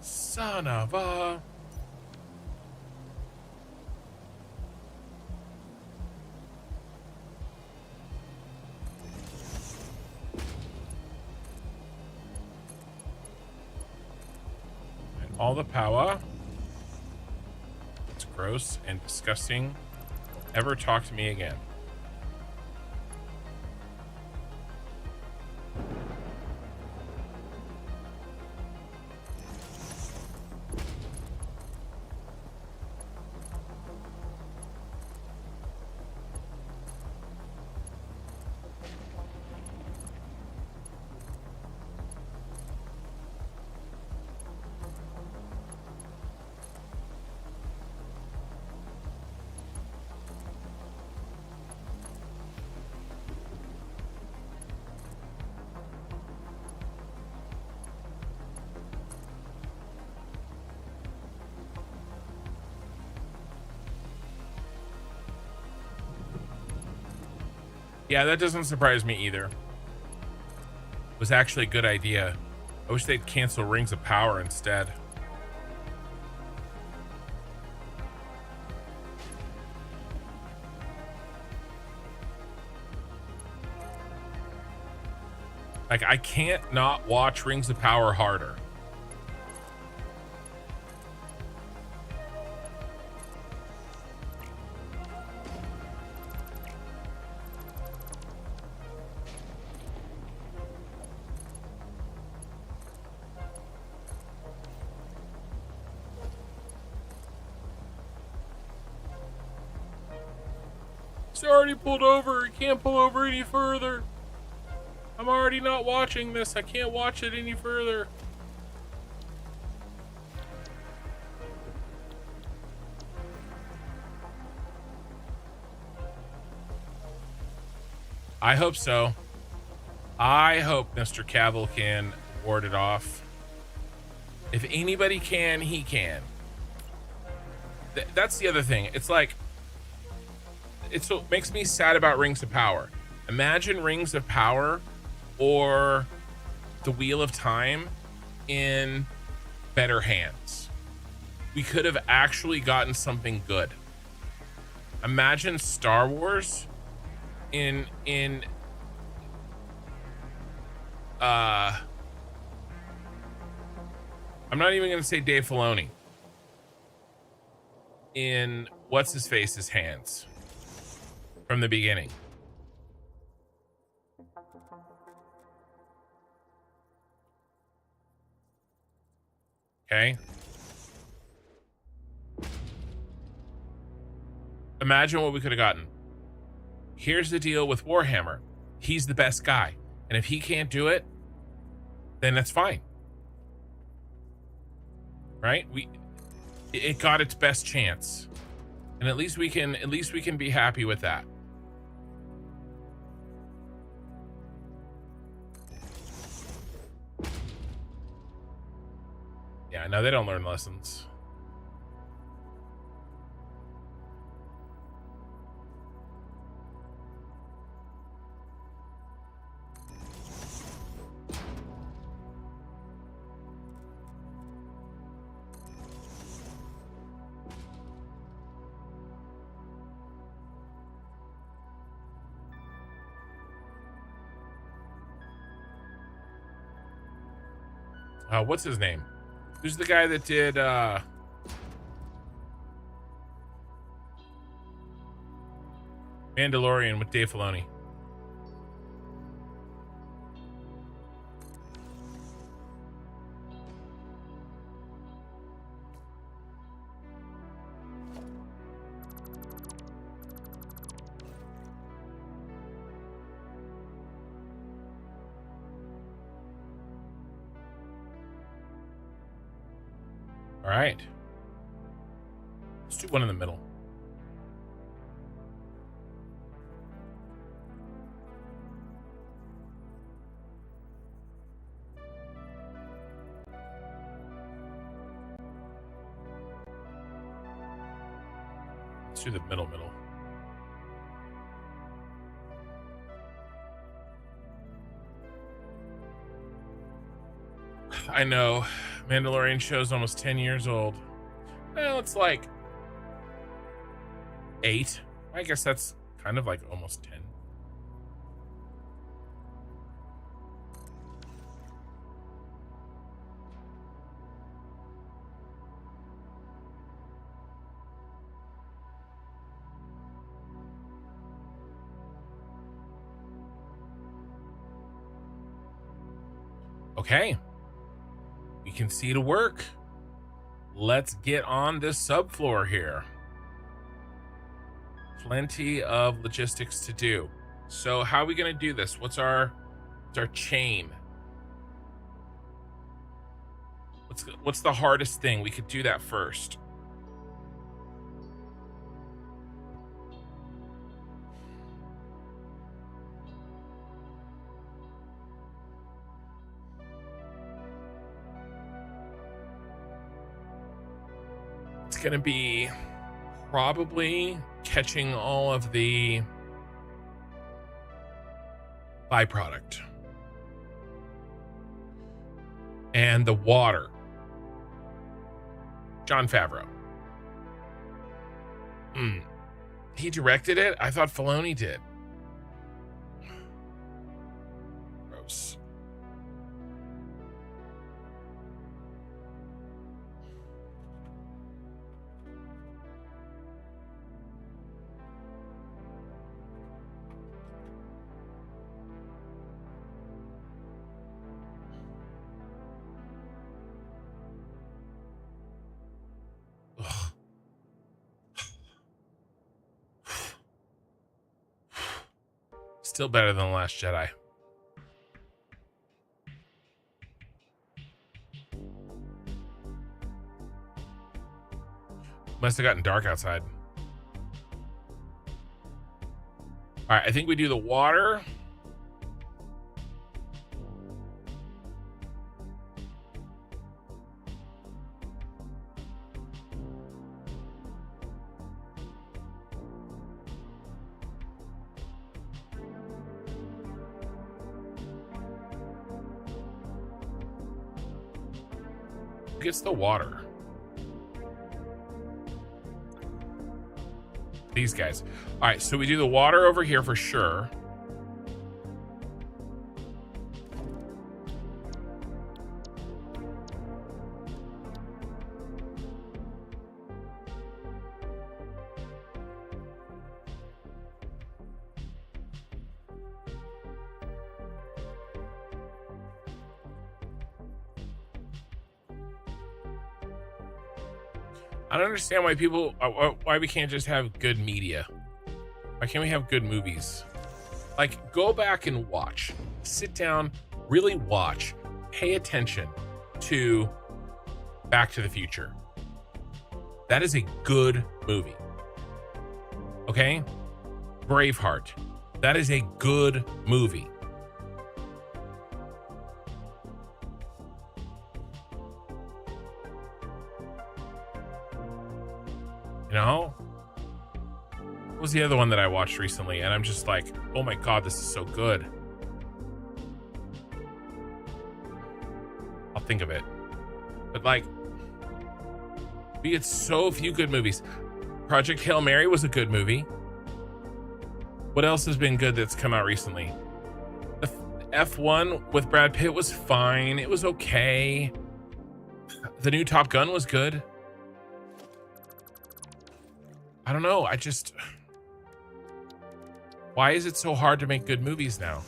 Son of a... And all the power. It's gross and disgusting. Don't ever talk to me again. Yeah, that doesn't surprise me either. It was actually a good idea. I wish they'd cancel Rings of Power instead. Like, I can't not watch Rings of Power harder. It's already pulled over. You can't pull over any further. I'm already not watching this. I can't watch it any further. I hope so. I hope Mr. Cavill can ward it off. If anybody can, he can. That's the other thing. It's like, it's what makes me sad about Rings of Power. Imagine Rings of Power or the Wheel of Time in better hands. We could have actually gotten something good. Imagine Star Wars in I'm not even gonna say Dave Filoni. In what's his face's hands from the beginning. Okay. Imagine what we could have gotten. Here's the deal with Warhammer. He's the best guy. And if he can't do it, then that's fine. Right? It got its best chance. And at least we can be happy with that. Yeah, no, they don't learn lessons. What's his name? Who's the guy that did Mandalorian with Dave Filoni? All right. Let's do one in the middle. Let's do the middle. I know. Mandalorian show's almost 10 years old. Well, it's like 8. I guess that's kind of like almost 10. Okay. We can see to work. Let's get on this subfloor here. Plenty of logistics to do. So how are we going to do this? What's our chain? What's the hardest thing? We could do that first. It's going to be probably catching all of the byproduct and the water. Jon Favreau. He directed it? I thought Filoni did. Gross. Still better than The Last Jedi. Must have gotten dark outside. All right, I think we do the water. gets the water? These guys. All right, so we do the water over here for sure. I don't understand why we can't just have good media. Why can't we have good movies? Like, go back and watch. Sit down, really watch. Pay attention to Back to the Future. That is a good movie. Okay? Braveheart. That is a good movie. You know? What was the other one that I watched recently? And I'm just like, oh my God, this is so good. I'll think of it. But like, we get so few good movies. Project Hail Mary was a good movie. What else has been good that's come out recently? The F1 with Brad Pitt was fine. It was okay. The new Top Gun was good. I don't know. Why is it so hard to make good movies now?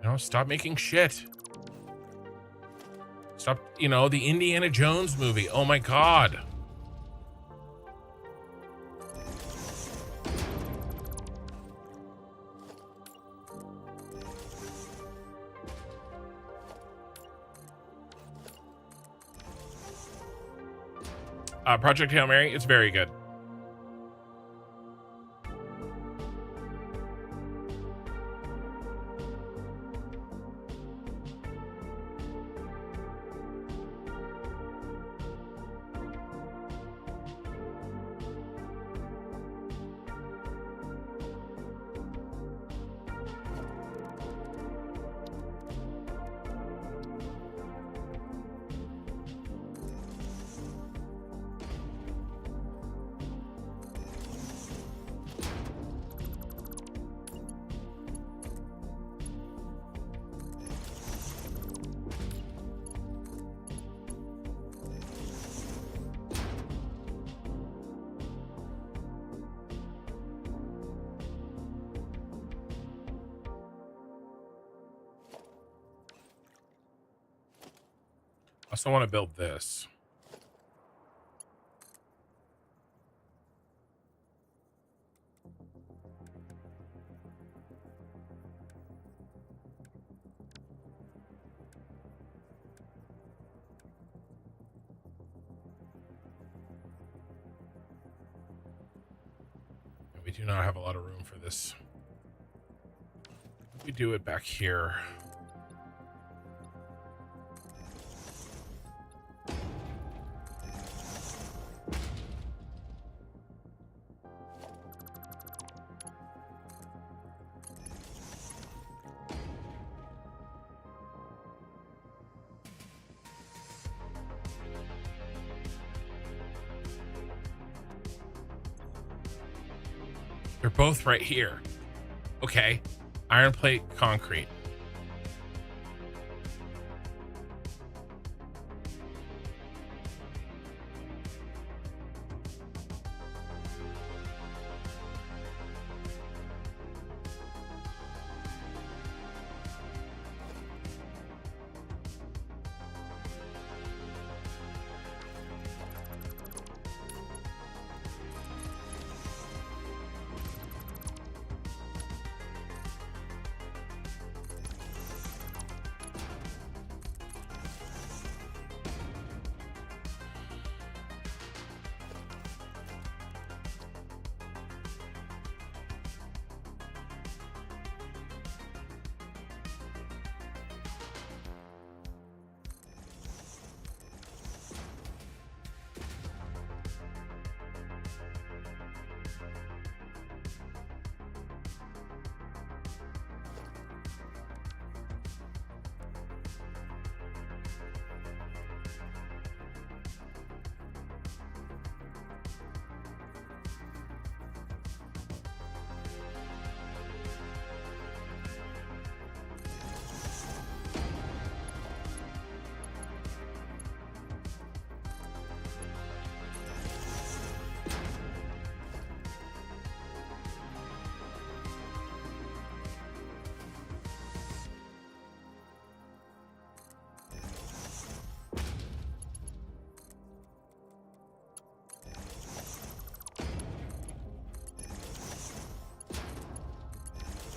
No, stop making shit. Stop, the Indiana Jones movie. Oh my God. Project Hail Mary, it's very good. I also want to build this. We do not have a lot of room for this. We do it back here. They're both right here. Okay. Iron plate, concrete.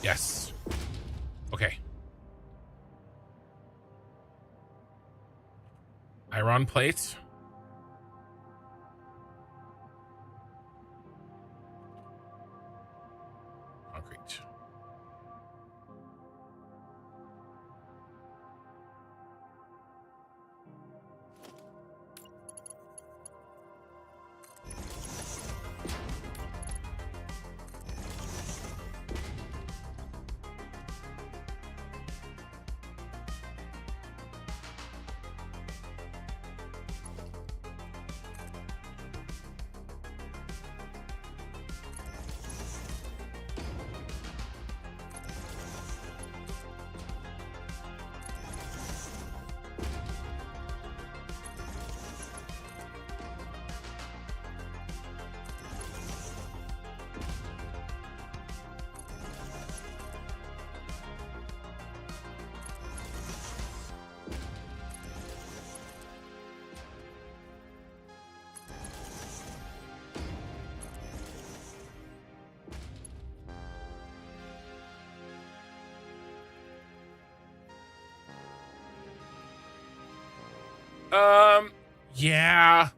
Yes. Okay. Iron plates. Concrete. Yeah,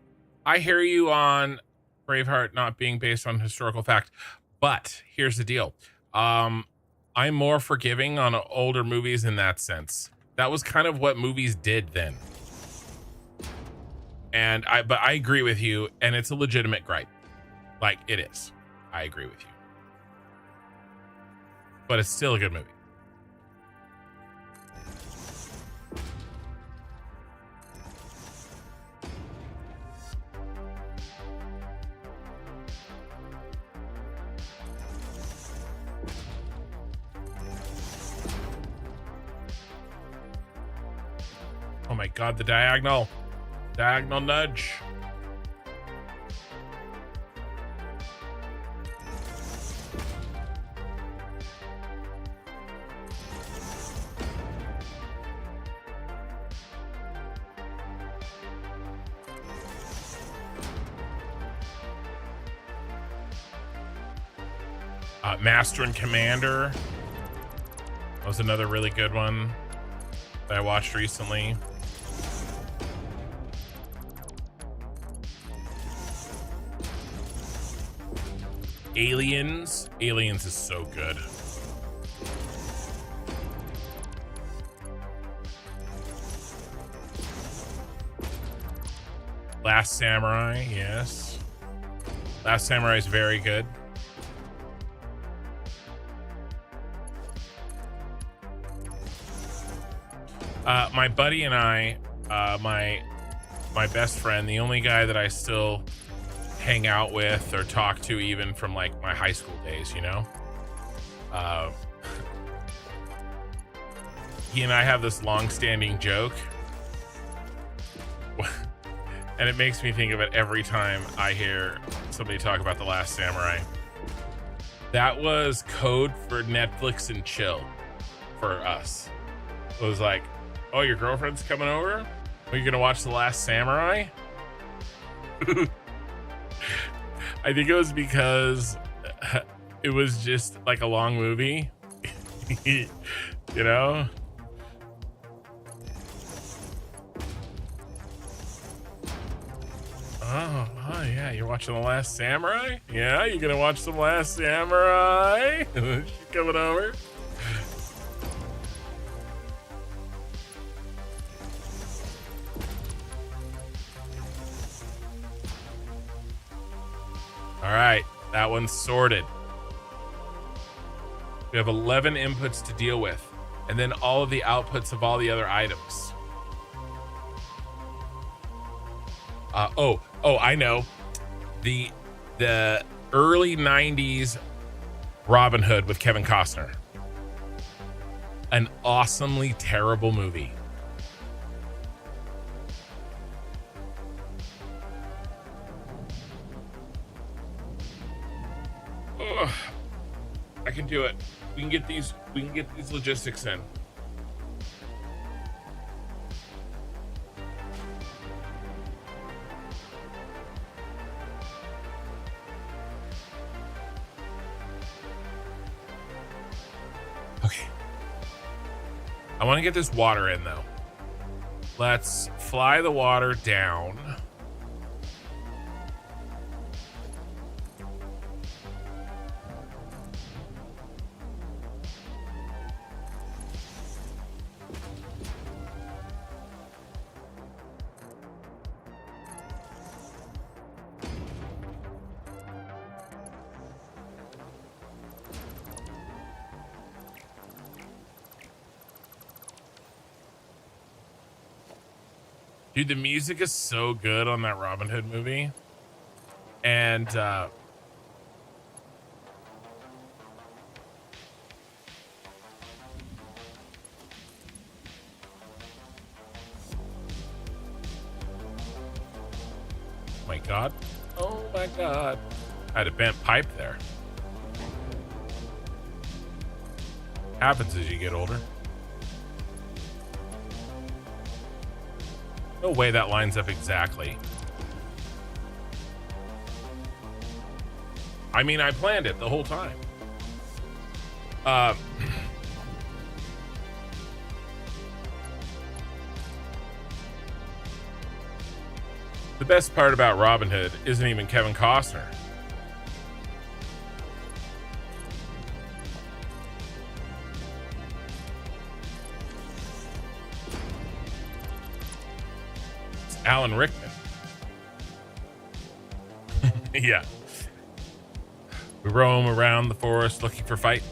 I hear you on Braveheart not being based on historical fact, but here's the deal. I'm more forgiving on older movies in that sense. That was kind of what movies did then. But I agree with you, and it's a legitimate gripe. Like, it is. I agree with you. But it's still a good movie. Oh my god, the diagonal nudge. Master and Commander. That was another really good one that I watched recently. Aliens. Aliens is so good. Last Samurai, yes. Last Samurai is very good. My buddy and I, my best friend, the only guy that I still hang out with or talk to even from like my high school days, you know, he and I have this long-standing joke and it makes me think of it every time I hear somebody talk about The Last Samurai. That was code for Netflix and chill for us. It was like, oh, your girlfriend's coming over? Are you gonna watch The Last Samurai? I think it was because it was just like a long movie, you know? Oh yeah, you're watching The Last Samurai? Yeah, you gonna watch The Last Samurai? She's coming over. All right, that one's sorted. We have 11 inputs to deal with, and then all of the outputs of all the other items. I know. The early 90s Robin Hood with Kevin Costner. An awesomely terrible movie. Ugh, I can do it. We can get these logistics in. I want to get this water in though. Let's fly the water down. Dude, the music is so good on that Robin Hood movie. And my God. Oh my God. I had a bent pipe there. Happens as you get older. No way that lines up exactly. I mean, I planned it the whole time. The best part about Robin Hood isn't even Kevin Costner. Alan Rickman. Yeah. We roam around the forest looking for fights.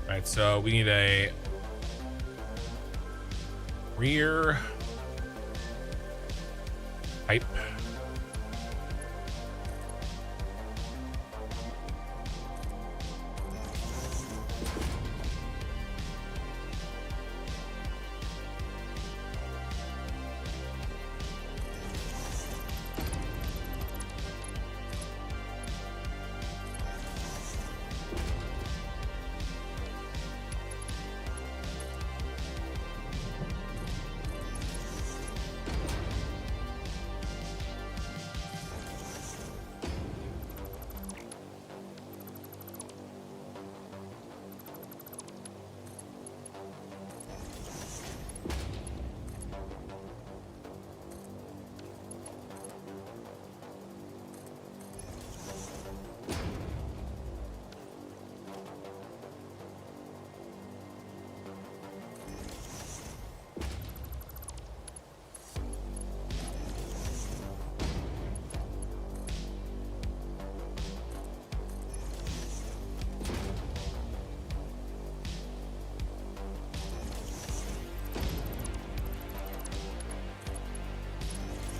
All right, so we need a rear pipe.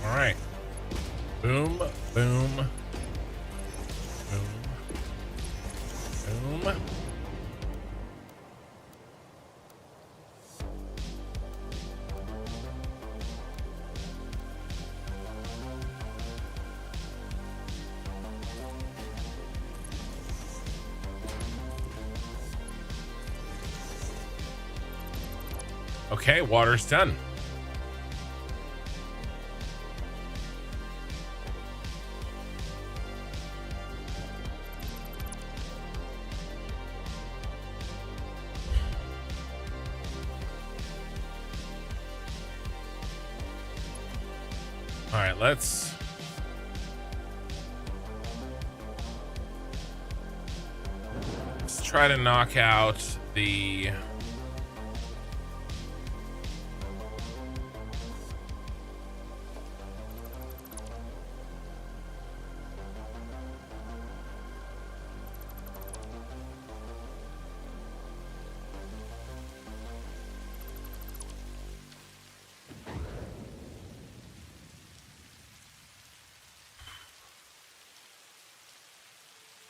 All right. Boom, boom, boom, boom. Okay, water's done. All right, let's try to knock out the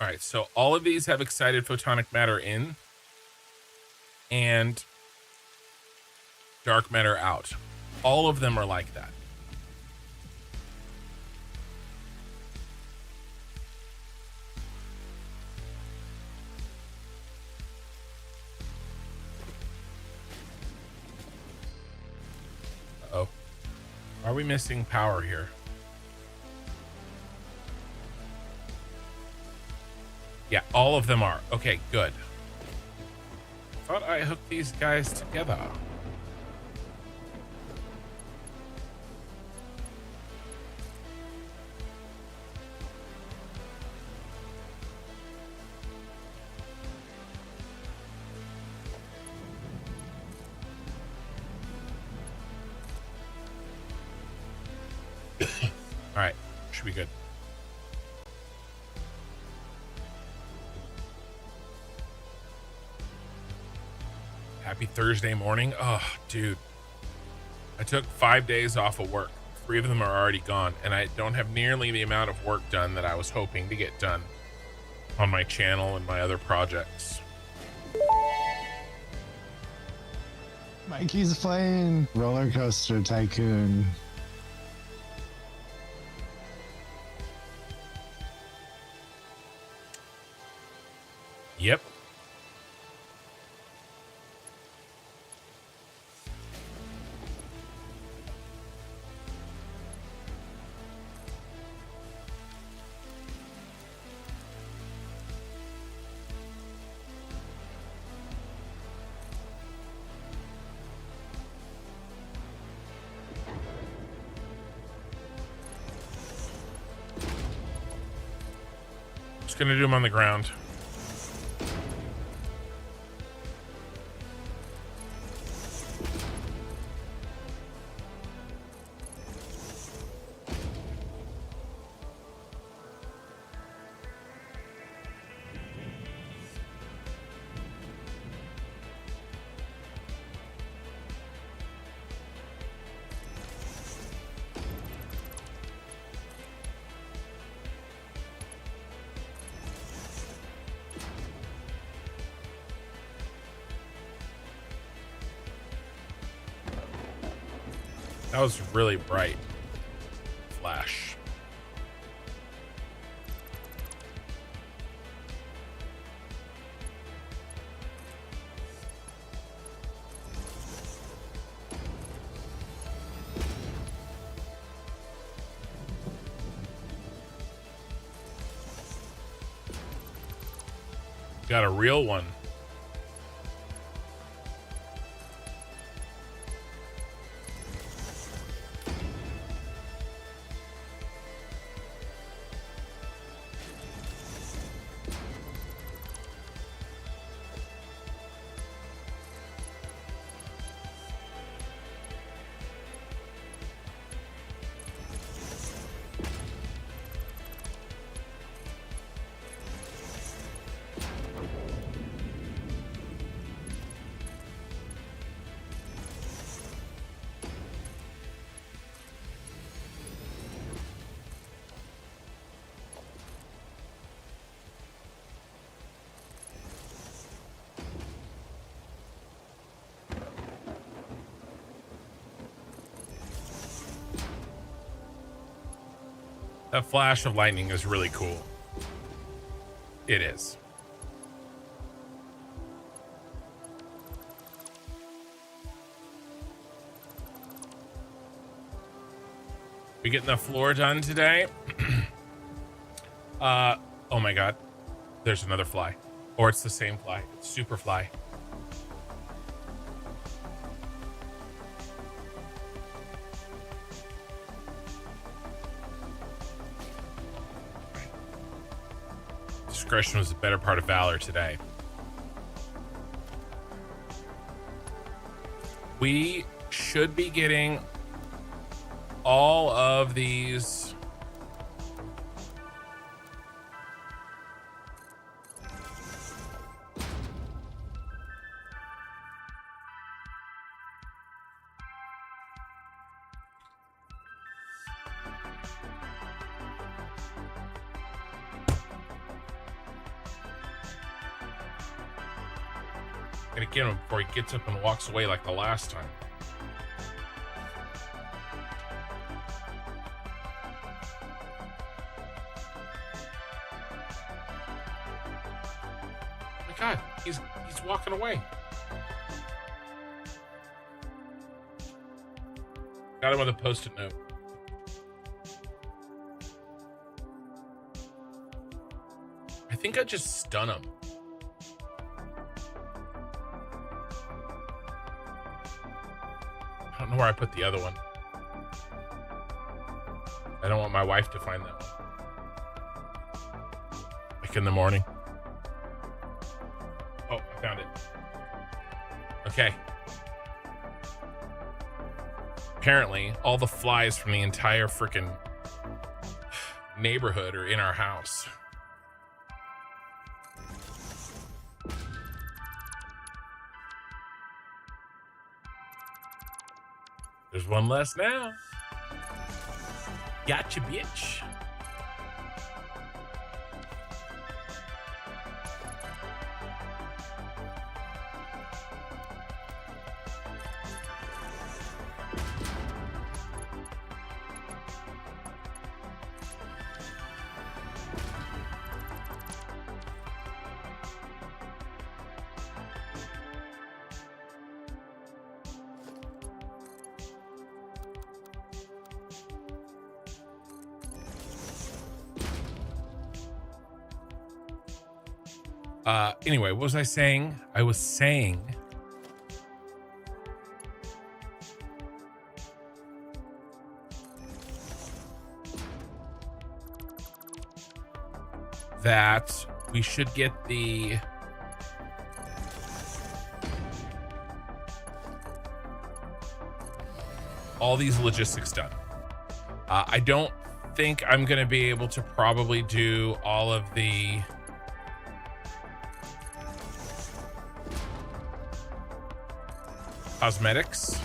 All right, so all of these have excited photonic matter in and dark matter out. All of them are like that. Uh-oh. Are we missing power here? Yeah, all of them are. Okay, good. Thought I hooked these guys together. All right, should be good. Happy Thursday morning. Oh, dude. I took 5 days off of work. 3 of them are already gone, and I don't have nearly the amount of work done that I was hoping to get done on my channel and my other projects. Mikey's playing Roller Coaster Tycoon. Yep. Just gonna do them on the ground. That was really bright flash. Got a real one. That flash of lightning is really cool. It is. We getting the floor done today? Oh my god. There's another fly. Or it's the same fly. It's super fly. Discretion was the better part of valor today. We should be getting all of these gonna get him before he gets up and walks away like the last time. Oh my god, he's walking away. Got him with a post-it note. I think I just stun him. I don't know where I put the other one. I don't want my wife to find that one. Like in the morning. Oh, I found it. Okay. Apparently, all the flies from the entire freaking neighborhood are in our house. There's one less now. Gotcha, bitch. Anyway, what was I saying? I was saying that we should get all these logistics done. I don't think I'm going to be able to probably do all of the cosmetics.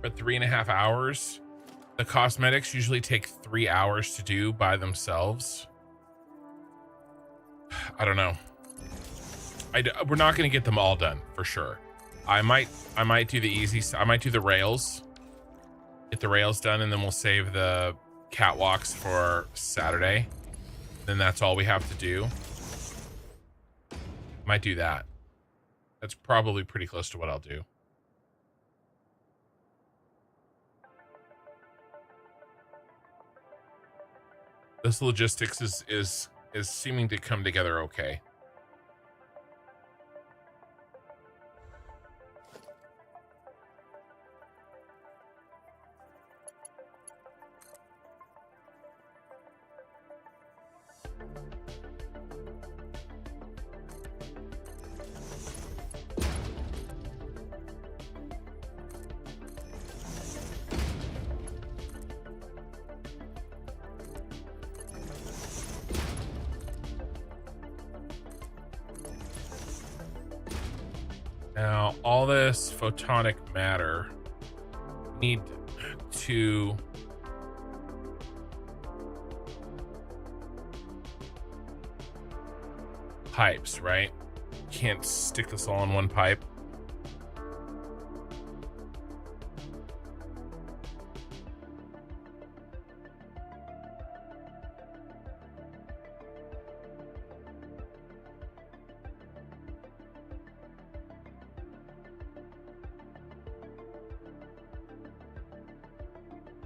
For 3.5 hours. The cosmetics usually take 3 hours to do by themselves. I don't know. We're not going to get them all done for sure. I might do the easy. I might do the rails. Get the rails done, and then we'll save the catwalks for Saturday. Then that's all we have to do. Might do that. That's probably pretty close to what I'll do. This logistics is seeming to come together okay. Now, all this photonic matter need to pipes, right? Can't stick this all in one pipe.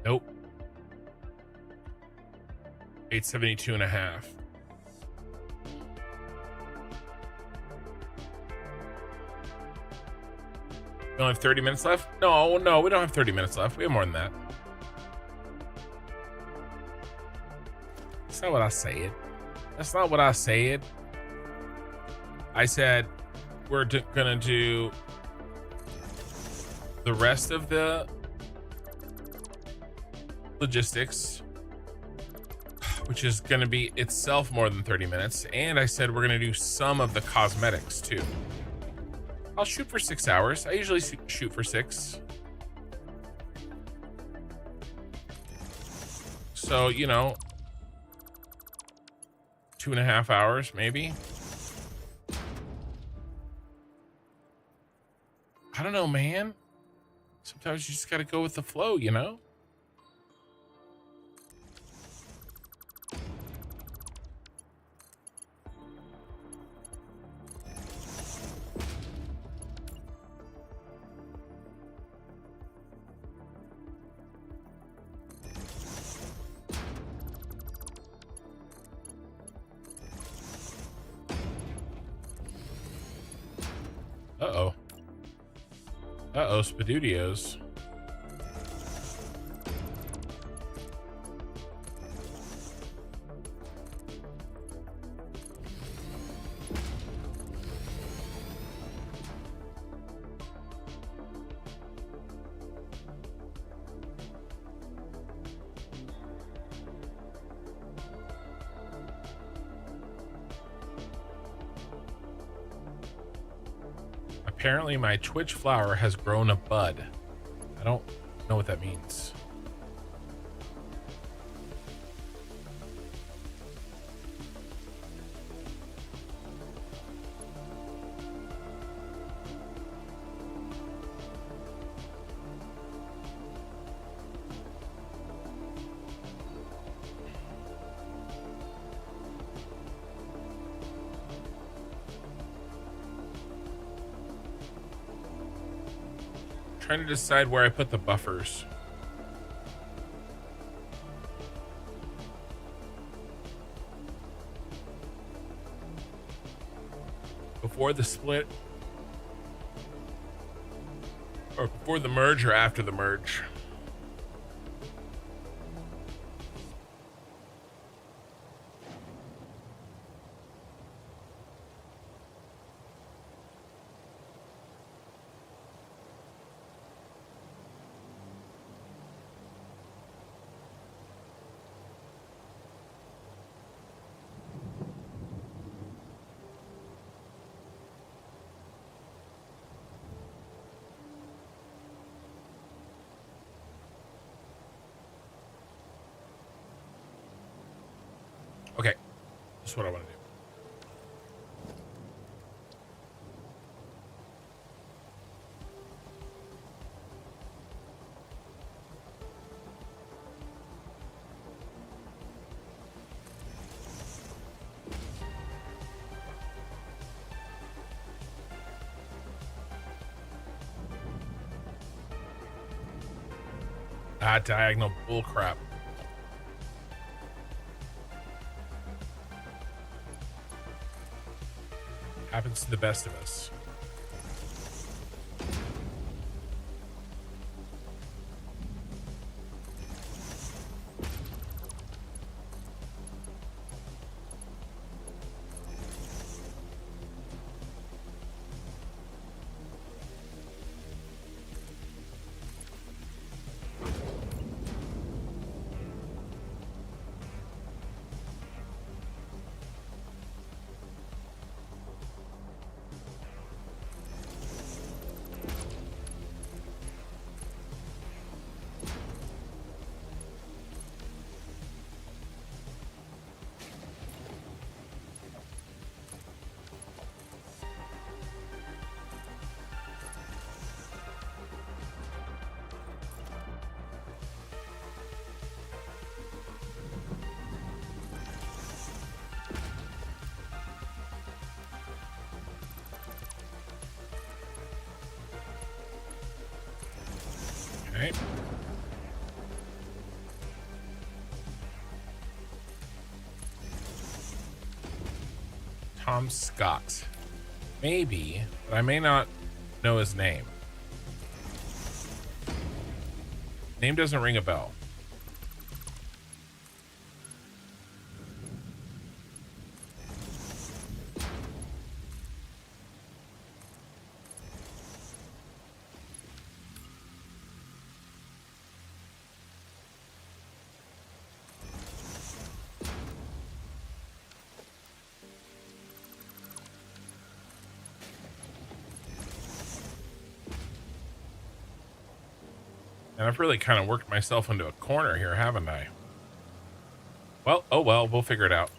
Nope. 872.5. We don't have 30 minutes left? No, we don't have 30 minutes left. We have more than that. That's not what I said. That's not what I said. I said we're gonna do the rest of the logistics, which is going to be itself more than 30 minutes. And I said we're going to do some of the cosmetics too. I'll shoot for 6 hours. I usually shoot for 6. So, 2.5 hours, maybe. I don't know, man. Sometimes you just got to go with the flow, Uh-oh, Spadudios. Apparently my Twitch flower has grown a bud. I don't know what that means. Trying to decide where I put the buffers. Before the split, or before the merge, or after the merge. Okay, that's what I want to do. Ah, diagonal bullcrap. Happens to the best of us. Okay. Tom Scott. Maybe, but I may not know his name. Name doesn't ring a bell. And I've really kind of worked myself into a corner here, haven't I? Well, oh well, we'll figure it out.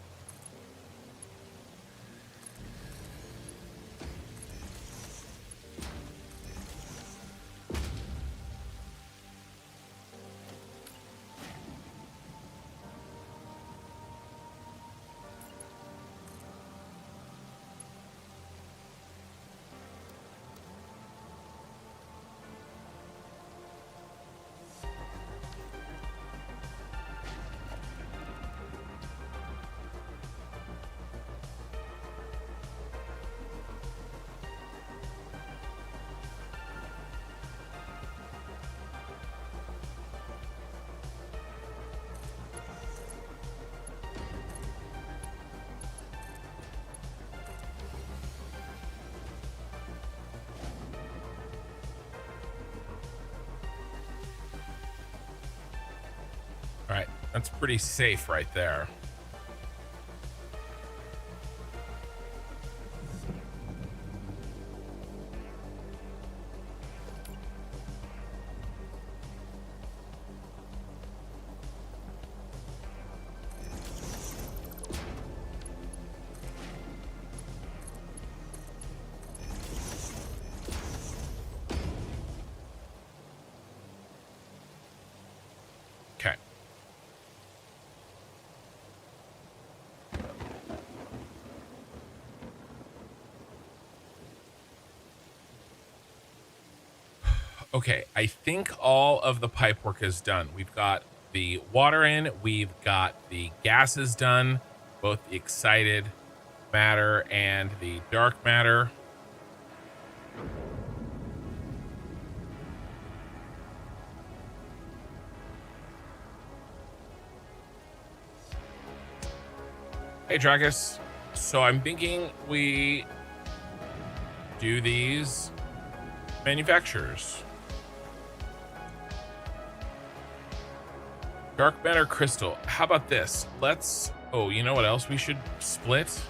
That's pretty safe right there. Okay. Okay, I think all of the pipe work is done. We've got the water in, we've got the gases done, both the excited matter and the dark matter. Hey, Dragus. So I'm thinking we do these manufacturers. Dark matter crystal. How about this? Let's... Oh, you know what else we should split?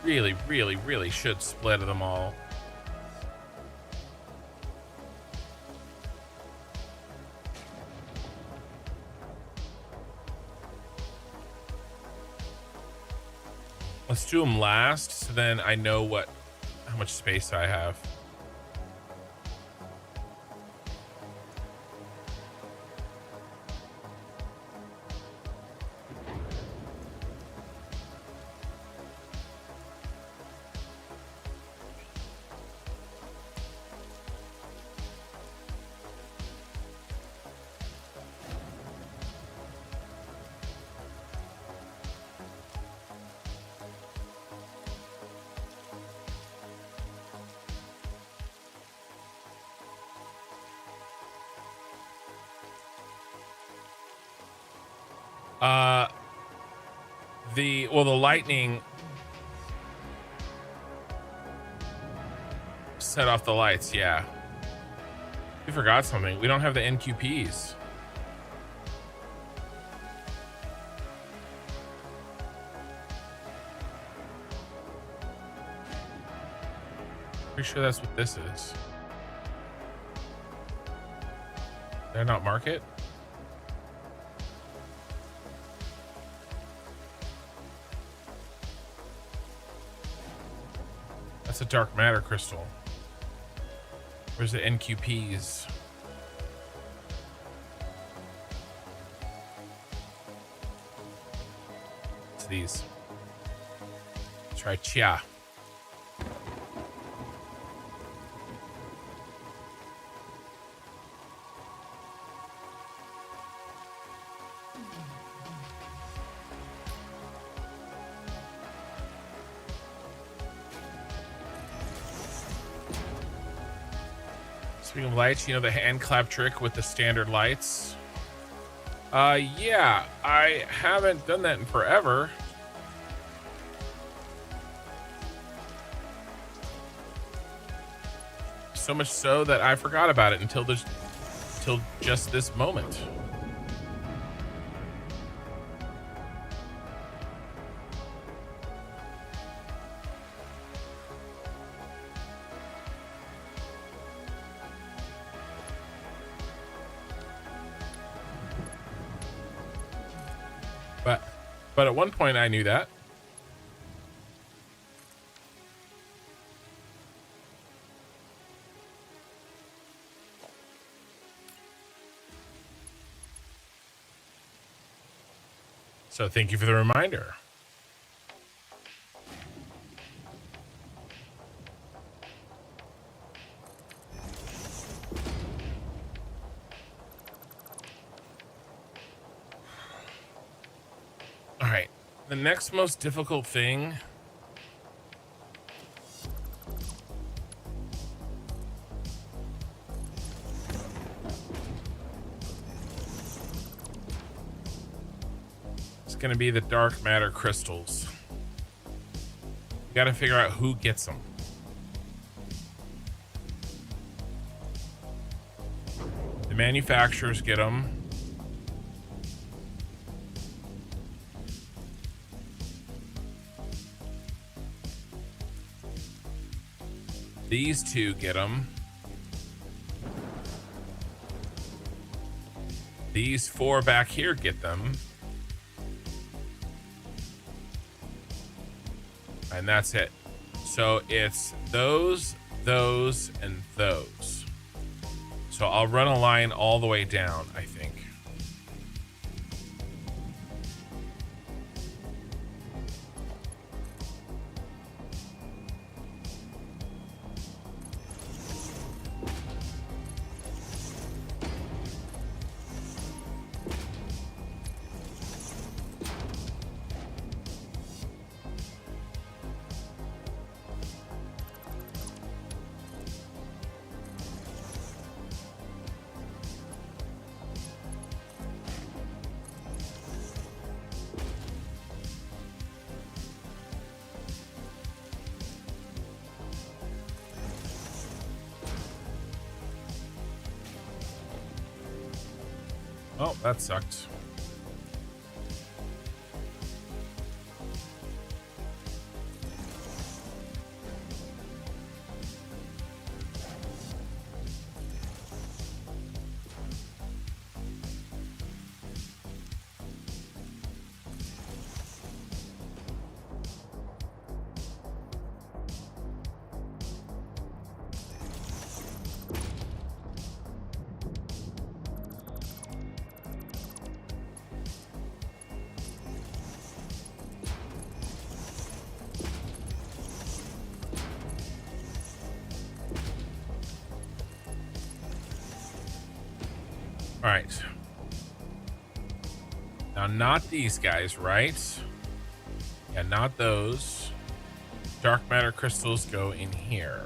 Really, really, really should split them all. Let's do them last, so then I know how much space I have. The lightning set off the lights. Yeah, we forgot something. We don't have the NQPs. Pretty sure that's what this is. Did I not mark it? That's a dark matter crystal. Where's the NQPs? It's these. Let's try Chia. Speaking of lights, you know the hand clap trick with the standard lights? Yeah, I haven't done that in forever. So much so that I forgot about it until just this moment. But at one point I knew that. So thank you for the reminder. All right, the next most difficult thing is going to be the dark matter crystals. You got to figure out who gets them. The manufacturers get them. These two get them. These 4 back here get them. And that's it. So it's those, and those. So I'll run a line all the way down, I think. Oh, that sucked. All right. Now, not these guys, right? Yeah, not those. Dark matter crystals go in here.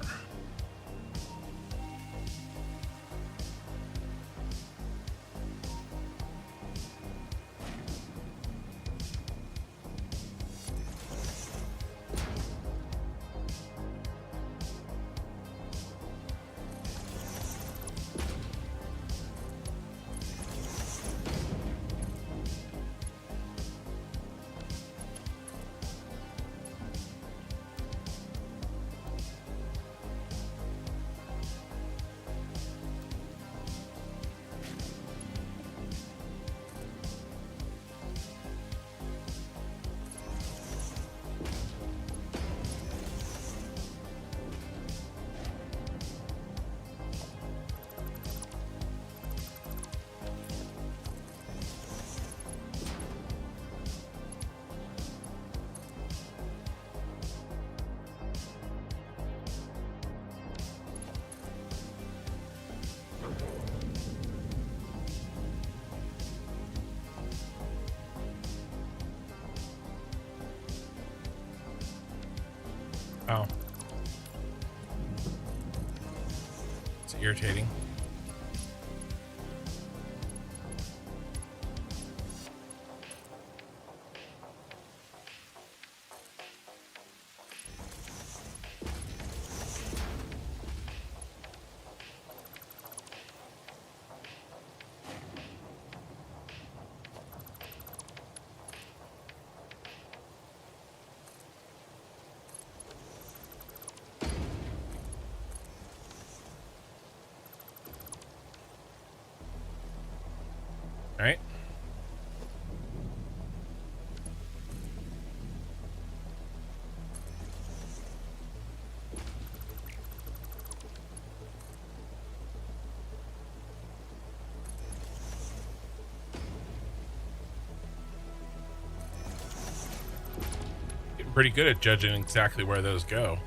Oh. It's irritating. All right. Getting pretty good at judging exactly where those go.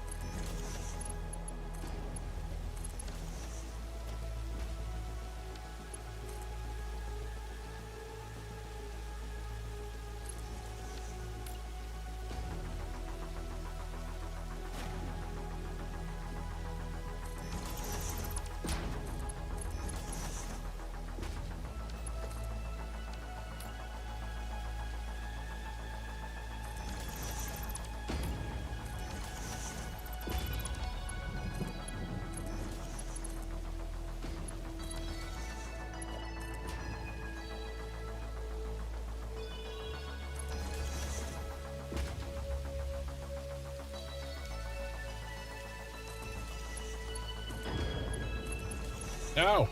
No.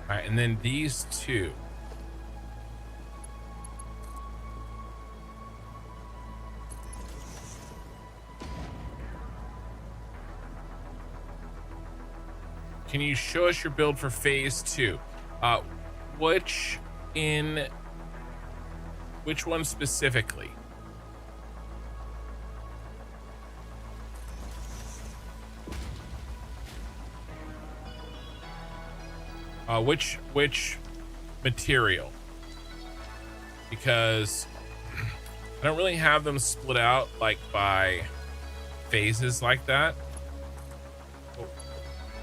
All right, and then these two. Can you show us your build for phase 2? Which one specifically? Which material? Because I don't really have them split out like by phases like that.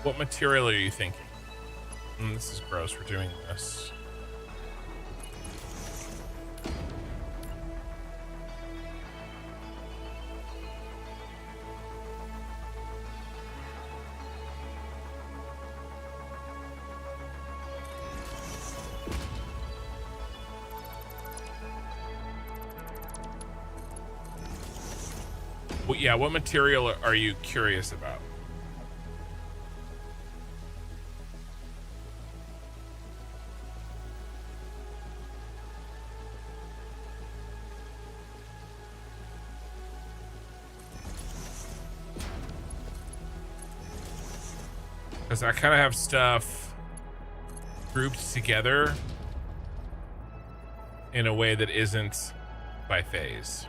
What material are you thinking? This is gross. We're doing this. Well, yeah, what material are you curious about? Because I kind of have stuff grouped together in a way that isn't by phase.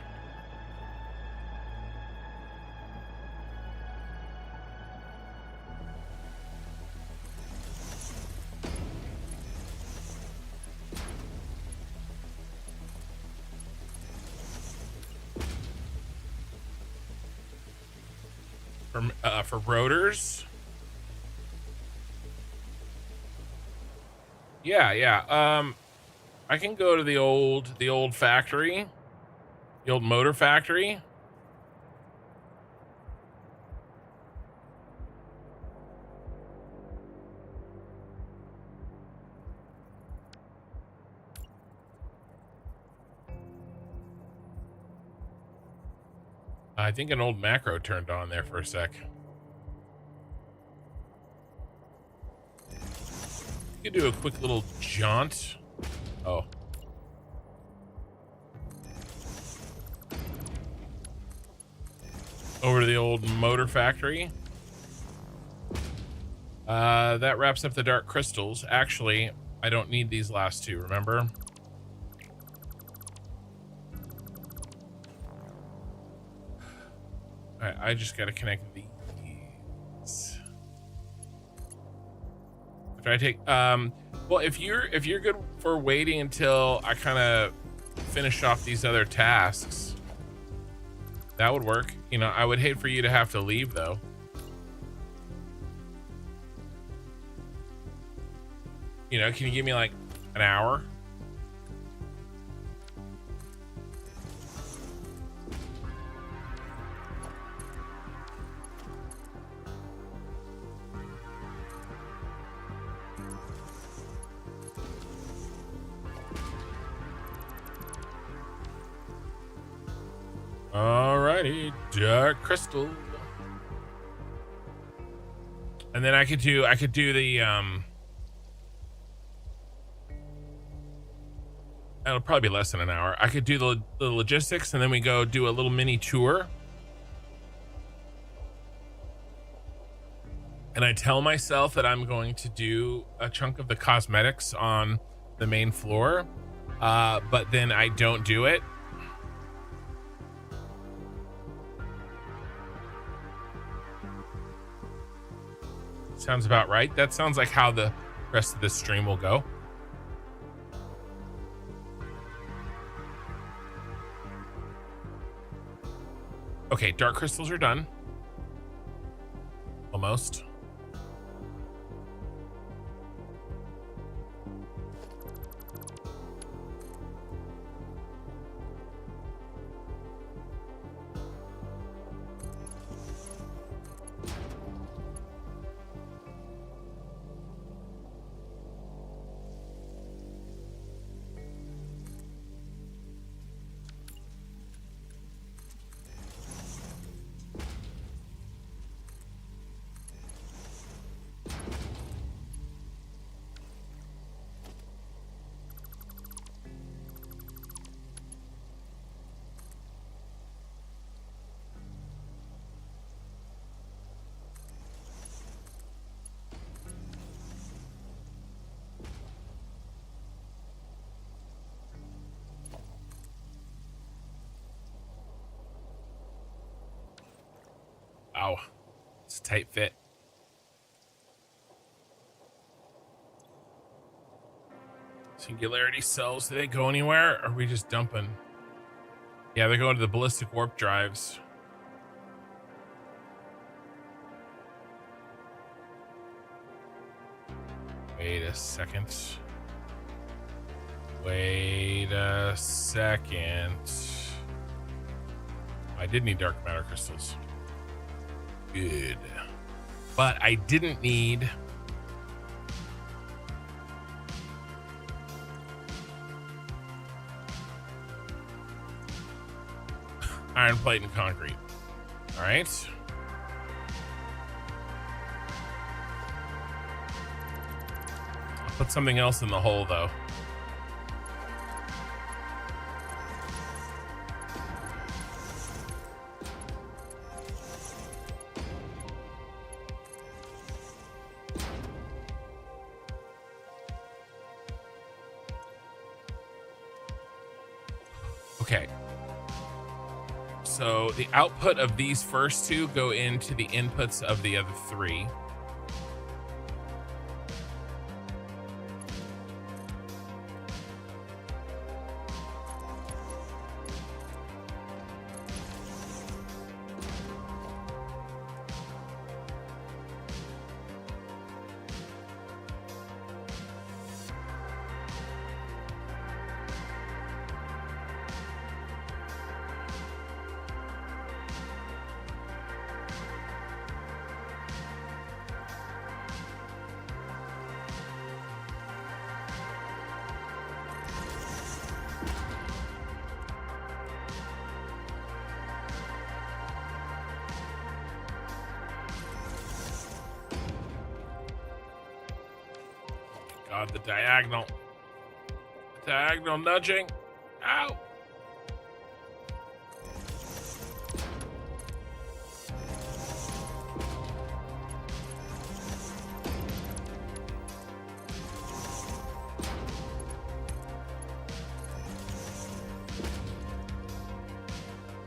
For rotors. Yeah. I can go to the old factory, the old motor factory. I think an old macro turned on there for a sec. You could do a quick little jaunt. Oh. Over to the old motor factory. That wraps up the dark crystals. Actually, I don't need these last two, remember? Alright, I just gotta connect these. After I take well, if you're good for waiting until I kind of finish off these other tasks, that would work. You know, I would hate for you to have to leave though. You know, can you give me like an hour? Alrighty, dark crystal. And then I could do the it'll probably be less than an hour. I could do the logistics and then we go do a little mini tour. And I tell myself that I'm going to do a chunk of the cosmetics on the main floor, but then I don't do it. Sounds about right. That sounds like how the rest of this stream will go. Okay, dark crystals are done. Almost. Wow. It's a tight fit. Singularity cells, do they go anywhere? Or are we just dumping? Yeah, they're going to the ballistic warp drives. Wait a second. Wait a second. I did need dark matter crystals. Good. But I didn't need iron plate and concrete. All right. I'll put something else in the hole though. Okay. So the output of these first two go into the inputs of the other three. God, the diagonal nudging. Ow.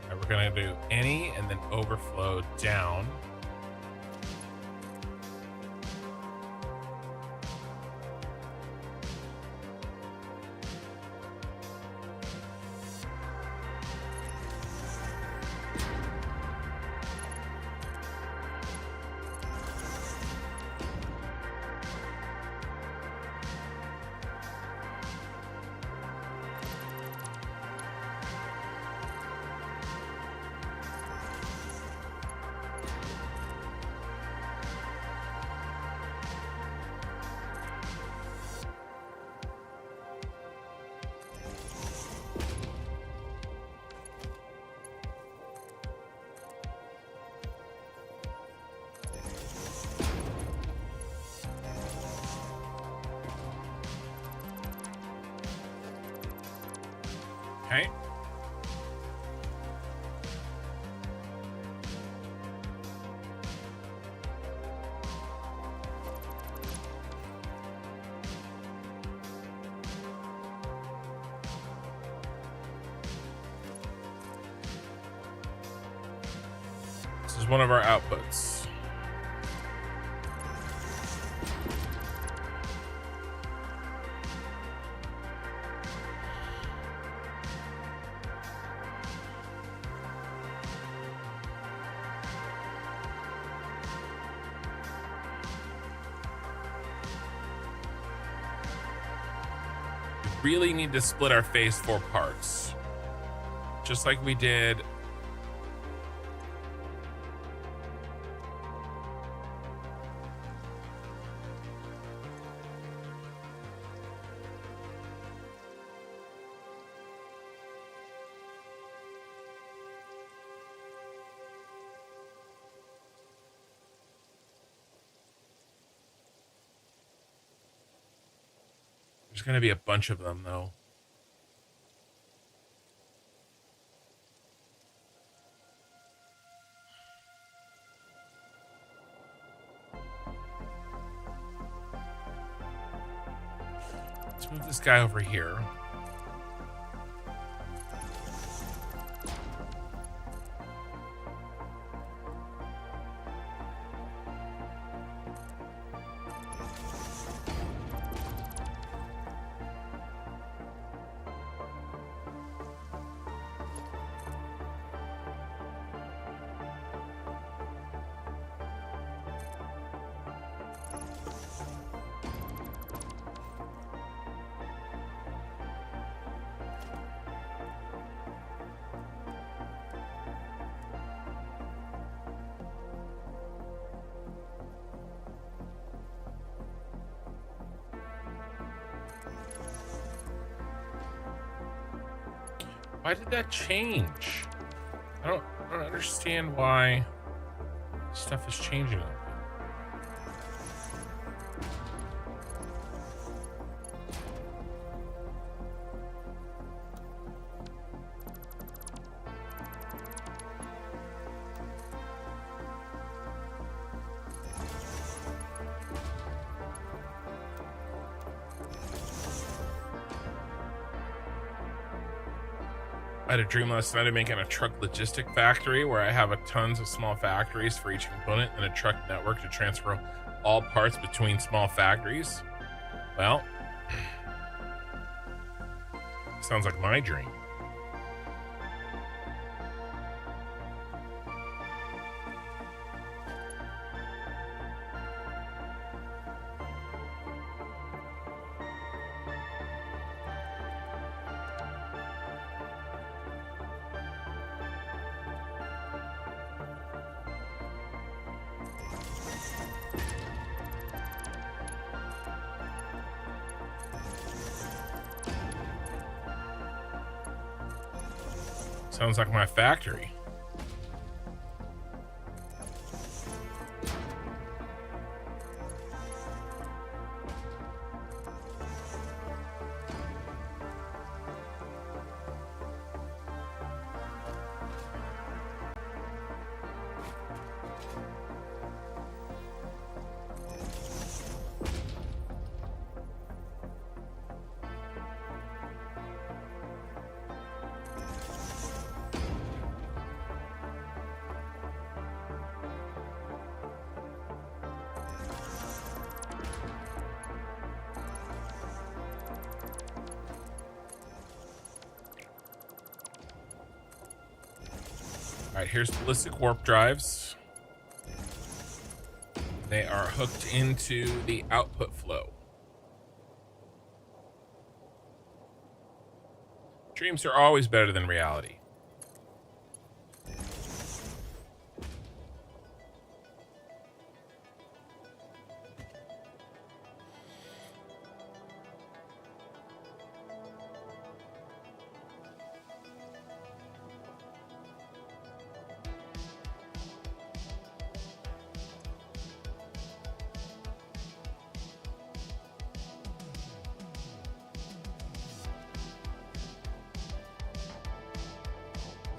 Right, we're gonna do any and then overflow down. Okay. This is one of our outputs. Really need to split our phase 4 parts, just like we did There's going to be a bunch of them, though. Let's move this guy over here. Why did that change? I don't understand why stuff is changing. I had a dream last night of making a truck logistic factory where I have tons of small factories for each component and a truck network to transfer all parts between small factories. Well, sounds like my dream. Sounds like my factory. All right, here's ballistic warp drives. They are hooked into the output flow. Dreams are always better than reality.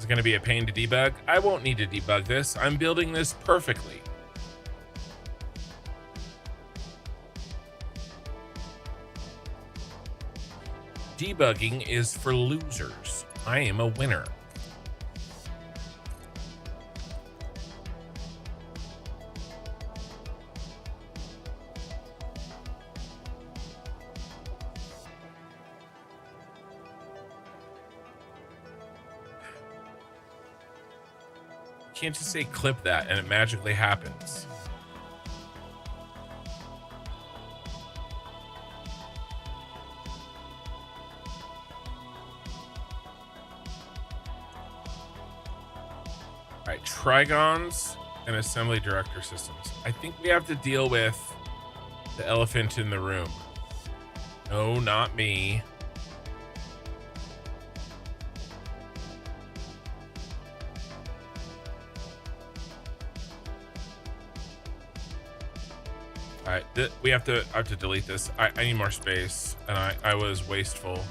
Going to be a pain to debug. I won't need to debug this. I'm building this perfectly. Debugging is for losers. I am a winner. Can't just say clip that and it magically happens. All right, trigons and assembly director systems. I think we have to deal with the elephant in the room. No, not me. All right, I have to delete this. I need more space, and I was wasteful.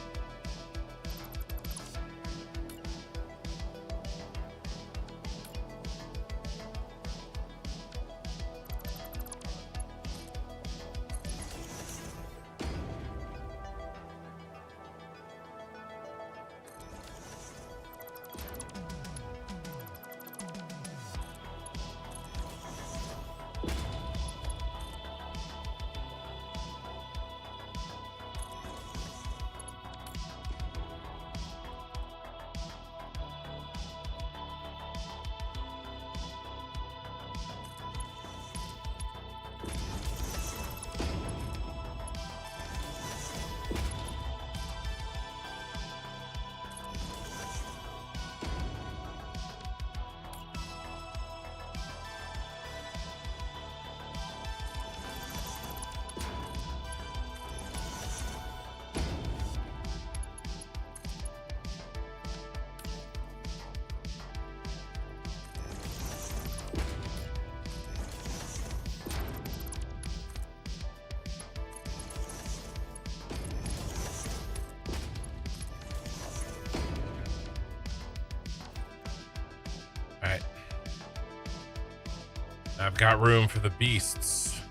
I've got room for the beasts.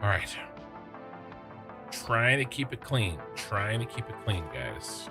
All right. Trying to keep it clean. Trying to keep it clean, guys.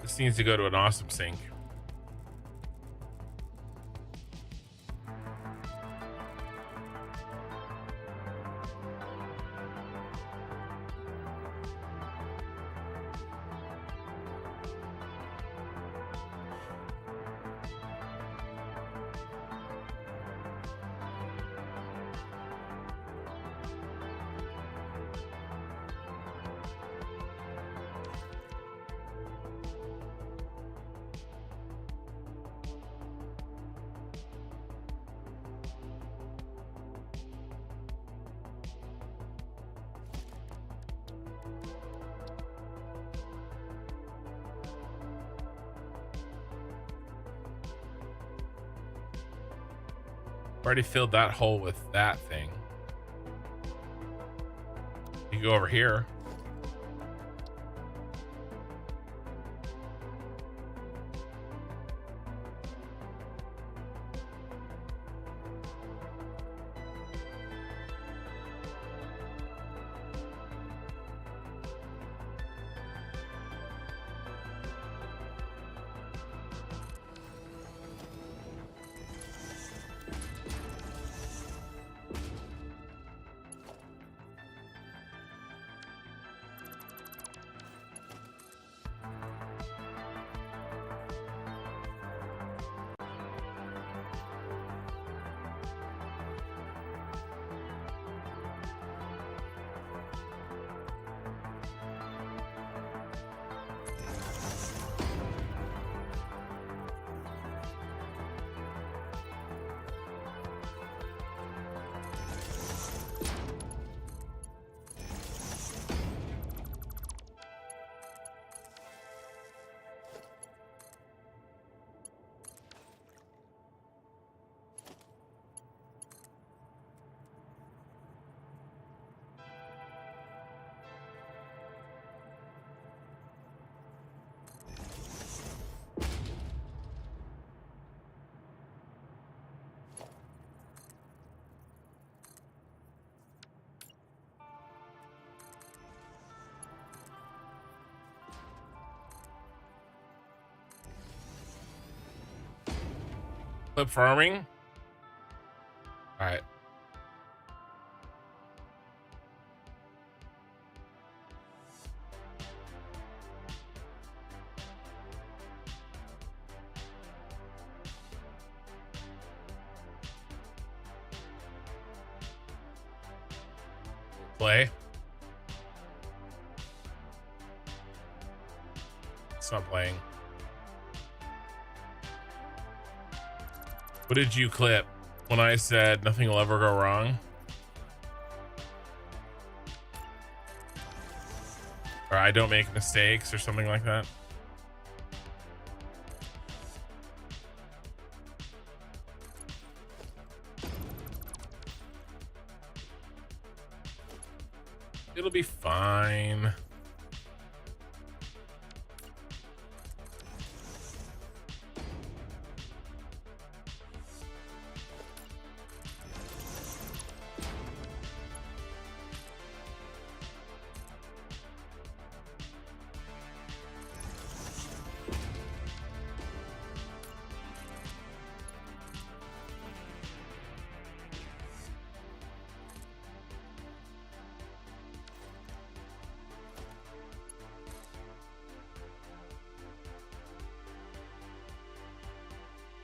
This needs to go to an awesome sink. Already filled that hole with that thing. You go over here. Clip farming. All right. Play. Stop playing. What did you clip when I said nothing will ever go wrong? Or I don't make mistakes or something like that? It'll be fine.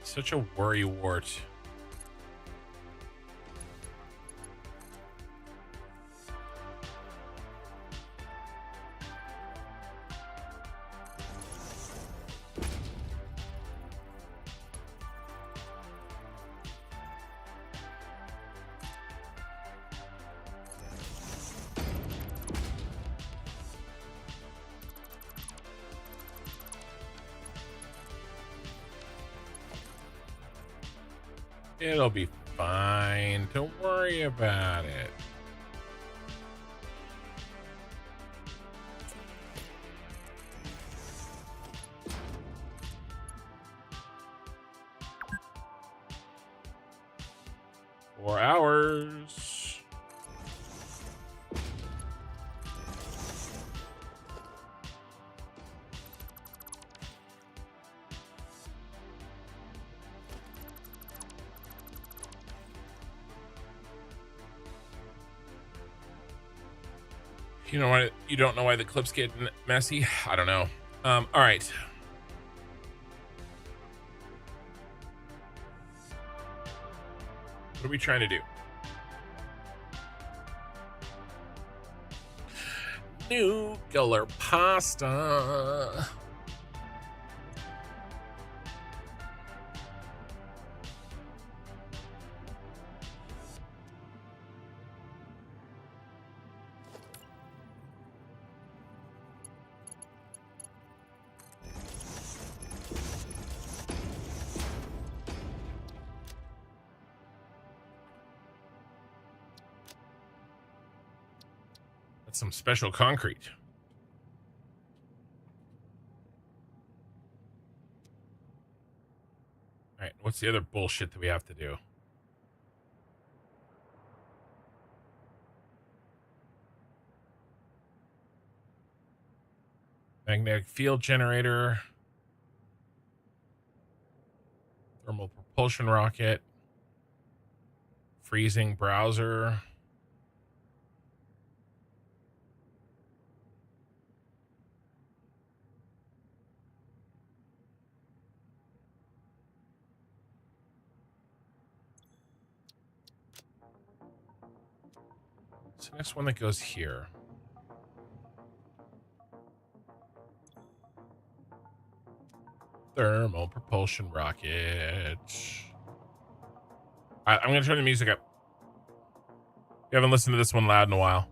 Such a worry wart. It'll be fine. Don't worry about it. Four hours. You know why you don't know why the clips get messy? I don't know. All right. What are we trying to do? Nuclear pasta. Some special concrete. All right, what's the other bullshit that we have to do? Magnetic field generator, thermal propulsion rocket, freezing browser. So next one that goes here. Thermal propulsion rocket. All right, I'm going to turn the music up. We haven't listened to this one loud in a while.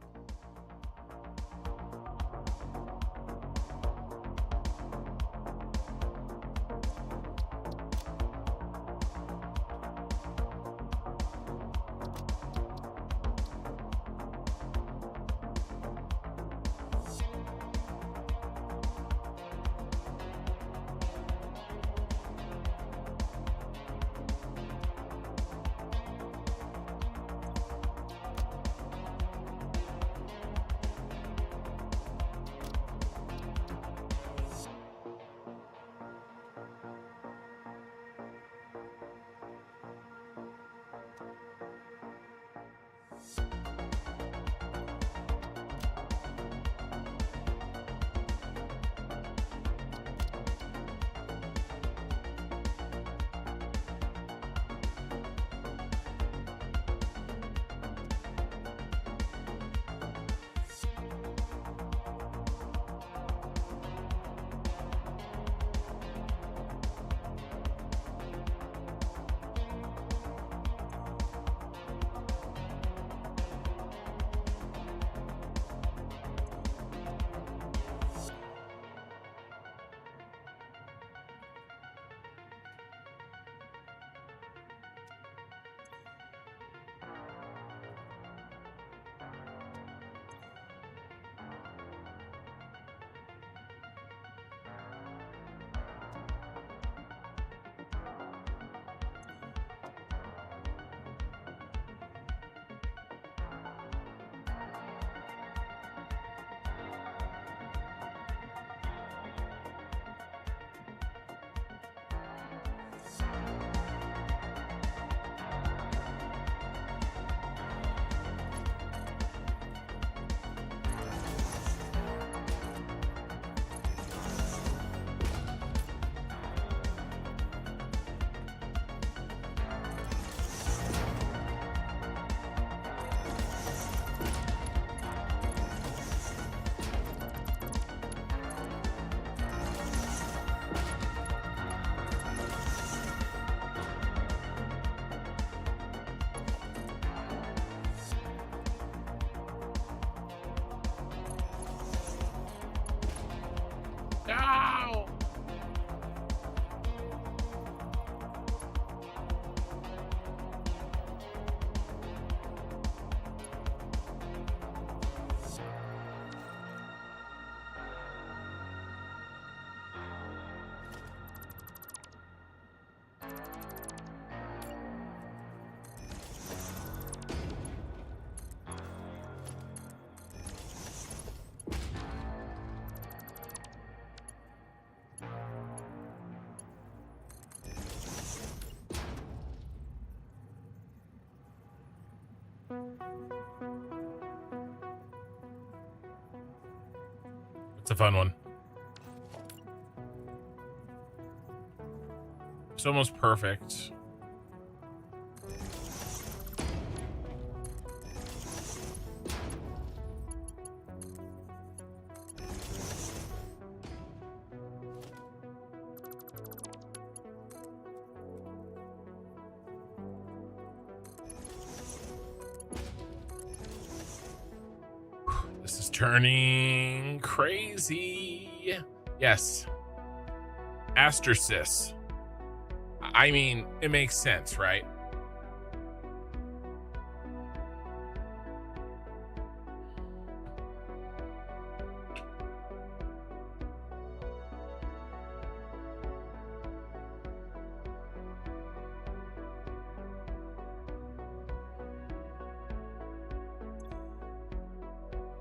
a fun one. It's almost perfect. This is turning crazy. Yes. Astercis. I mean, it makes sense, right?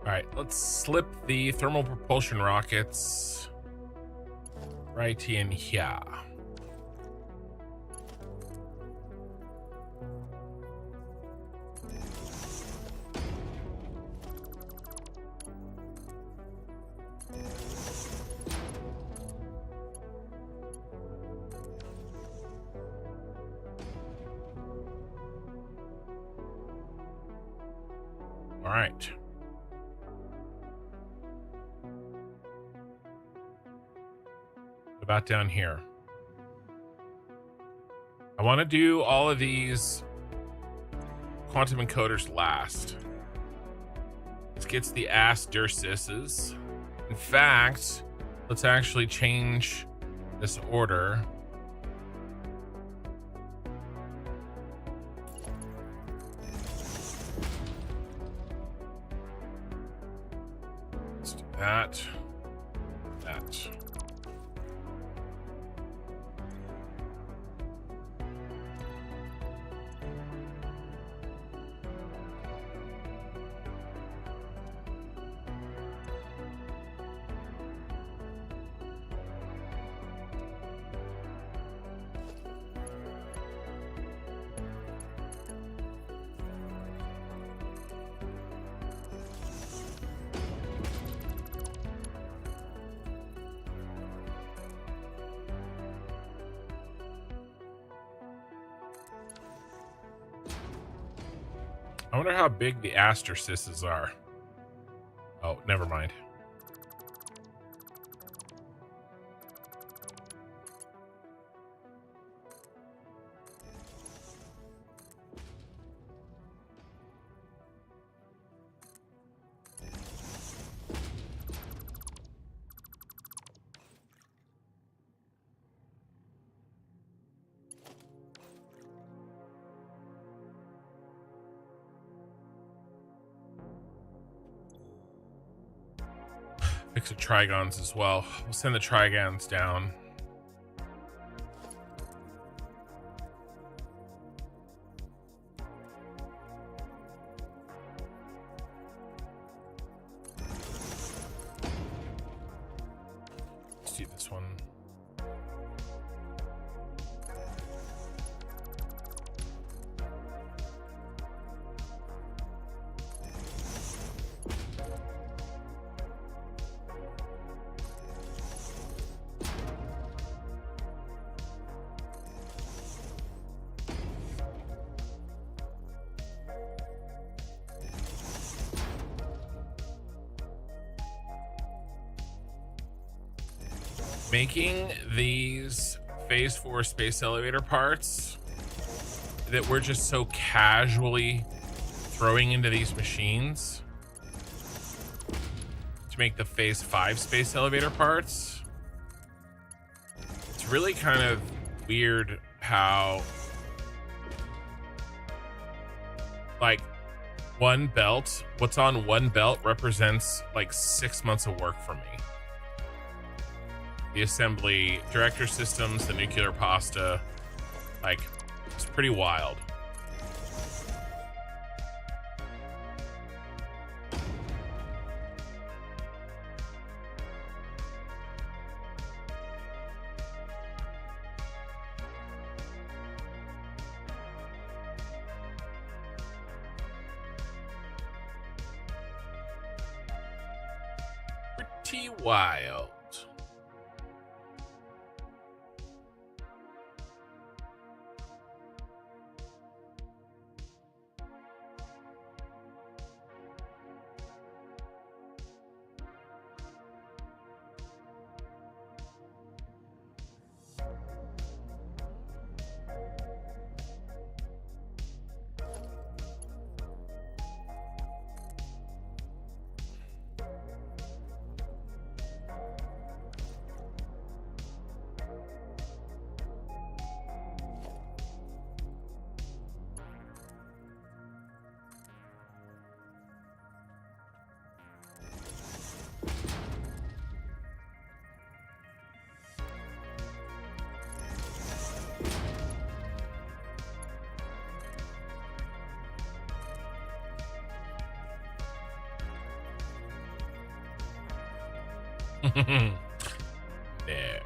All right, let's slip the thermal propulsion rockets right in here. All right. About down here. I want to do all of these quantum encoders last. Let's get the Astercis's. In fact, let's actually change this order. Let's do that. That. I wonder how big the Astercis's are. Oh, never mind. Fix the Trigons as well. We'll send the Trigons down. Let's do this one. Making these phase 4 space elevator parts that we're just so casually throwing into these machines to make the phase 5 space elevator parts. It's really kind of weird how, like, one belt, what's on one belt represents like 6 months of work for me. The assembly, director systems, the nuclear pasta, like, it's pretty wild. pretty wild. No.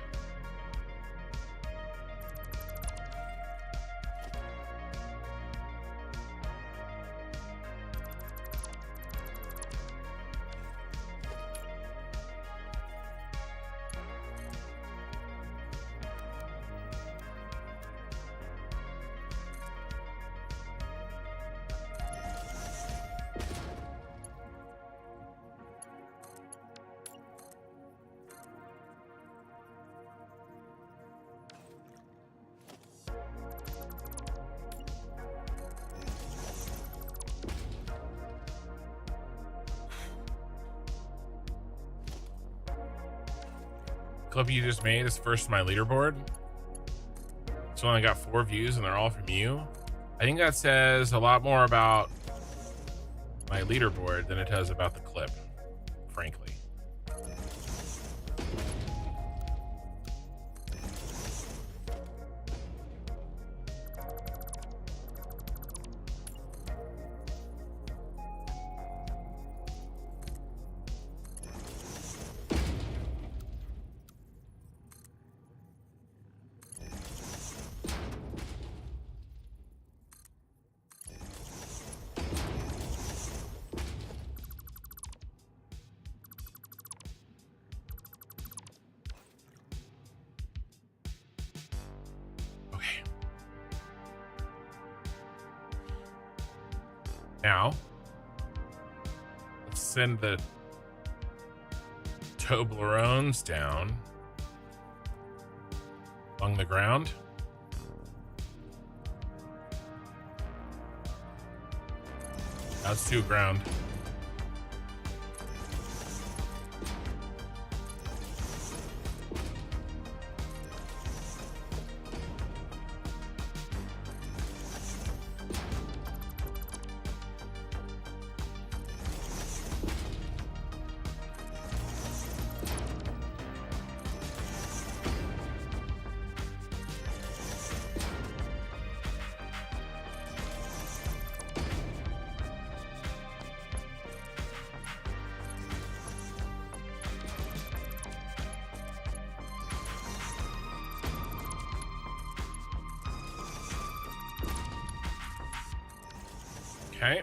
Clip you just made is first in my leaderboard. So I only got 4 views and they're all from you. I think that says a lot more about my leaderboard than it does about the clip, frankly. Now, let's send the Toblerones down along the ground. That's 2 ground. Okay.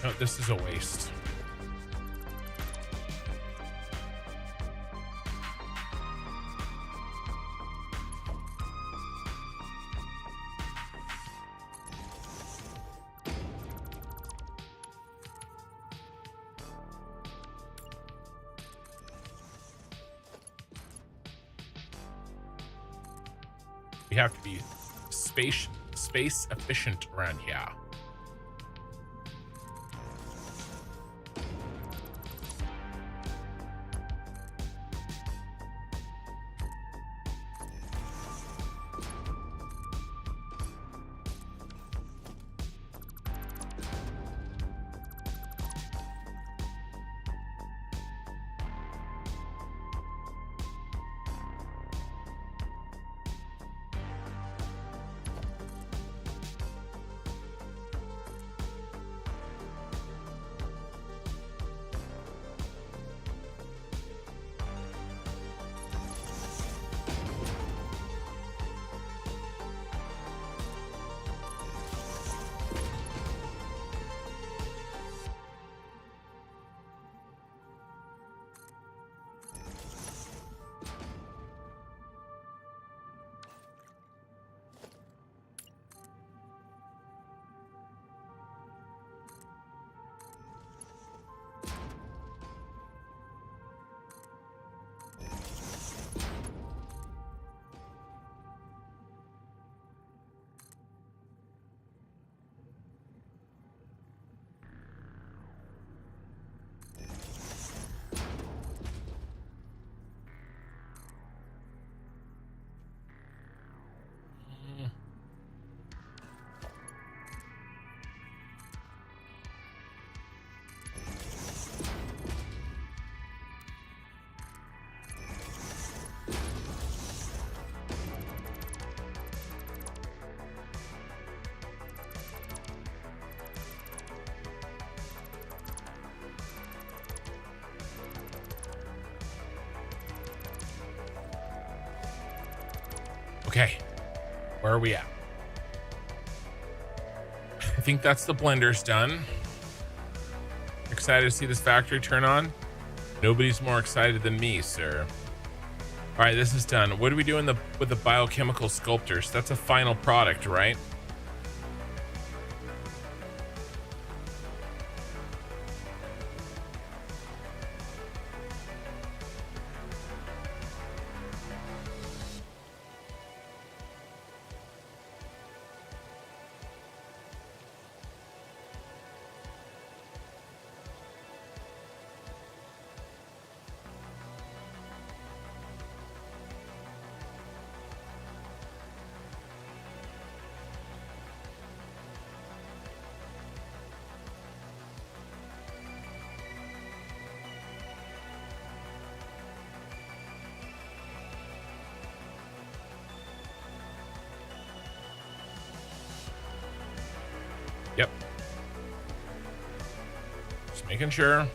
No, this is a waste. We have to be space efficient around here. Okay, where are we at? I think that's the blender's done. Excited to see this factory turn on? Nobody's more excited than me, sir. All right, this is done. What are we doing with the biochemical sculptors? That's a final product, right? Yep. Just making sure.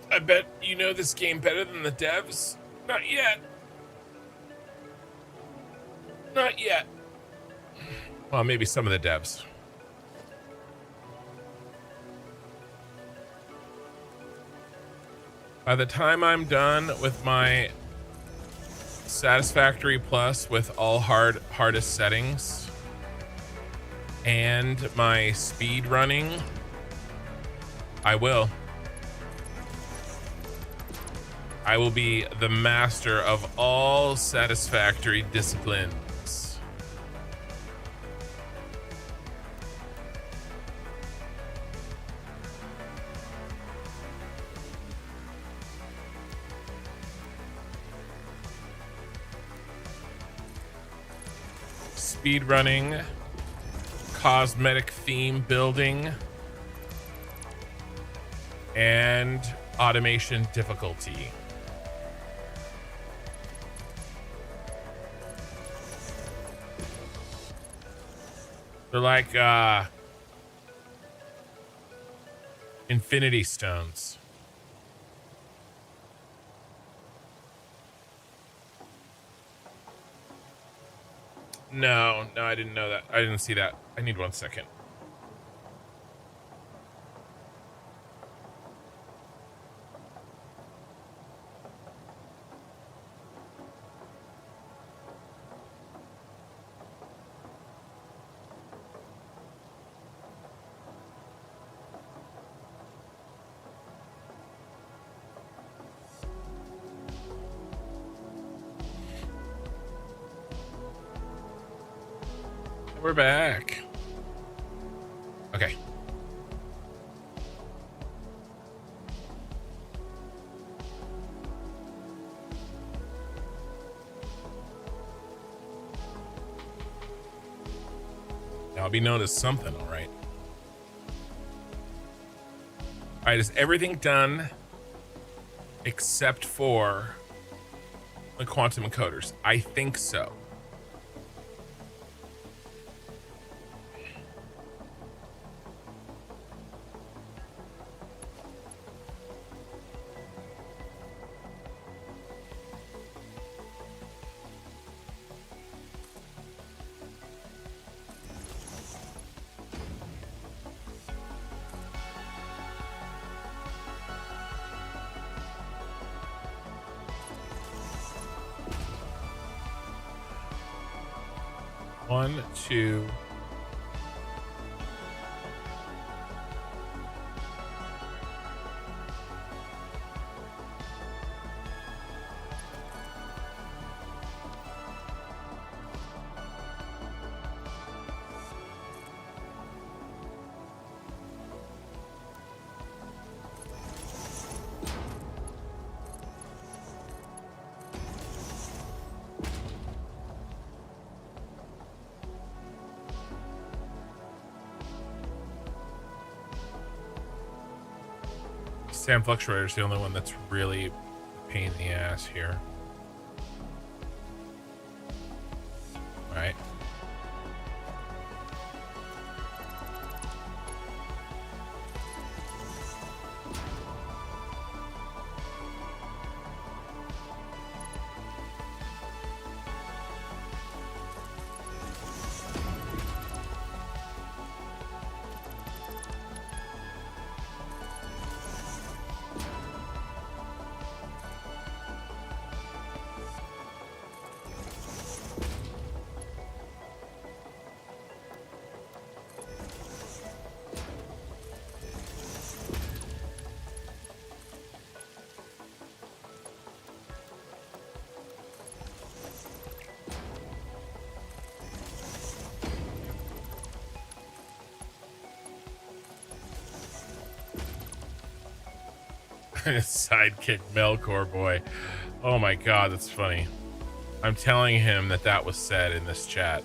I bet you know this game better than the devs. Not yet. Not yet. Well, maybe some of the devs. By the time I'm done with my Satisfactory Plus with all hardest settings and my speed running, I will be the master of all satisfactory disciplines. Speed running, cosmetic theme building, and automation difficulty. They're like infinity stones. No, I didn't know that. I didn't see that. I need 1 second. We're back. Okay. I'll be known as something, all right. All right, is everything done except for the quantum encoders? I think so. One, two. Sam Fluctuator's the only one that's really a pain in the ass here. All right. Sidekick Melkor boy. Oh my god, that's funny. I'm telling him that that was said in this chat.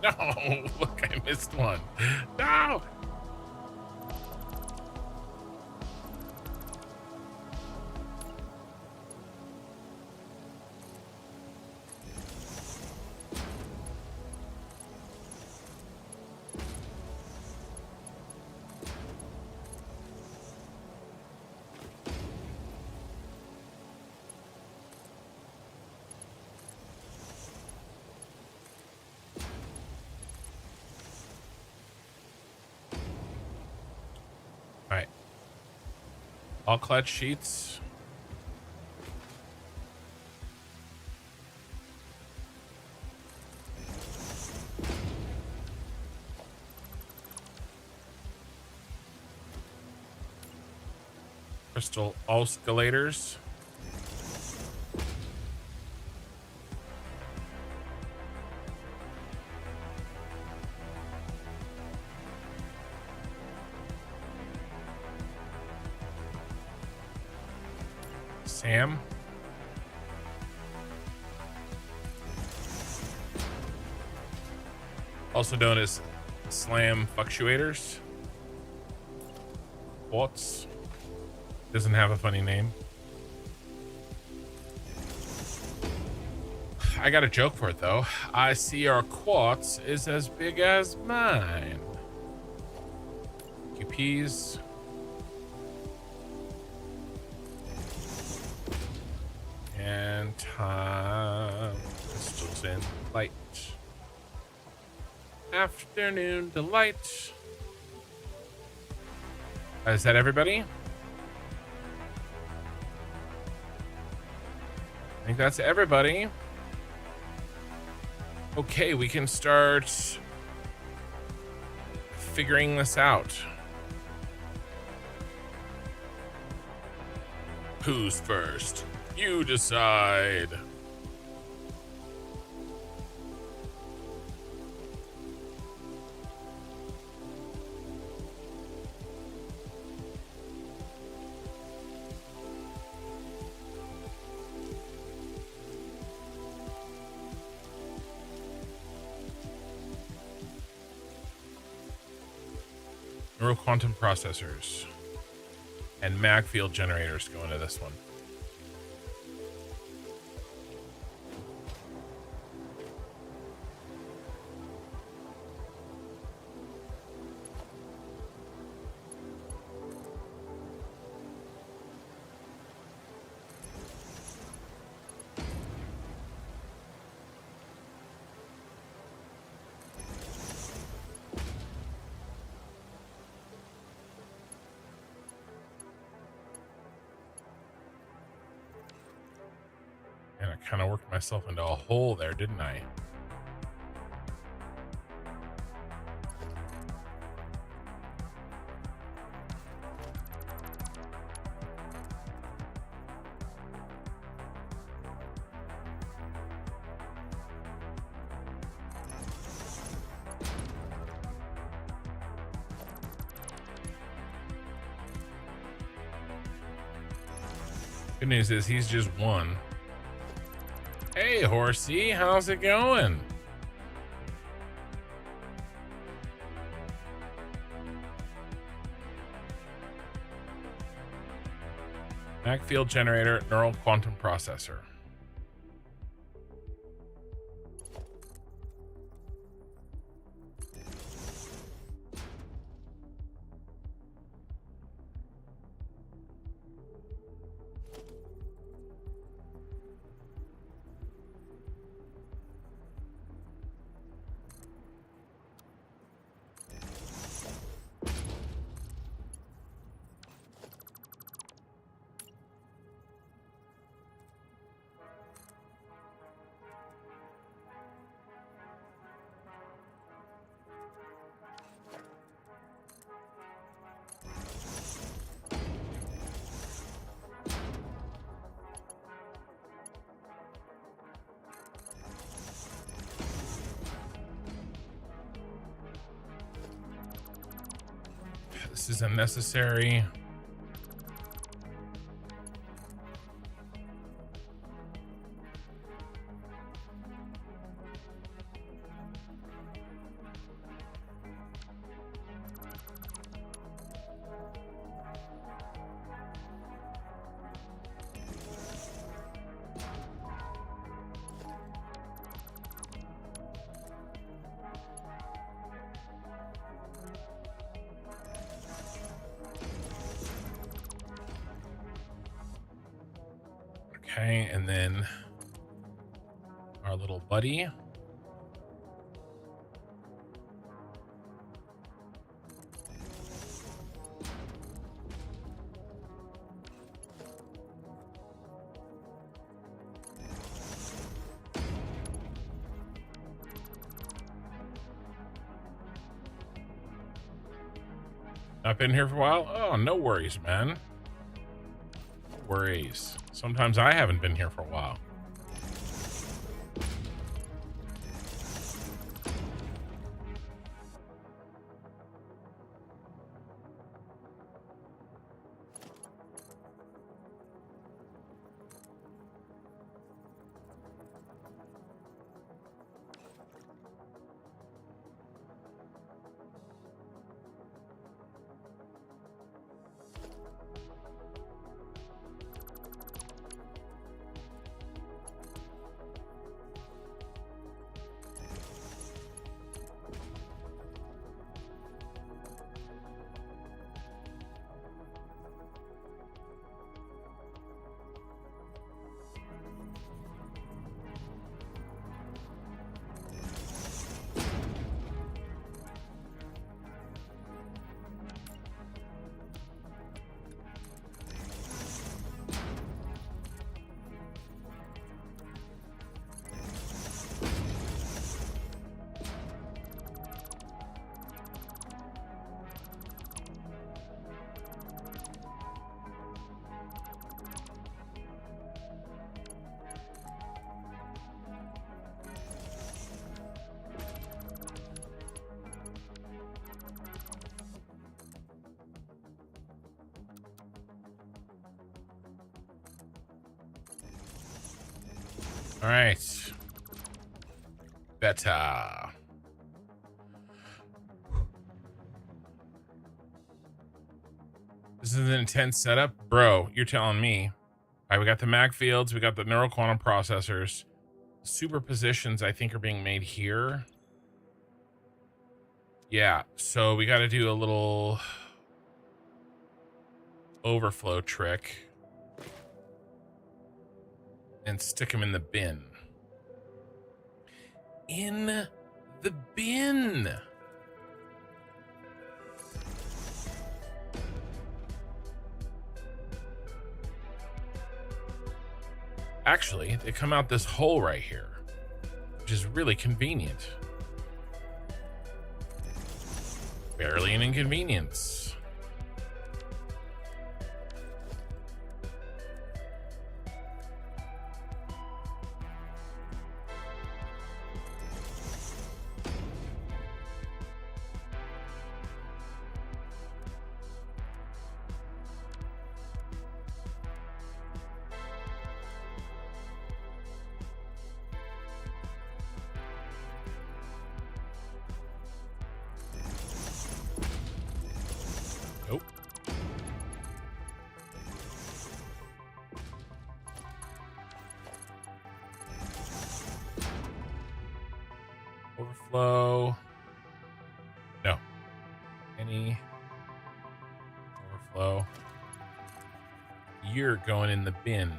No, look, I missed one. No. All right. All clutch sheets. Crystal oscillators. Sam. Also known as slam fluctuators. Quartz. Doesn't have a funny name. I got a joke for it though. I see our quartz is as big as mine. QPs. And time. Crystals in light. Afternoon delight. Is that everybody? I think that's everybody. Okay, we can start figuring this out. Who's first? You decide. Neural quantum processors and mag field generators go into this one. kind of worked myself into a hole there, didn't I? Good news is he's just one. Hey, horsey, how's it going? Mac field generator, neural quantum processor. This is unnecessary. Okay, and then our little buddy. Not been here for a while? Oh, no worries, man. No worries. Sometimes I haven't been here for a while. All right. Better. This is an intense setup. Bro, you're telling me. All right, we got the mag fields. We got the neural quantum processors. Superpositions, I think, are being made here. Yeah, so we got to do a little overflow trick and stick them in the bin. In the bin. Actually, they come out this hole right here, which is really convenient. Barely an inconvenience. Nope. Overflow. No. Any overflow. You're going in the bin.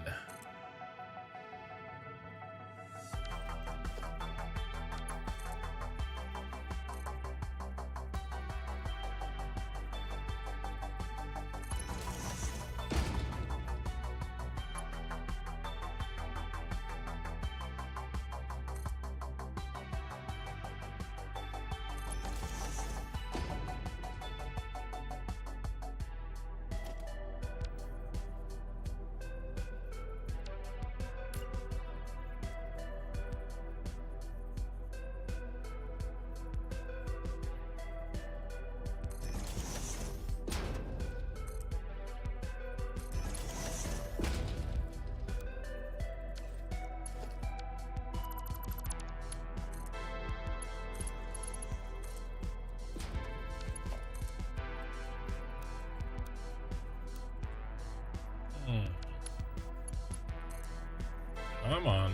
Come on.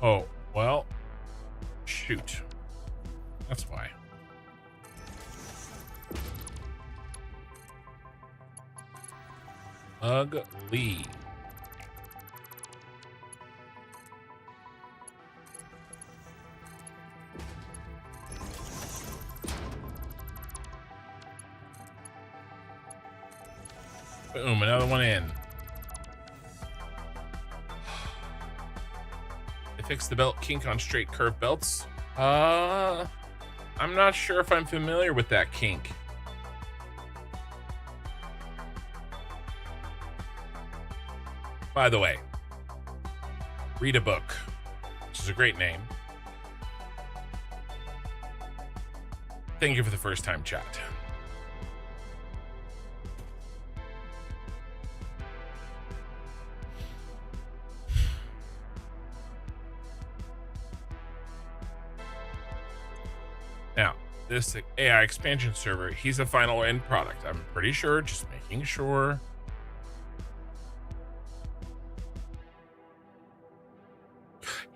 Oh, well, shoot. That's why. Ugly. Boom, another one in. They fixed the belt kink on straight curved belts. I'm not sure if I'm familiar with that kink. By the way, read a book, which is a great name. Thank you for the first time chat. Now, this AI expansion server, he's a final end product. I'm pretty sure, just making sure.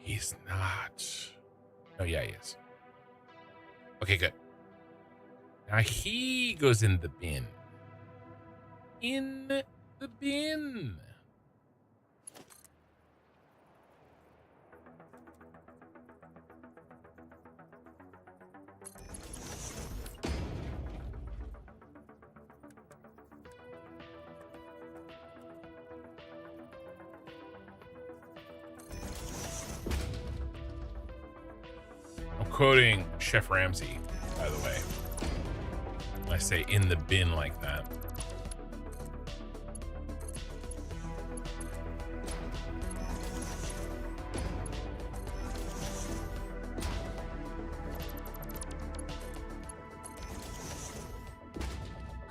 He's not. Oh, yeah, he is. Okay, good. Now he goes in the bin. In the bin. Quoting Chef Ramsay, by the way, when I say in the bin like that.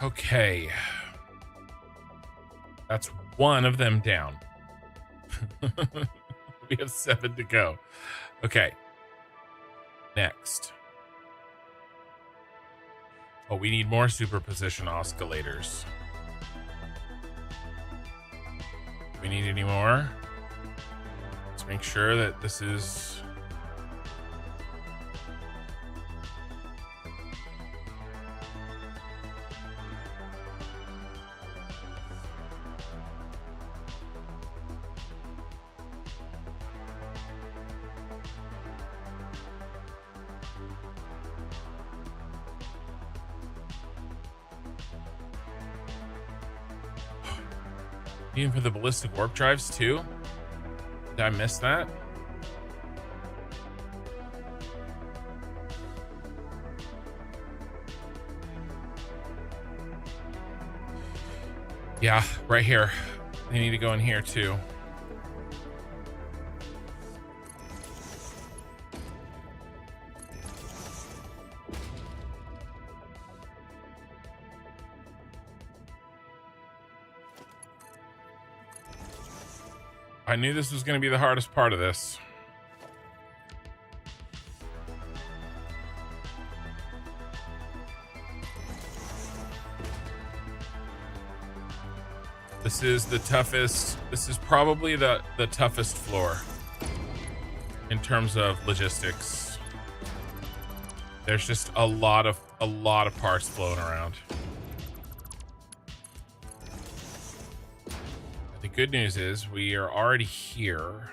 Okay. That's one of them down. We have 7 to go. Okay. Next. Oh, we need more superposition oscillators. Do we need any more? Let's make sure that this is... Even for the ballistic warp drives too? Did I miss that? Yeah, right here. They need to go in here too. I knew this was going to be the hardest part of this. This is the toughest. This is probably the toughest floor in terms of logistics. There's just a lot of parts floating around. The good news is we are already here.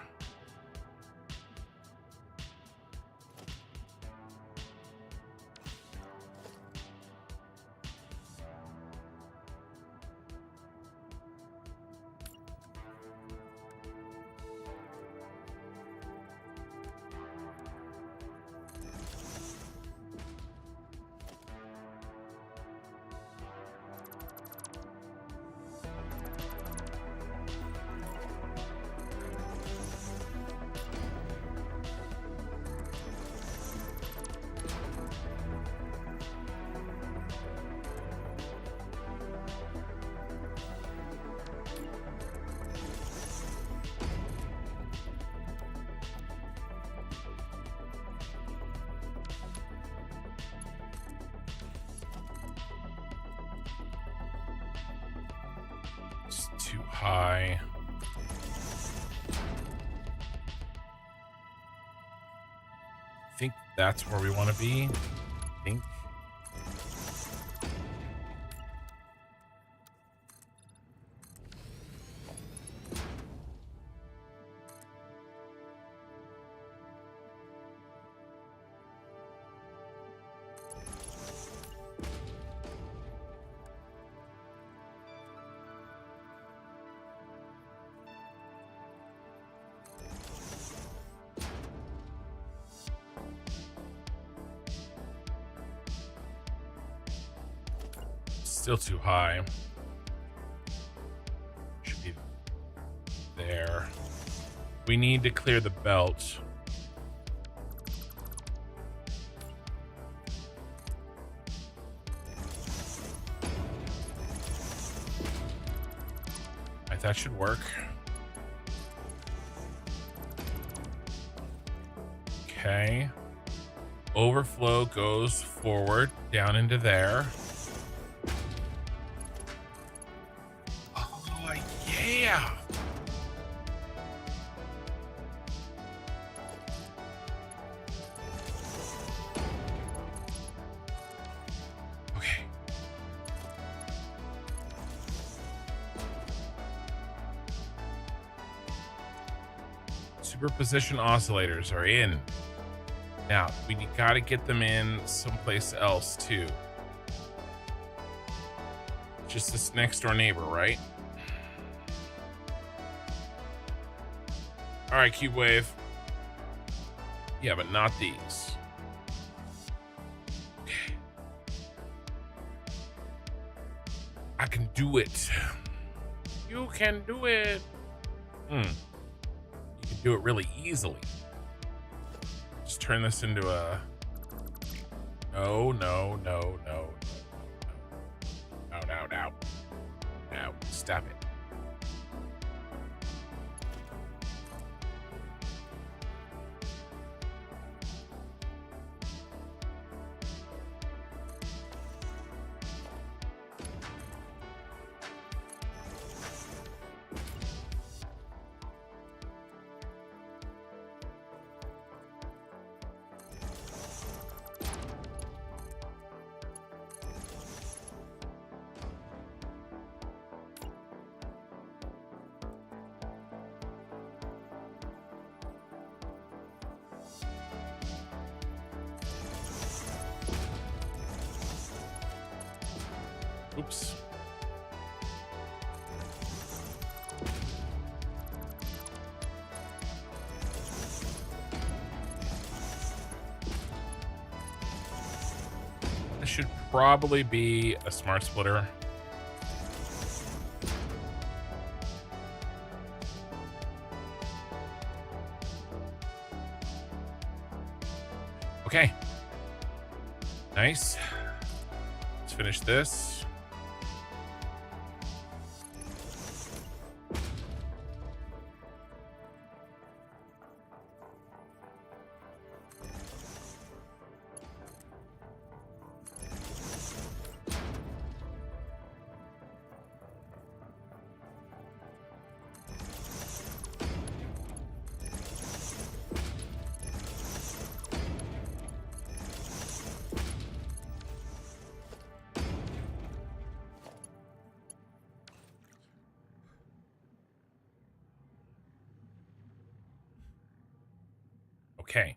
Too high. I think that's where we want to be. I think. Still too high. Should be there. We need to clear the belt. That should work. Okay. Overflow goes forward down into there. Yeah. Okay. Superposition oscillators are in. Now, we gotta get them in someplace else too. Just this next door neighbor, right? All right, Cube Wave. Yeah, but not these. Okay. I can do it. You can do it. You can do it really easily. Just turn this into a... No, no, no, no. No, no, no. No, stop it. Oops. This should probably be a smart splitter. Okay. Nice. Let's finish this. Okay.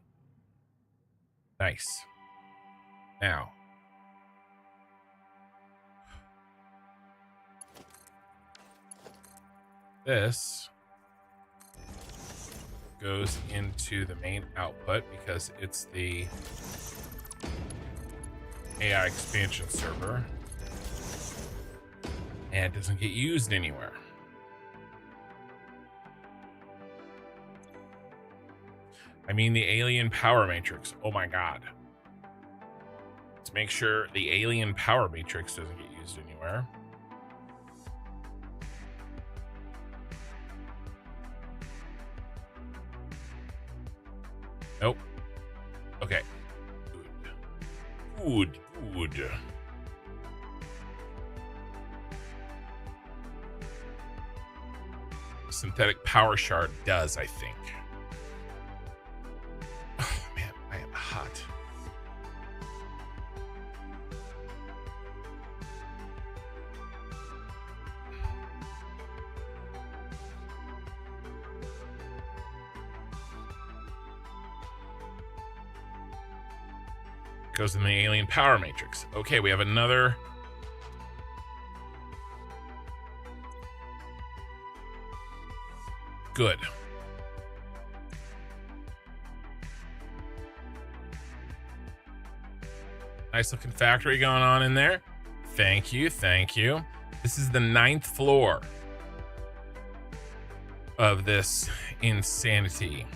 Nice. Now. This goes into the main output because it's the AI expansion server and doesn't get used anywhere. I mean the alien power matrix. Oh my god. Let's make sure the alien power matrix doesn't get used anywhere. Nope. Okay. Good. Good. Synthetic power shard does, I think. Oh man, I am hot. Goes in the alien power matrix. Okay, we have another. Good. Nice looking factory going on in there. Thank you, thank you. This is the 9th floor of this insanity.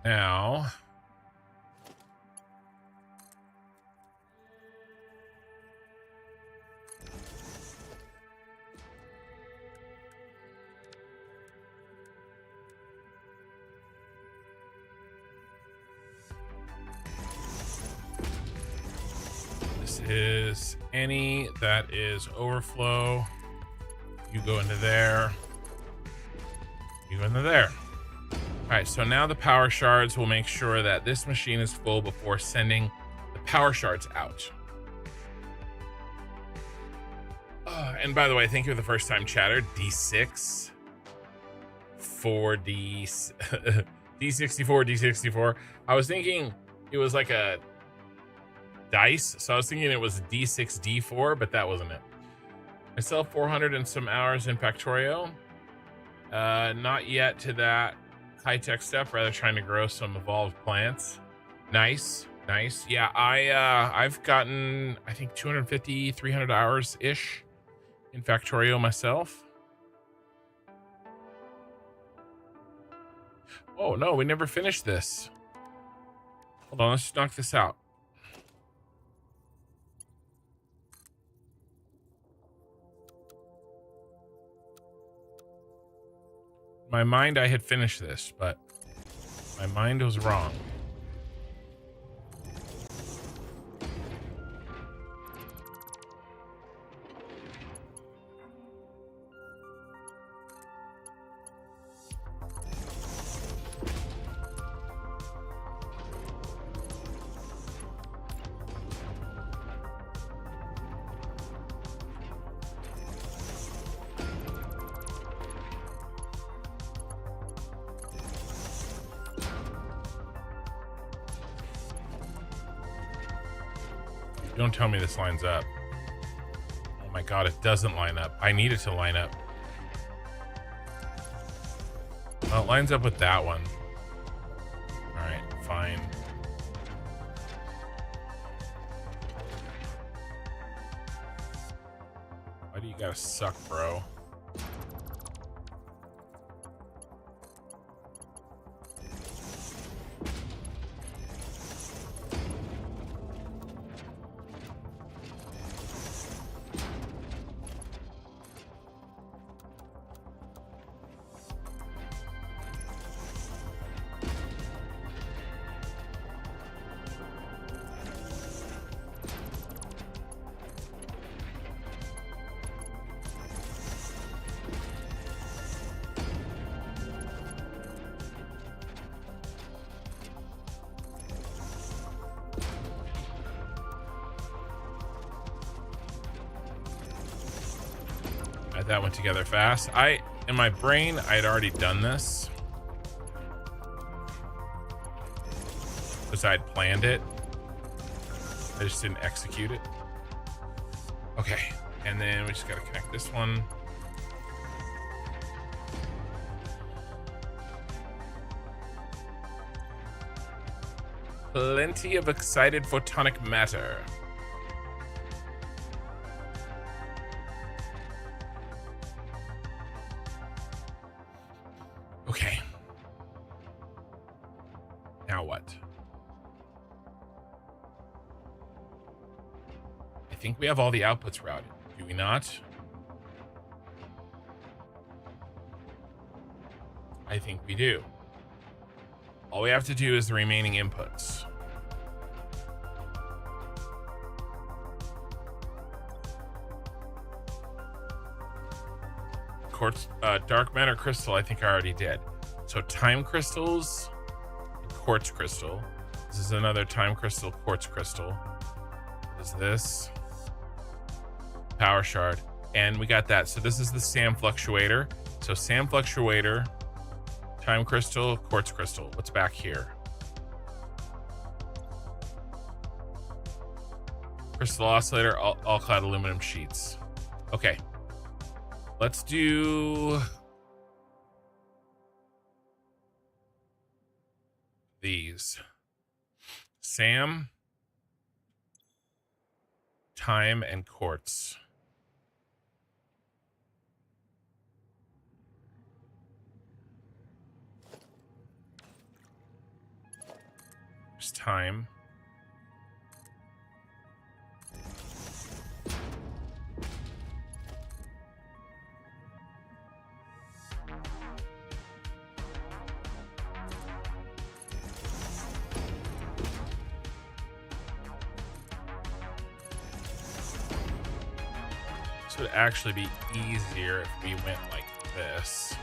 Now, this is any that is overflow. You go into there. You go into there. All right, so now the power shards will make sure that this machine is full before sending the power shards out. And by the way, thank you for the first time chatter. D6 for D64, D64. I was thinking it was like a dice, so I was thinking it was D6, D4, but that wasn't it. I still have 400 and some hours in Factorio. Not yet to that high-tech stuff, rather trying to grow some evolved plants. Nice. Yeah, I've gotten, I think, 250, 300 hours ish in Factorio myself. Oh no, we never finished this. Hold on, let's knock this out. My mind, I had finished this, but my mind was wrong. Don't tell me this lines up. Oh my god, it doesn't line up. I need it to line up. Well, it lines up with that one. Alright, fine. Why do you gotta suck, bro? That went together fast. In my brain, I had already done this. Because I had planned it. I just didn't execute it. Okay, and then we just gotta connect this one. Plenty of excited photonic matter. Okay. Now what? I think we have all the outputs routed. Do we not? I think we do. All we have to do is the remaining inputs. Quartz, dark matter crystal, I think I already did. So time crystals, quartz crystal. This is another time crystal, quartz crystal. What is this? Power shard. And we got that. So this is the SAM fluctuator. So SAM fluctuator, time crystal, quartz crystal. What's back here? Crystal oscillator, all clad aluminum sheets. Okay. Let's do these. SAM, time, and quartz. There's time. This would actually be easier if we went like this.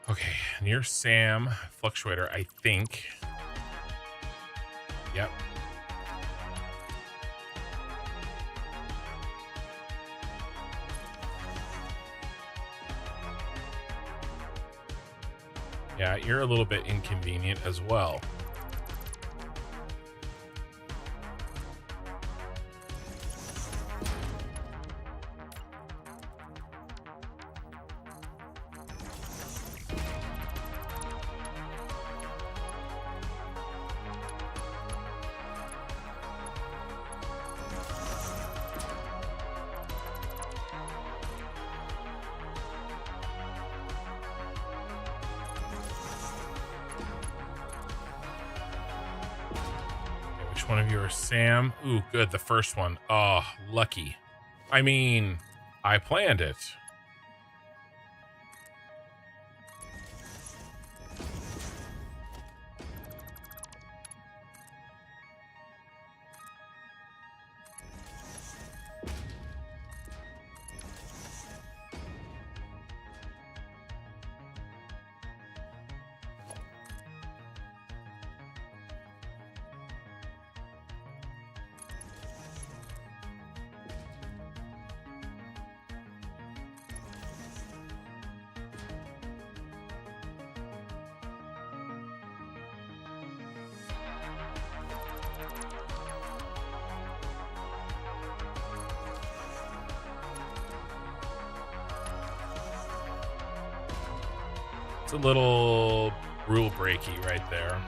Okay, near SAM fluctuator, I think. Yep. Yeah, you're a little bit inconvenient as well. One of you are SAM. Ooh, good. The first one. Oh, lucky. I mean, I planned it. It's a little rule breaky right there.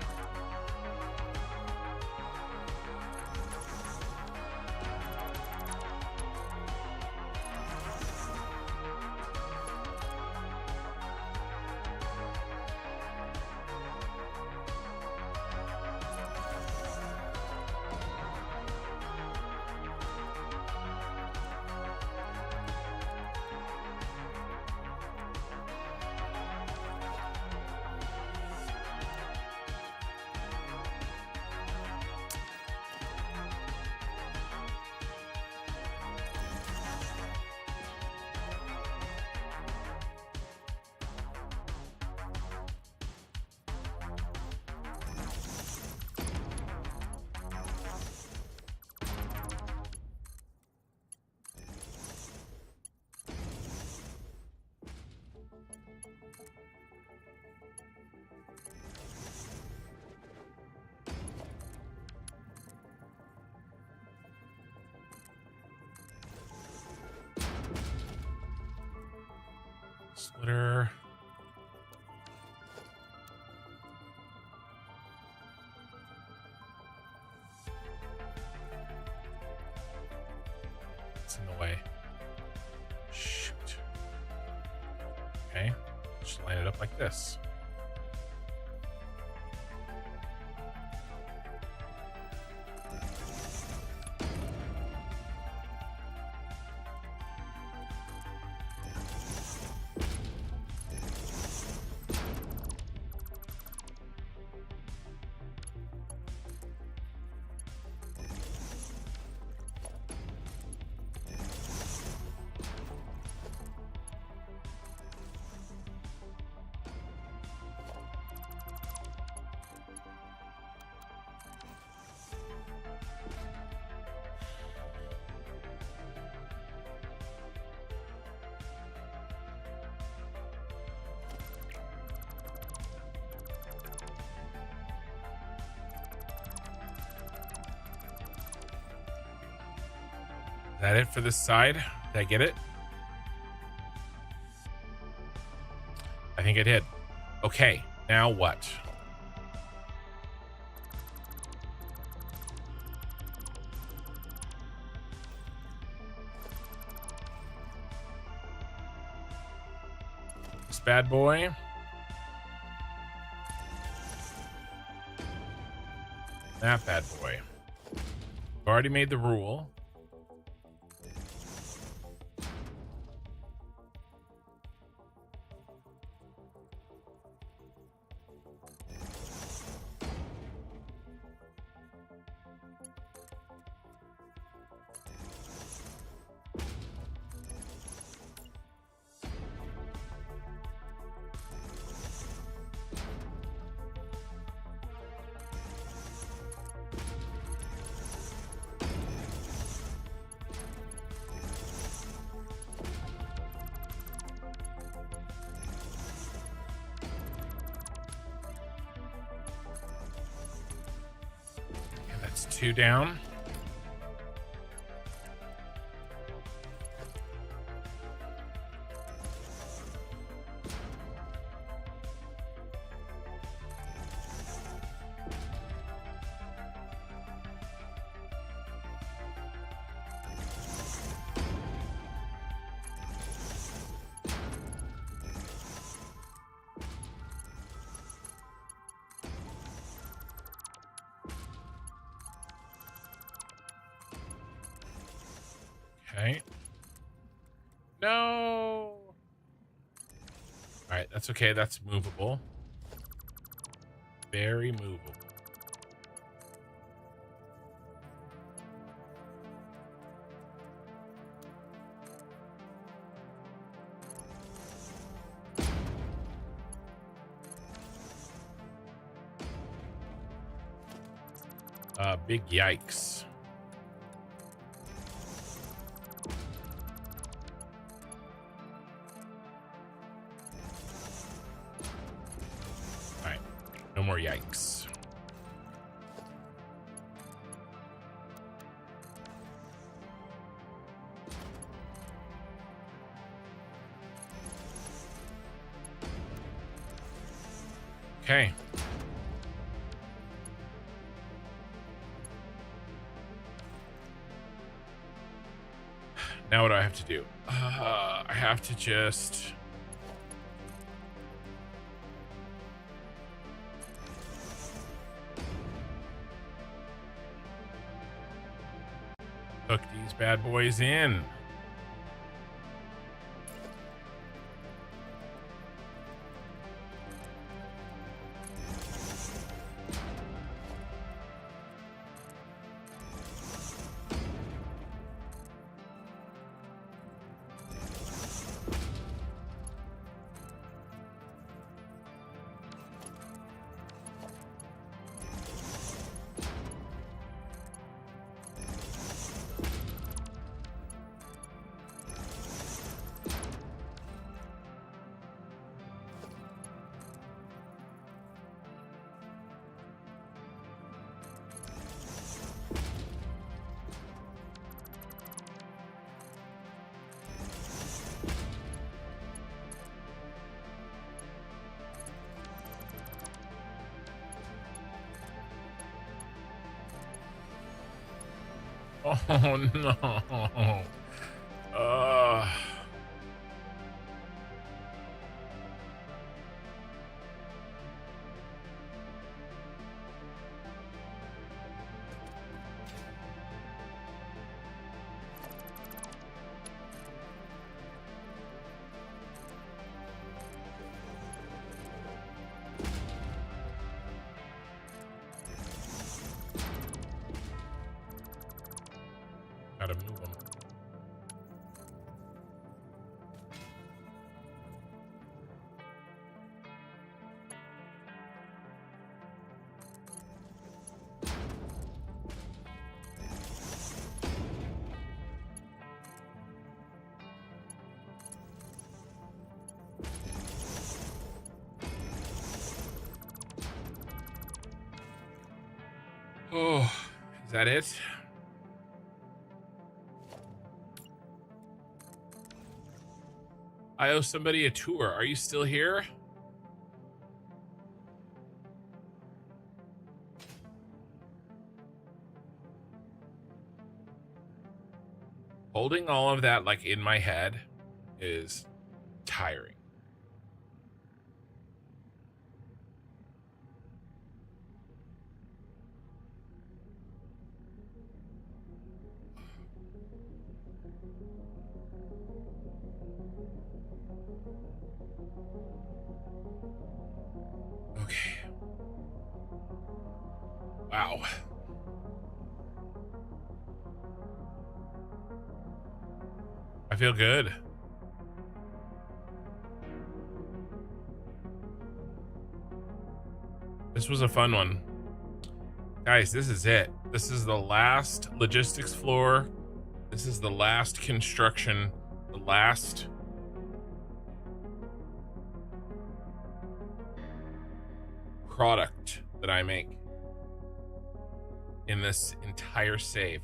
Splitter. It's in the way. Shoot. Okay. Just line it up like this. Is that it for this side? Did I get it? I think I did. Okay, now what? This bad boy. That bad boy. I've already made the rule. That's 2 down. Okay. No. All right, that's okay. That's movable. Very movable. Big yikes. All right, no more yikes. Okay. Now what do I have to do? I have to just... hook these bad boys in. Oh no. Gotta move them. Oh, is that it? I owe somebody a tour. Are you still here? Holding all of that like in my head is tiring. Okay. Wow. I feel good. This was a fun one. Guys, this is it. This is the last logistics floor. This is the last construction, the last product that I make in this entire save.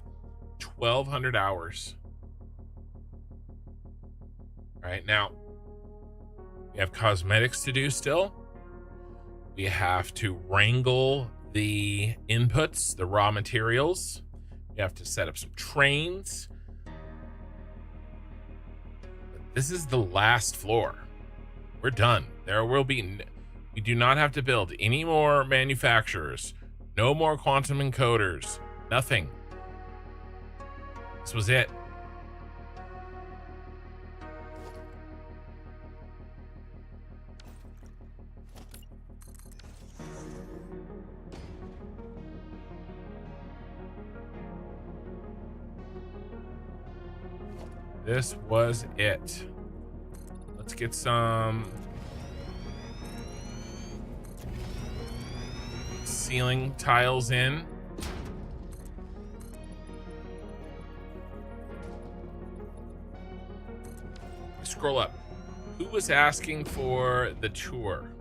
1,200 hours. All right, now we have cosmetics to do still. We have to wrangle the inputs, the raw materials. We have to set up some trains. This is the last floor. We're done. There will be... we do not have to build any more manufacturers. No more quantum encoders. Nothing. This was it. This was it. Let's get some ceiling tiles in. Scroll up. Who was asking for the tour?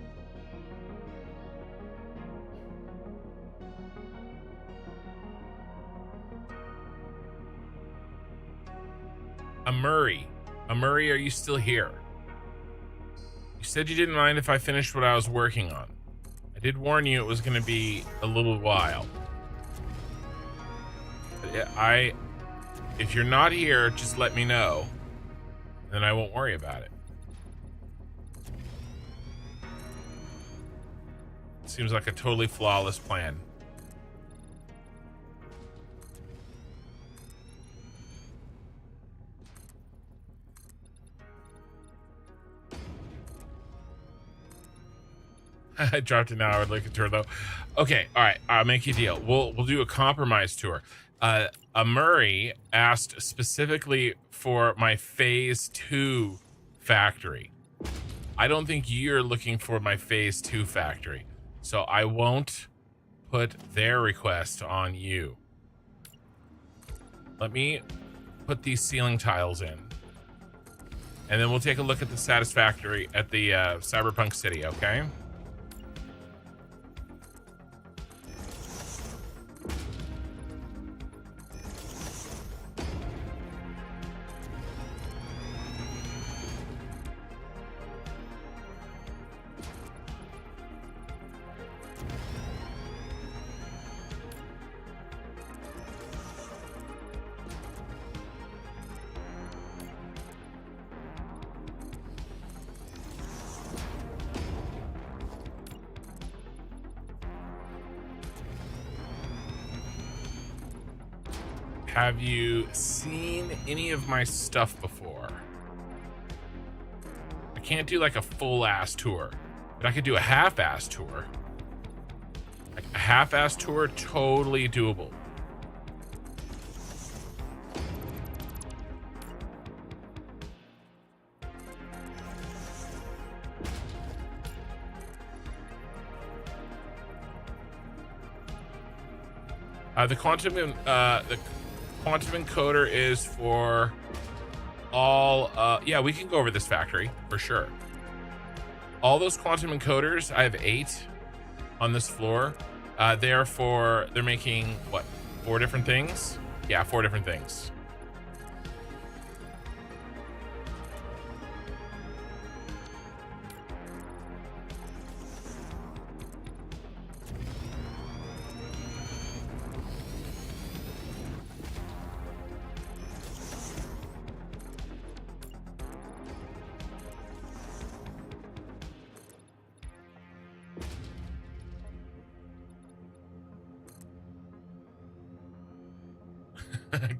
Murray, are you still here? You said you didn't mind if I finished what I was working on. I did warn you it was going to be a little while. If you're not here, just let me know, then I won't worry about it. Seems like a totally flawless plan. I dropped it now. I would like a tour though. Okay, all right. I'll make you a deal. We'll do a compromise tour. Murray asked specifically for my phase 2 factory. I don't think you're looking for my phase 2 factory, so I won't put their request on you. Let me put these ceiling tiles in, and then we'll take a look at the Satisfactory at the Cyberpunk city, okay? Have you seen any of my stuff before? I can't do like a full-ass tour, but I could do a half-ass tour. Like a half-ass tour, totally doable. The quantum encoder is for all, yeah, we can go over this factory for sure. All those quantum encoders, I have 8 on this floor. They're making what, 4 different things? Yeah, 4 different things.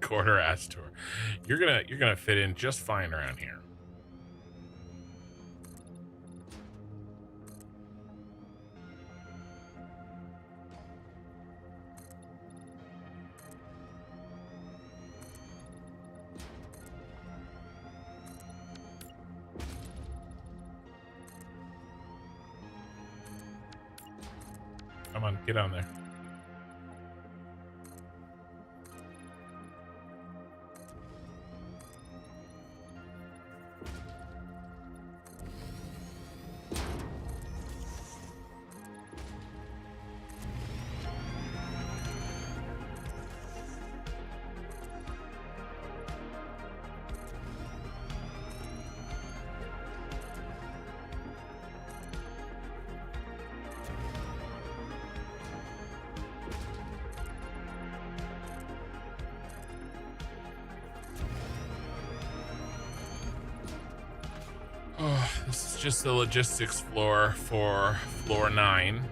Quarter ass tour. You're gonna fit in just fine around here. Come on, get on there. Oh, this is just the logistics floor for floor 9.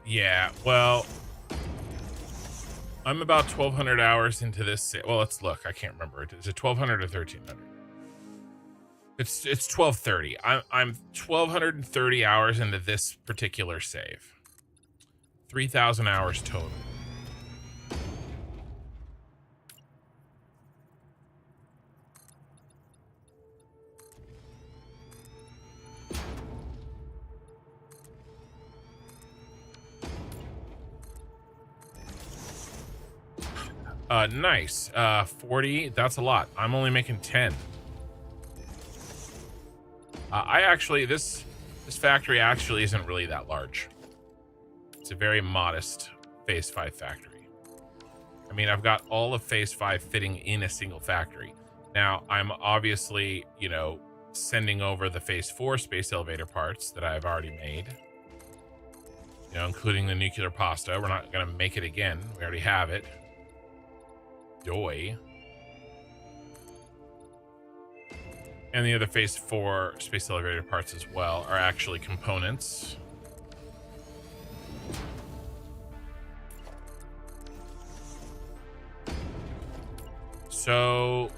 Yeah, well, I'm about 1,200 hours into this. Well, let's look. I can't remember. Is it 1,200 or 1,300? It's 1,230. I'm 1,230 hours into this particular save. 3,000 hours total. Nice. 40. That's a lot. I'm only making 10. I actually, this factory actually isn't really that large. It's a very modest phase 5 factory. I mean, I've got all of phase 5 fitting in a single factory. Now, I'm obviously, you know, sending over the phase 4 space elevator parts that I've already made. You know, including the nuclear pasta. We're not going to make it again. We already have it. Joy. And the other phase 4 space elevator parts as well are actually components. So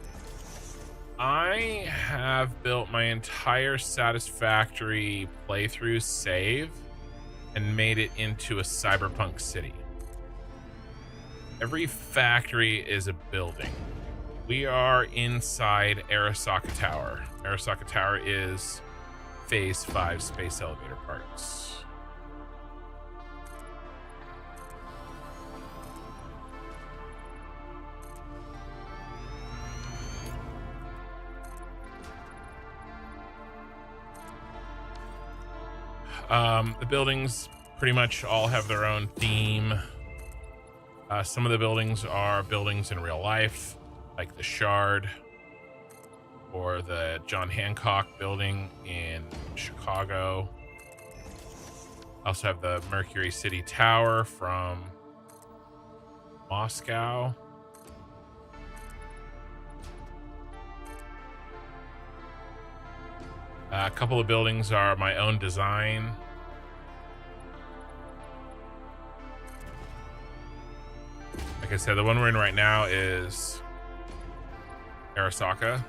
I have built my entire Satisfactory playthrough save and made it into a cyberpunk city. Every factory is a building. We are inside Arasaka Tower. Arasaka Tower is phase 5 space elevator parts. The buildings pretty much all have their own theme. Some of the buildings are buildings in real life, like the Shard or the John Hancock building in Chicago. I also have the Mercury City Tower from Moscow. A couple of buildings are my own design. Like I said, the one we're in right now is Arasaka.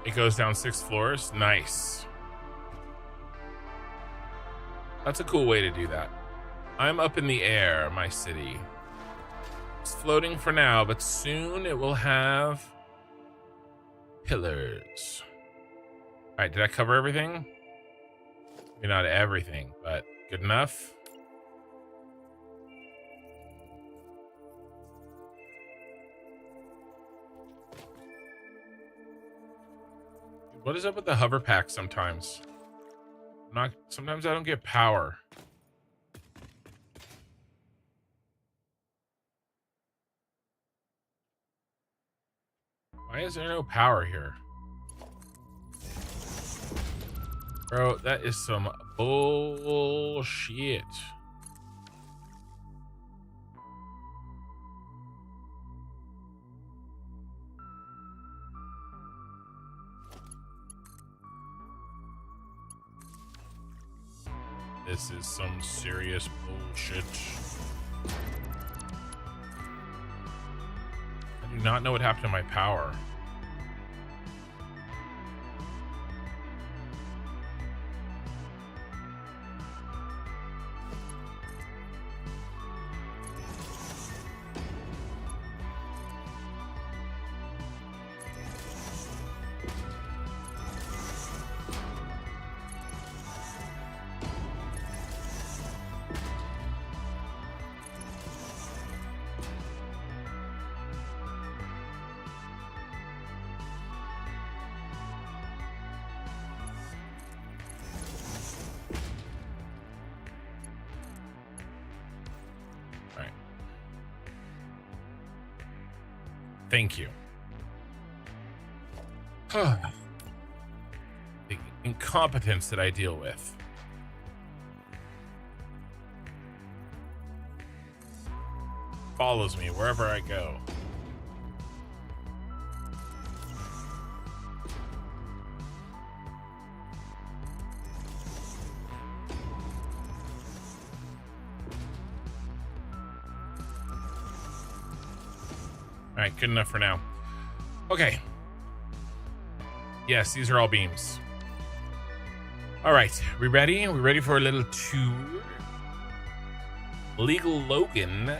It goes down 6 floors. Nice. That's a cool way to do that. I'm up in the air, my city. It's floating for now, but soon it will have pillars. All right, did I cover everything? Maybe not everything, but good enough. What is up with the hover pack sometimes? Sometimes I don't get power. Why is there no power here? Bro, that is some bullshit. This is some serious bullshit. I do not know what happened to my power. Thank you. The incompetence that I deal with. Follows me wherever I go. All right, good enough for now. Okay. Yes, these are all beams. All right, we ready? We ready for a little tour? Legal Logan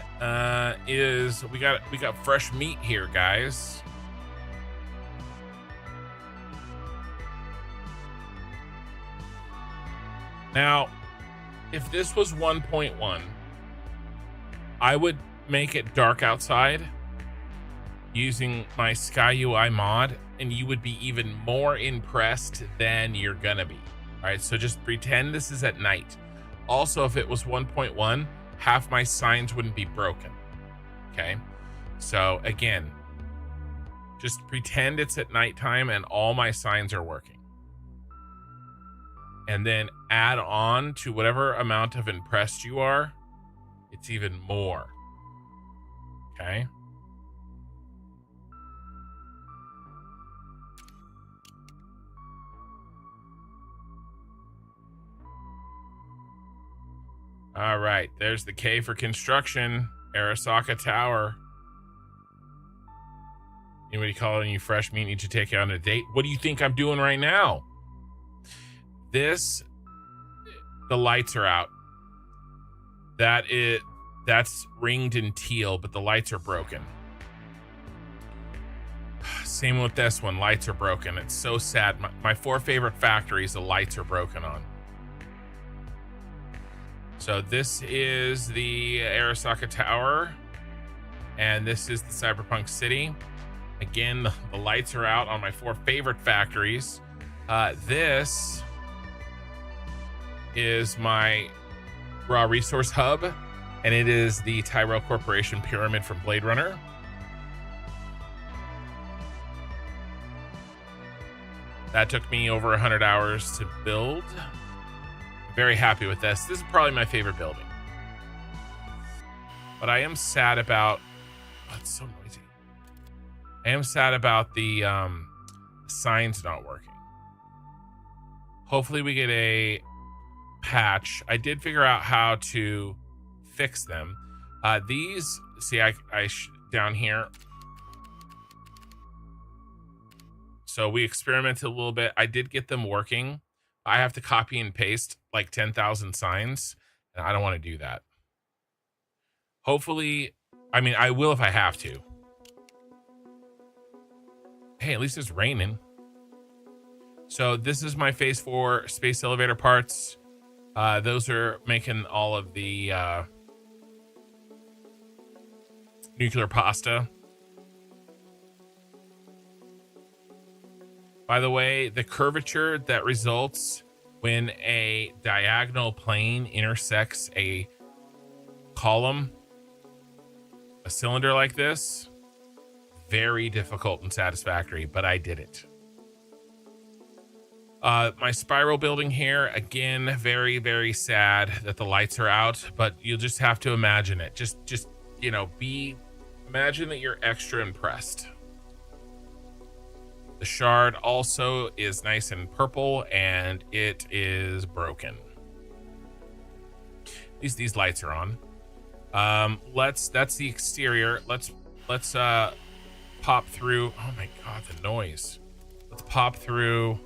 is we got fresh meat here, guys. Now, if this was 1.1, I would make it dark outside using my SkyUI mod, and you would be even more impressed than you're gonna be. All right, so just pretend this is at night. Also, if it was 1.1, half my signs wouldn't be broken. Okay, so again, just pretend it's at nighttime and all my signs are working. And then add on to whatever amount of impressed you are, it's even more. Okay. All right, there's the K for construction, Arasaka Tower. Anybody calling you fresh meat need to take you on a date? What do you think I'm doing right now? The lights are out. That's ringed in teal, but the lights are broken. Same with this one, lights are broken. It's so sad. My 4 favorite factories, the lights are broken on. So this is the Arasaka Tower, and this is the Cyberpunk City. Again, the lights are out on my 4 favorite factories. This is my raw resource hub, and it is the Tyrell Corporation pyramid from Blade Runner. That took me over 100 hours to build. Very happy with this. This is probably my favorite building. But I am sad about... Oh, it's so noisy. I am sad about the signs not working. Hopefully we get a patch. I did figure out how to fix them. These... See, I down here. So we experimented a little bit. I did get them working. I have to copy and paste like 10,000 signs, and I don't want to do that. Hopefully, I mean, I will if I have to. Hey, at least it's raining. So this is my phase 4 space elevator parts. Those are making all of the nuclear pasta. By the way, the curvature that results when a diagonal plane intersects a column, a cylinder like this, very difficult and satisfactory, but I did it. My spiral building here, again, very, very sad that the lights are out, but you'll just have to imagine it. Just you know, imagine that you're extra impressed. The shard also is nice and purple, and it is broken. At least these lights are on. That's the exterior. Let's pop through. Oh my god, the noise. Let's pop through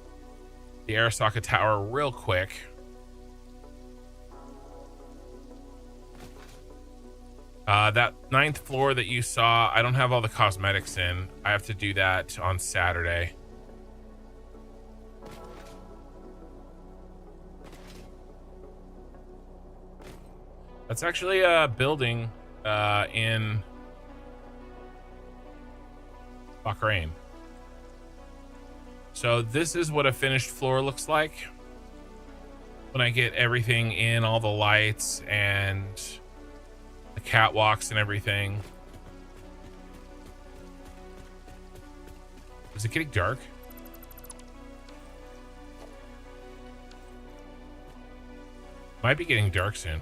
the Arasaka Tower real quick. That 9th floor that you saw, I don't have all the cosmetics in. I have to do that on Saturday. That's actually a building in Bahrain. So this is what a finished floor looks like when I get everything in, all the lights and the catwalks and everything. Is it getting dark? Might be getting dark soon.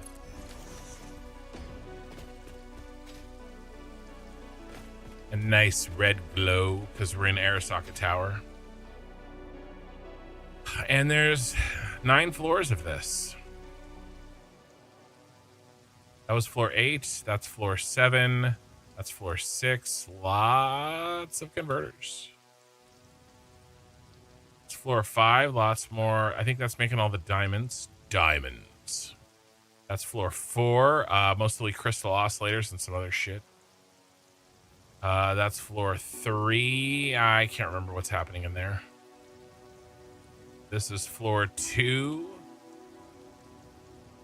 A nice red glow because we're in Arasaka Tower. And there's 9 floors of this. That was floor 8. That's floor 7. That's floor 6. Lots of converters. It's floor 5. Lots more. I think that's making all the diamonds. Diamonds. That's floor 4. Mostly crystal oscillators and some other shit. That's floor 3. I can't remember what's happening in there. This is floor 2.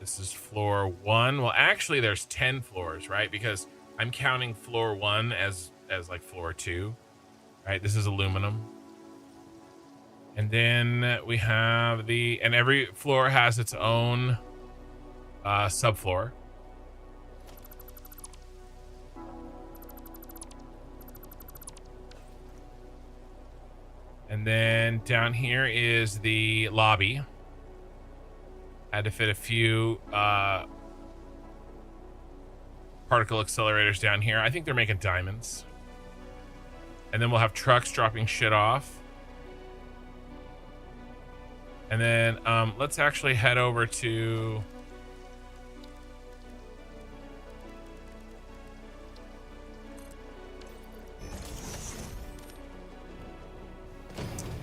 This is floor 1. Well, actually, there's 10 floors, right? Because I'm counting floor 1 as as like floor 2. Right, this is aluminum. And then we have and every floor has its own subfloor. And then down here is the lobby. Had to fit a few particle accelerators down here. I think they're making diamonds. And then we'll have trucks dropping shit off. And then let's actually head over to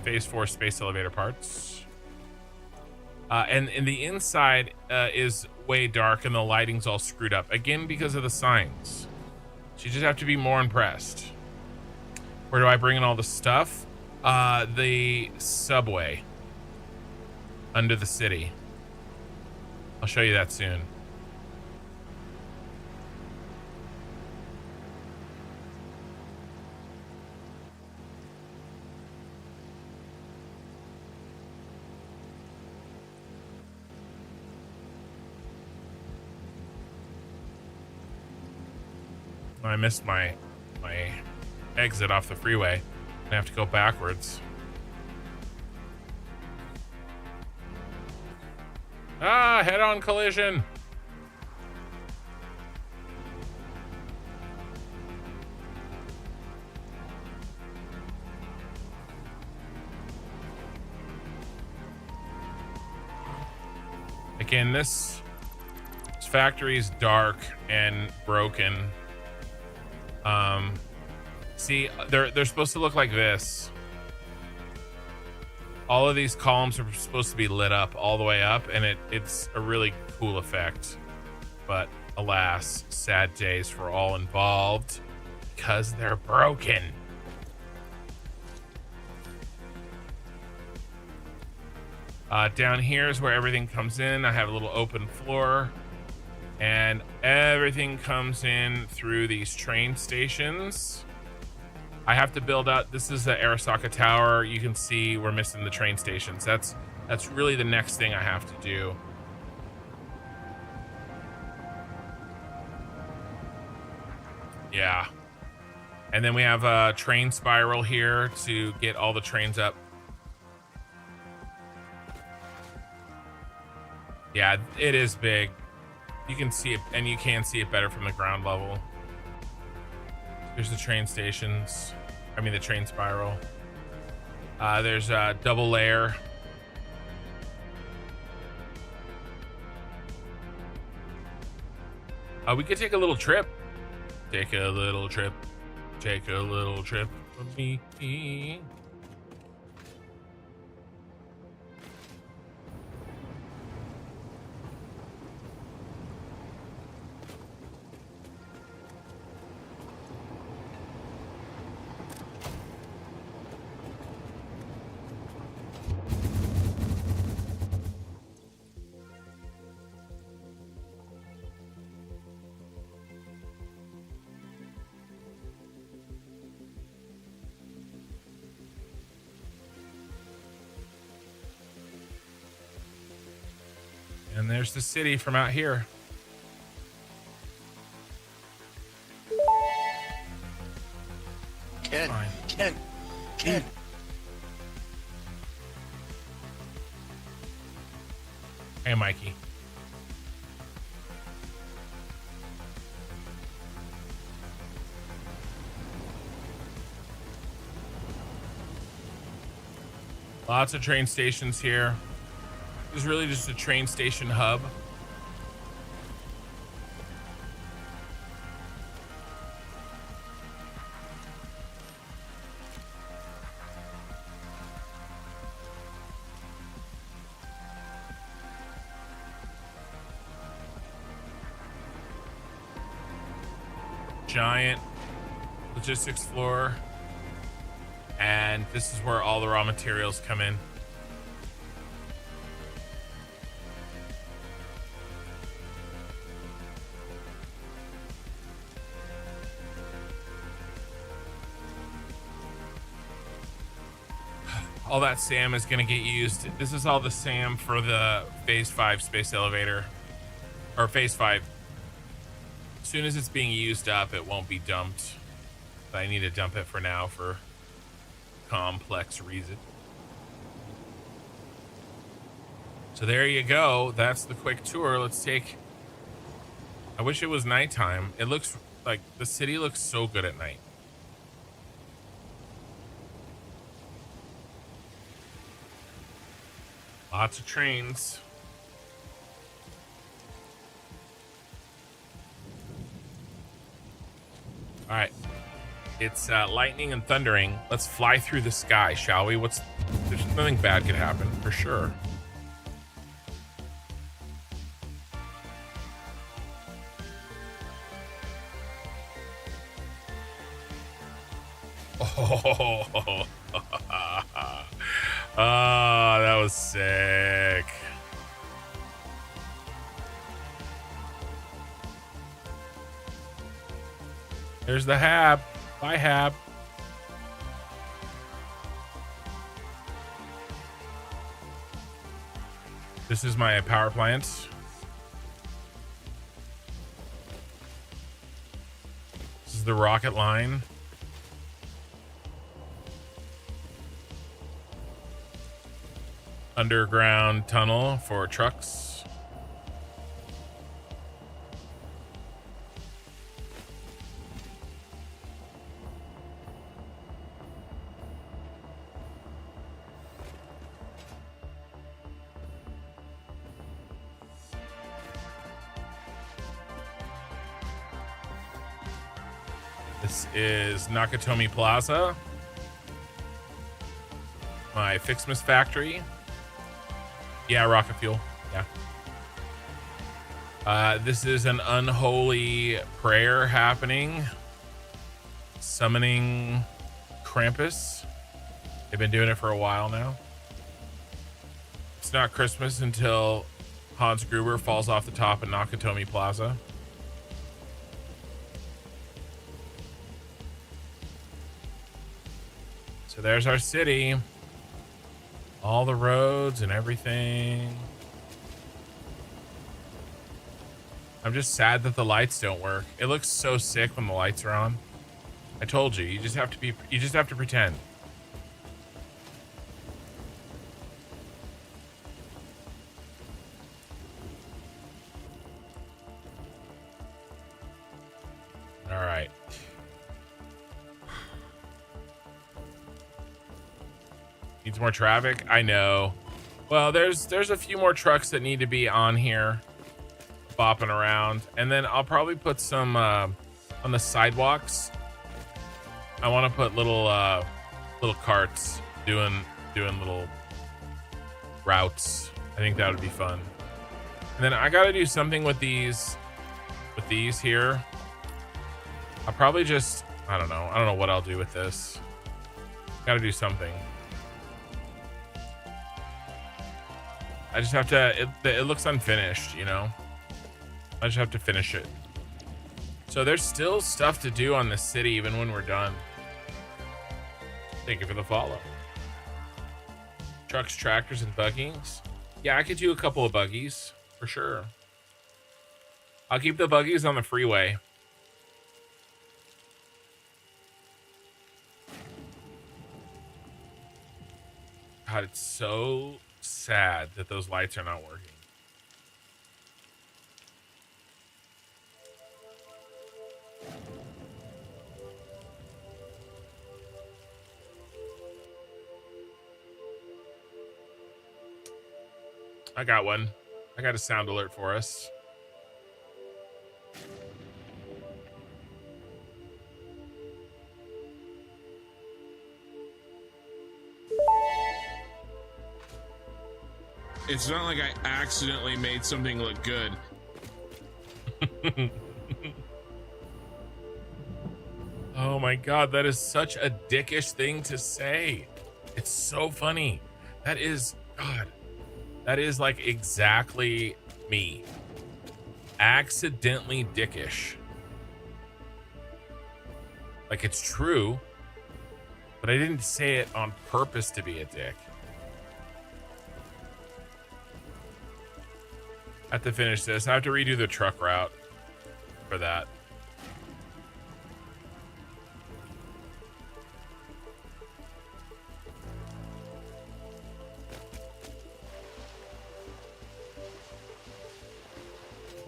Phase 4 space elevator parts. And the inside is way dark and the lighting's all screwed up. Again, because of the signs. So you just have to be more impressed. Where do I bring in all the stuff? The subway. Under the city. I'll show you that soon. I missed my exit off the freeway. I have to go backwards. Ah, head-on collision. Again, this factory is dark and broken. See, they're supposed to look like this. All of these columns are supposed to be lit up all the way up, and it's a really cool effect. But alas, sad days for all involved because they're broken. Down here is where everything comes in. I have a little open floor, and everything comes in through these train stations. I have to build out. This is the Arasaka Tower. You can see we're missing the train stations. That's really the next thing I have to do. Yeah. And then we have a train spiral here to get all the trains up. Yeah, it is big. You can see it, and you can see it better from the ground level. There's the train stations. I mean, the train spiral. There's a double layer. We could take a little trip. Take a little trip. Take a little trip with me. And there's the city from out here. Ken. Hey, Mikey. Lots of train stations here. This is really just a train station hub. Giant logistics floor. And this is where all the raw materials come in. All that SAM is going to get used. This is all the SAM for the phase 5 space elevator, or phase 5. As soon as it's being used up, it won't be dumped. But I need to dump it for now for complex reason. So there you go. That's the quick tour. Let's take... I wish it was nighttime. It looks like the city looks so good at night. Lots of trains. All right. It's lightning and thundering. Let's fly through the sky, shall we? There's nothing bad could happen, for sure. Oh, that was sick. There's the Hab. Bye, Hab. This is my power plant. This is the rocket line. Underground tunnel for trucks. This is Nakatomi Plaza, my Fixmas factory. Yeah, rocket fuel. Yeah. This is an unholy prayer happening, summoning Krampus. They've been doing it for a while now. It's not Christmas until Hans Gruber falls off the top of Nakatomi Plaza. So there's our city. All the roads and everything. I'm just sad that the lights don't work. It looks so sick when the lights are on. I told you, you just have to pretend. All right. Needs more traffic. I know. Well, there's a few more trucks that need to be on here, bopping around, and then I'll probably put some on the sidewalks. I want to put little carts doing little routes. I think that would be fun. And then I got to do something with these here. I'll probably just I don't know what I'll do with this. Got to do something. I just have to, it looks unfinished, you know? I just have to finish it. So there's still stuff to do on the city even when we're done. Thank you for the follow. Trucks, tractors, and buggies. Yeah, I could do a couple of buggies, for sure. I'll keep the buggies on the freeway. God, it's so sad that those lights are not working. I got one. I got a sound alert for us. It's not like I accidentally made something look good. Oh my God, that is such a dickish thing to say. It's so funny. That is, God, that is like exactly me. Accidentally dickish. Like it's true, But I didn't say it on purpose to be a dick. I have to finish this. I have to redo the truck route for that.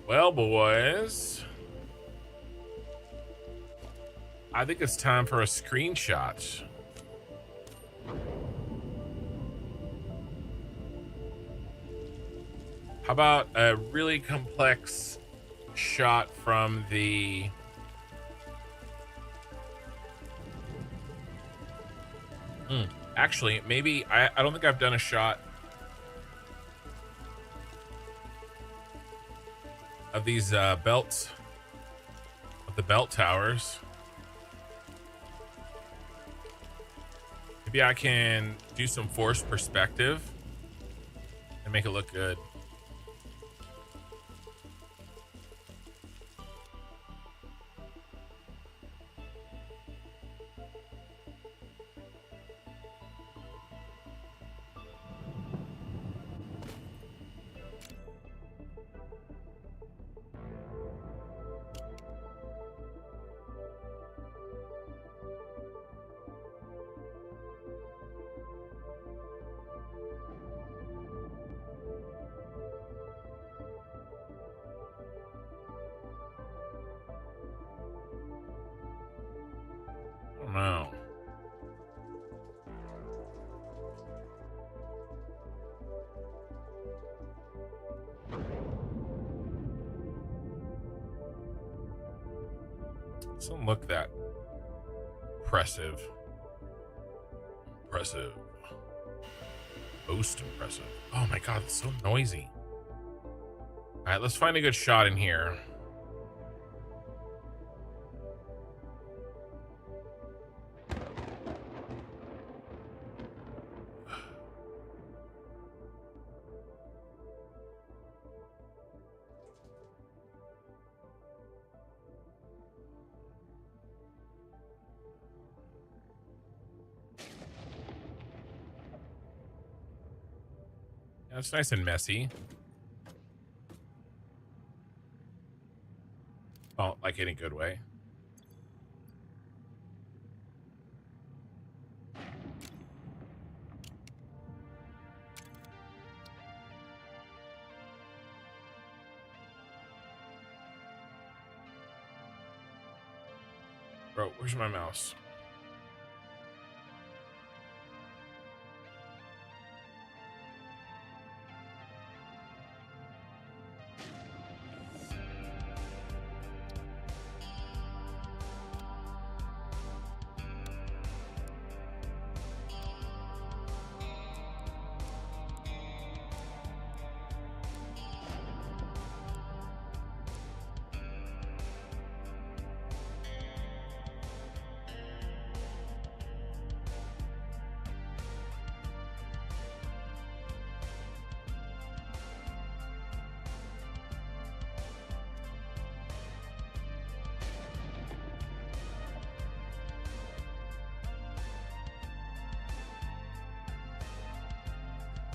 Well, boys, I think it's time for a screenshot. How about a really complex shot from the actually, maybe I don't think I've done a shot of these belts, of the belt towers. Maybe I can do some forced perspective and make it look good. No. Doesn't look that impressive. Impressive. Most impressive. Oh my god, it's so noisy. All right, let's find a good shot in here. Yeah, it's nice and messy. Oh, like in a good way. Bro, where's my mouse?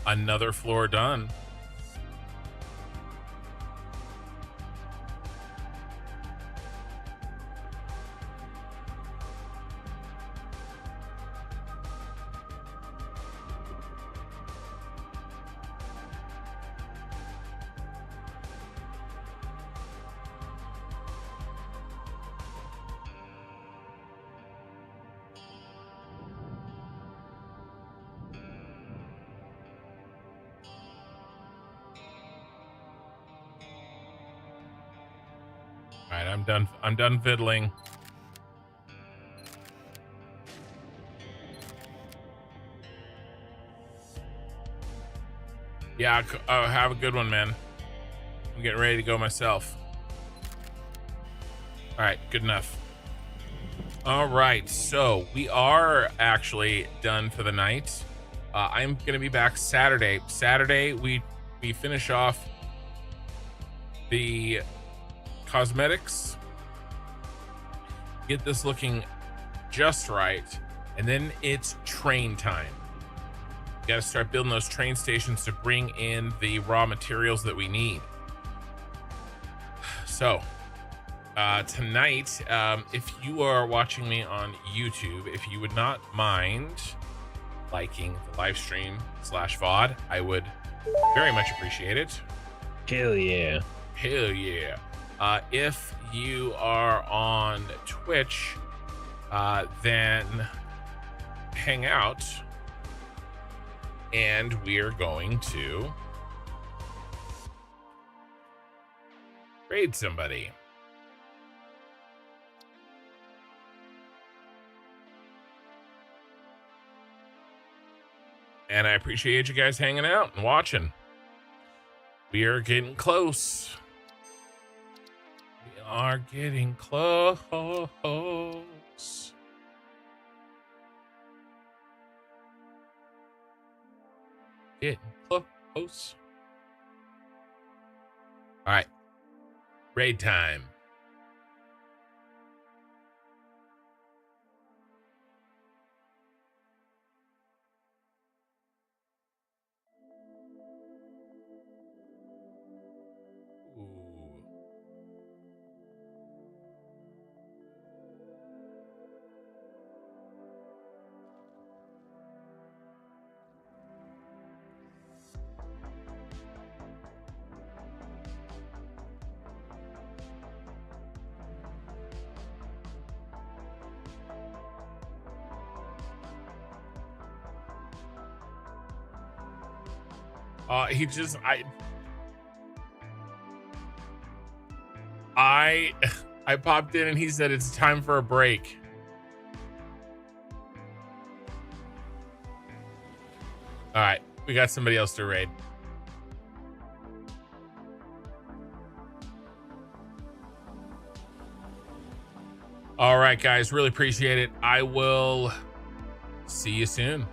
Another floor done. All right, I'm done. I'm done fiddling. Yeah, have a good one, man. I'm getting ready to go myself. All right, good enough. All right, so we are actually done for the night. I'm gonna be back Saturday. Saturday, we finish off the cosmetics, get this looking just right, And then it's train time. We got to start building those train stations to bring in the raw materials that we need. So tonight, if you are watching me on YouTube, if you would not mind liking the live stream /VOD, I would very much appreciate it. Hell yeah. Hell yeah. If you are on Twitch, then hang out, and we're going to raid somebody. And I appreciate you guys hanging out and watching. We are getting close. We are getting close. Getting close. All right. Raid time. I popped in and he said it's time for a break. All right, we got somebody else to raid. All right, guys, really appreciate it. I will see you soon.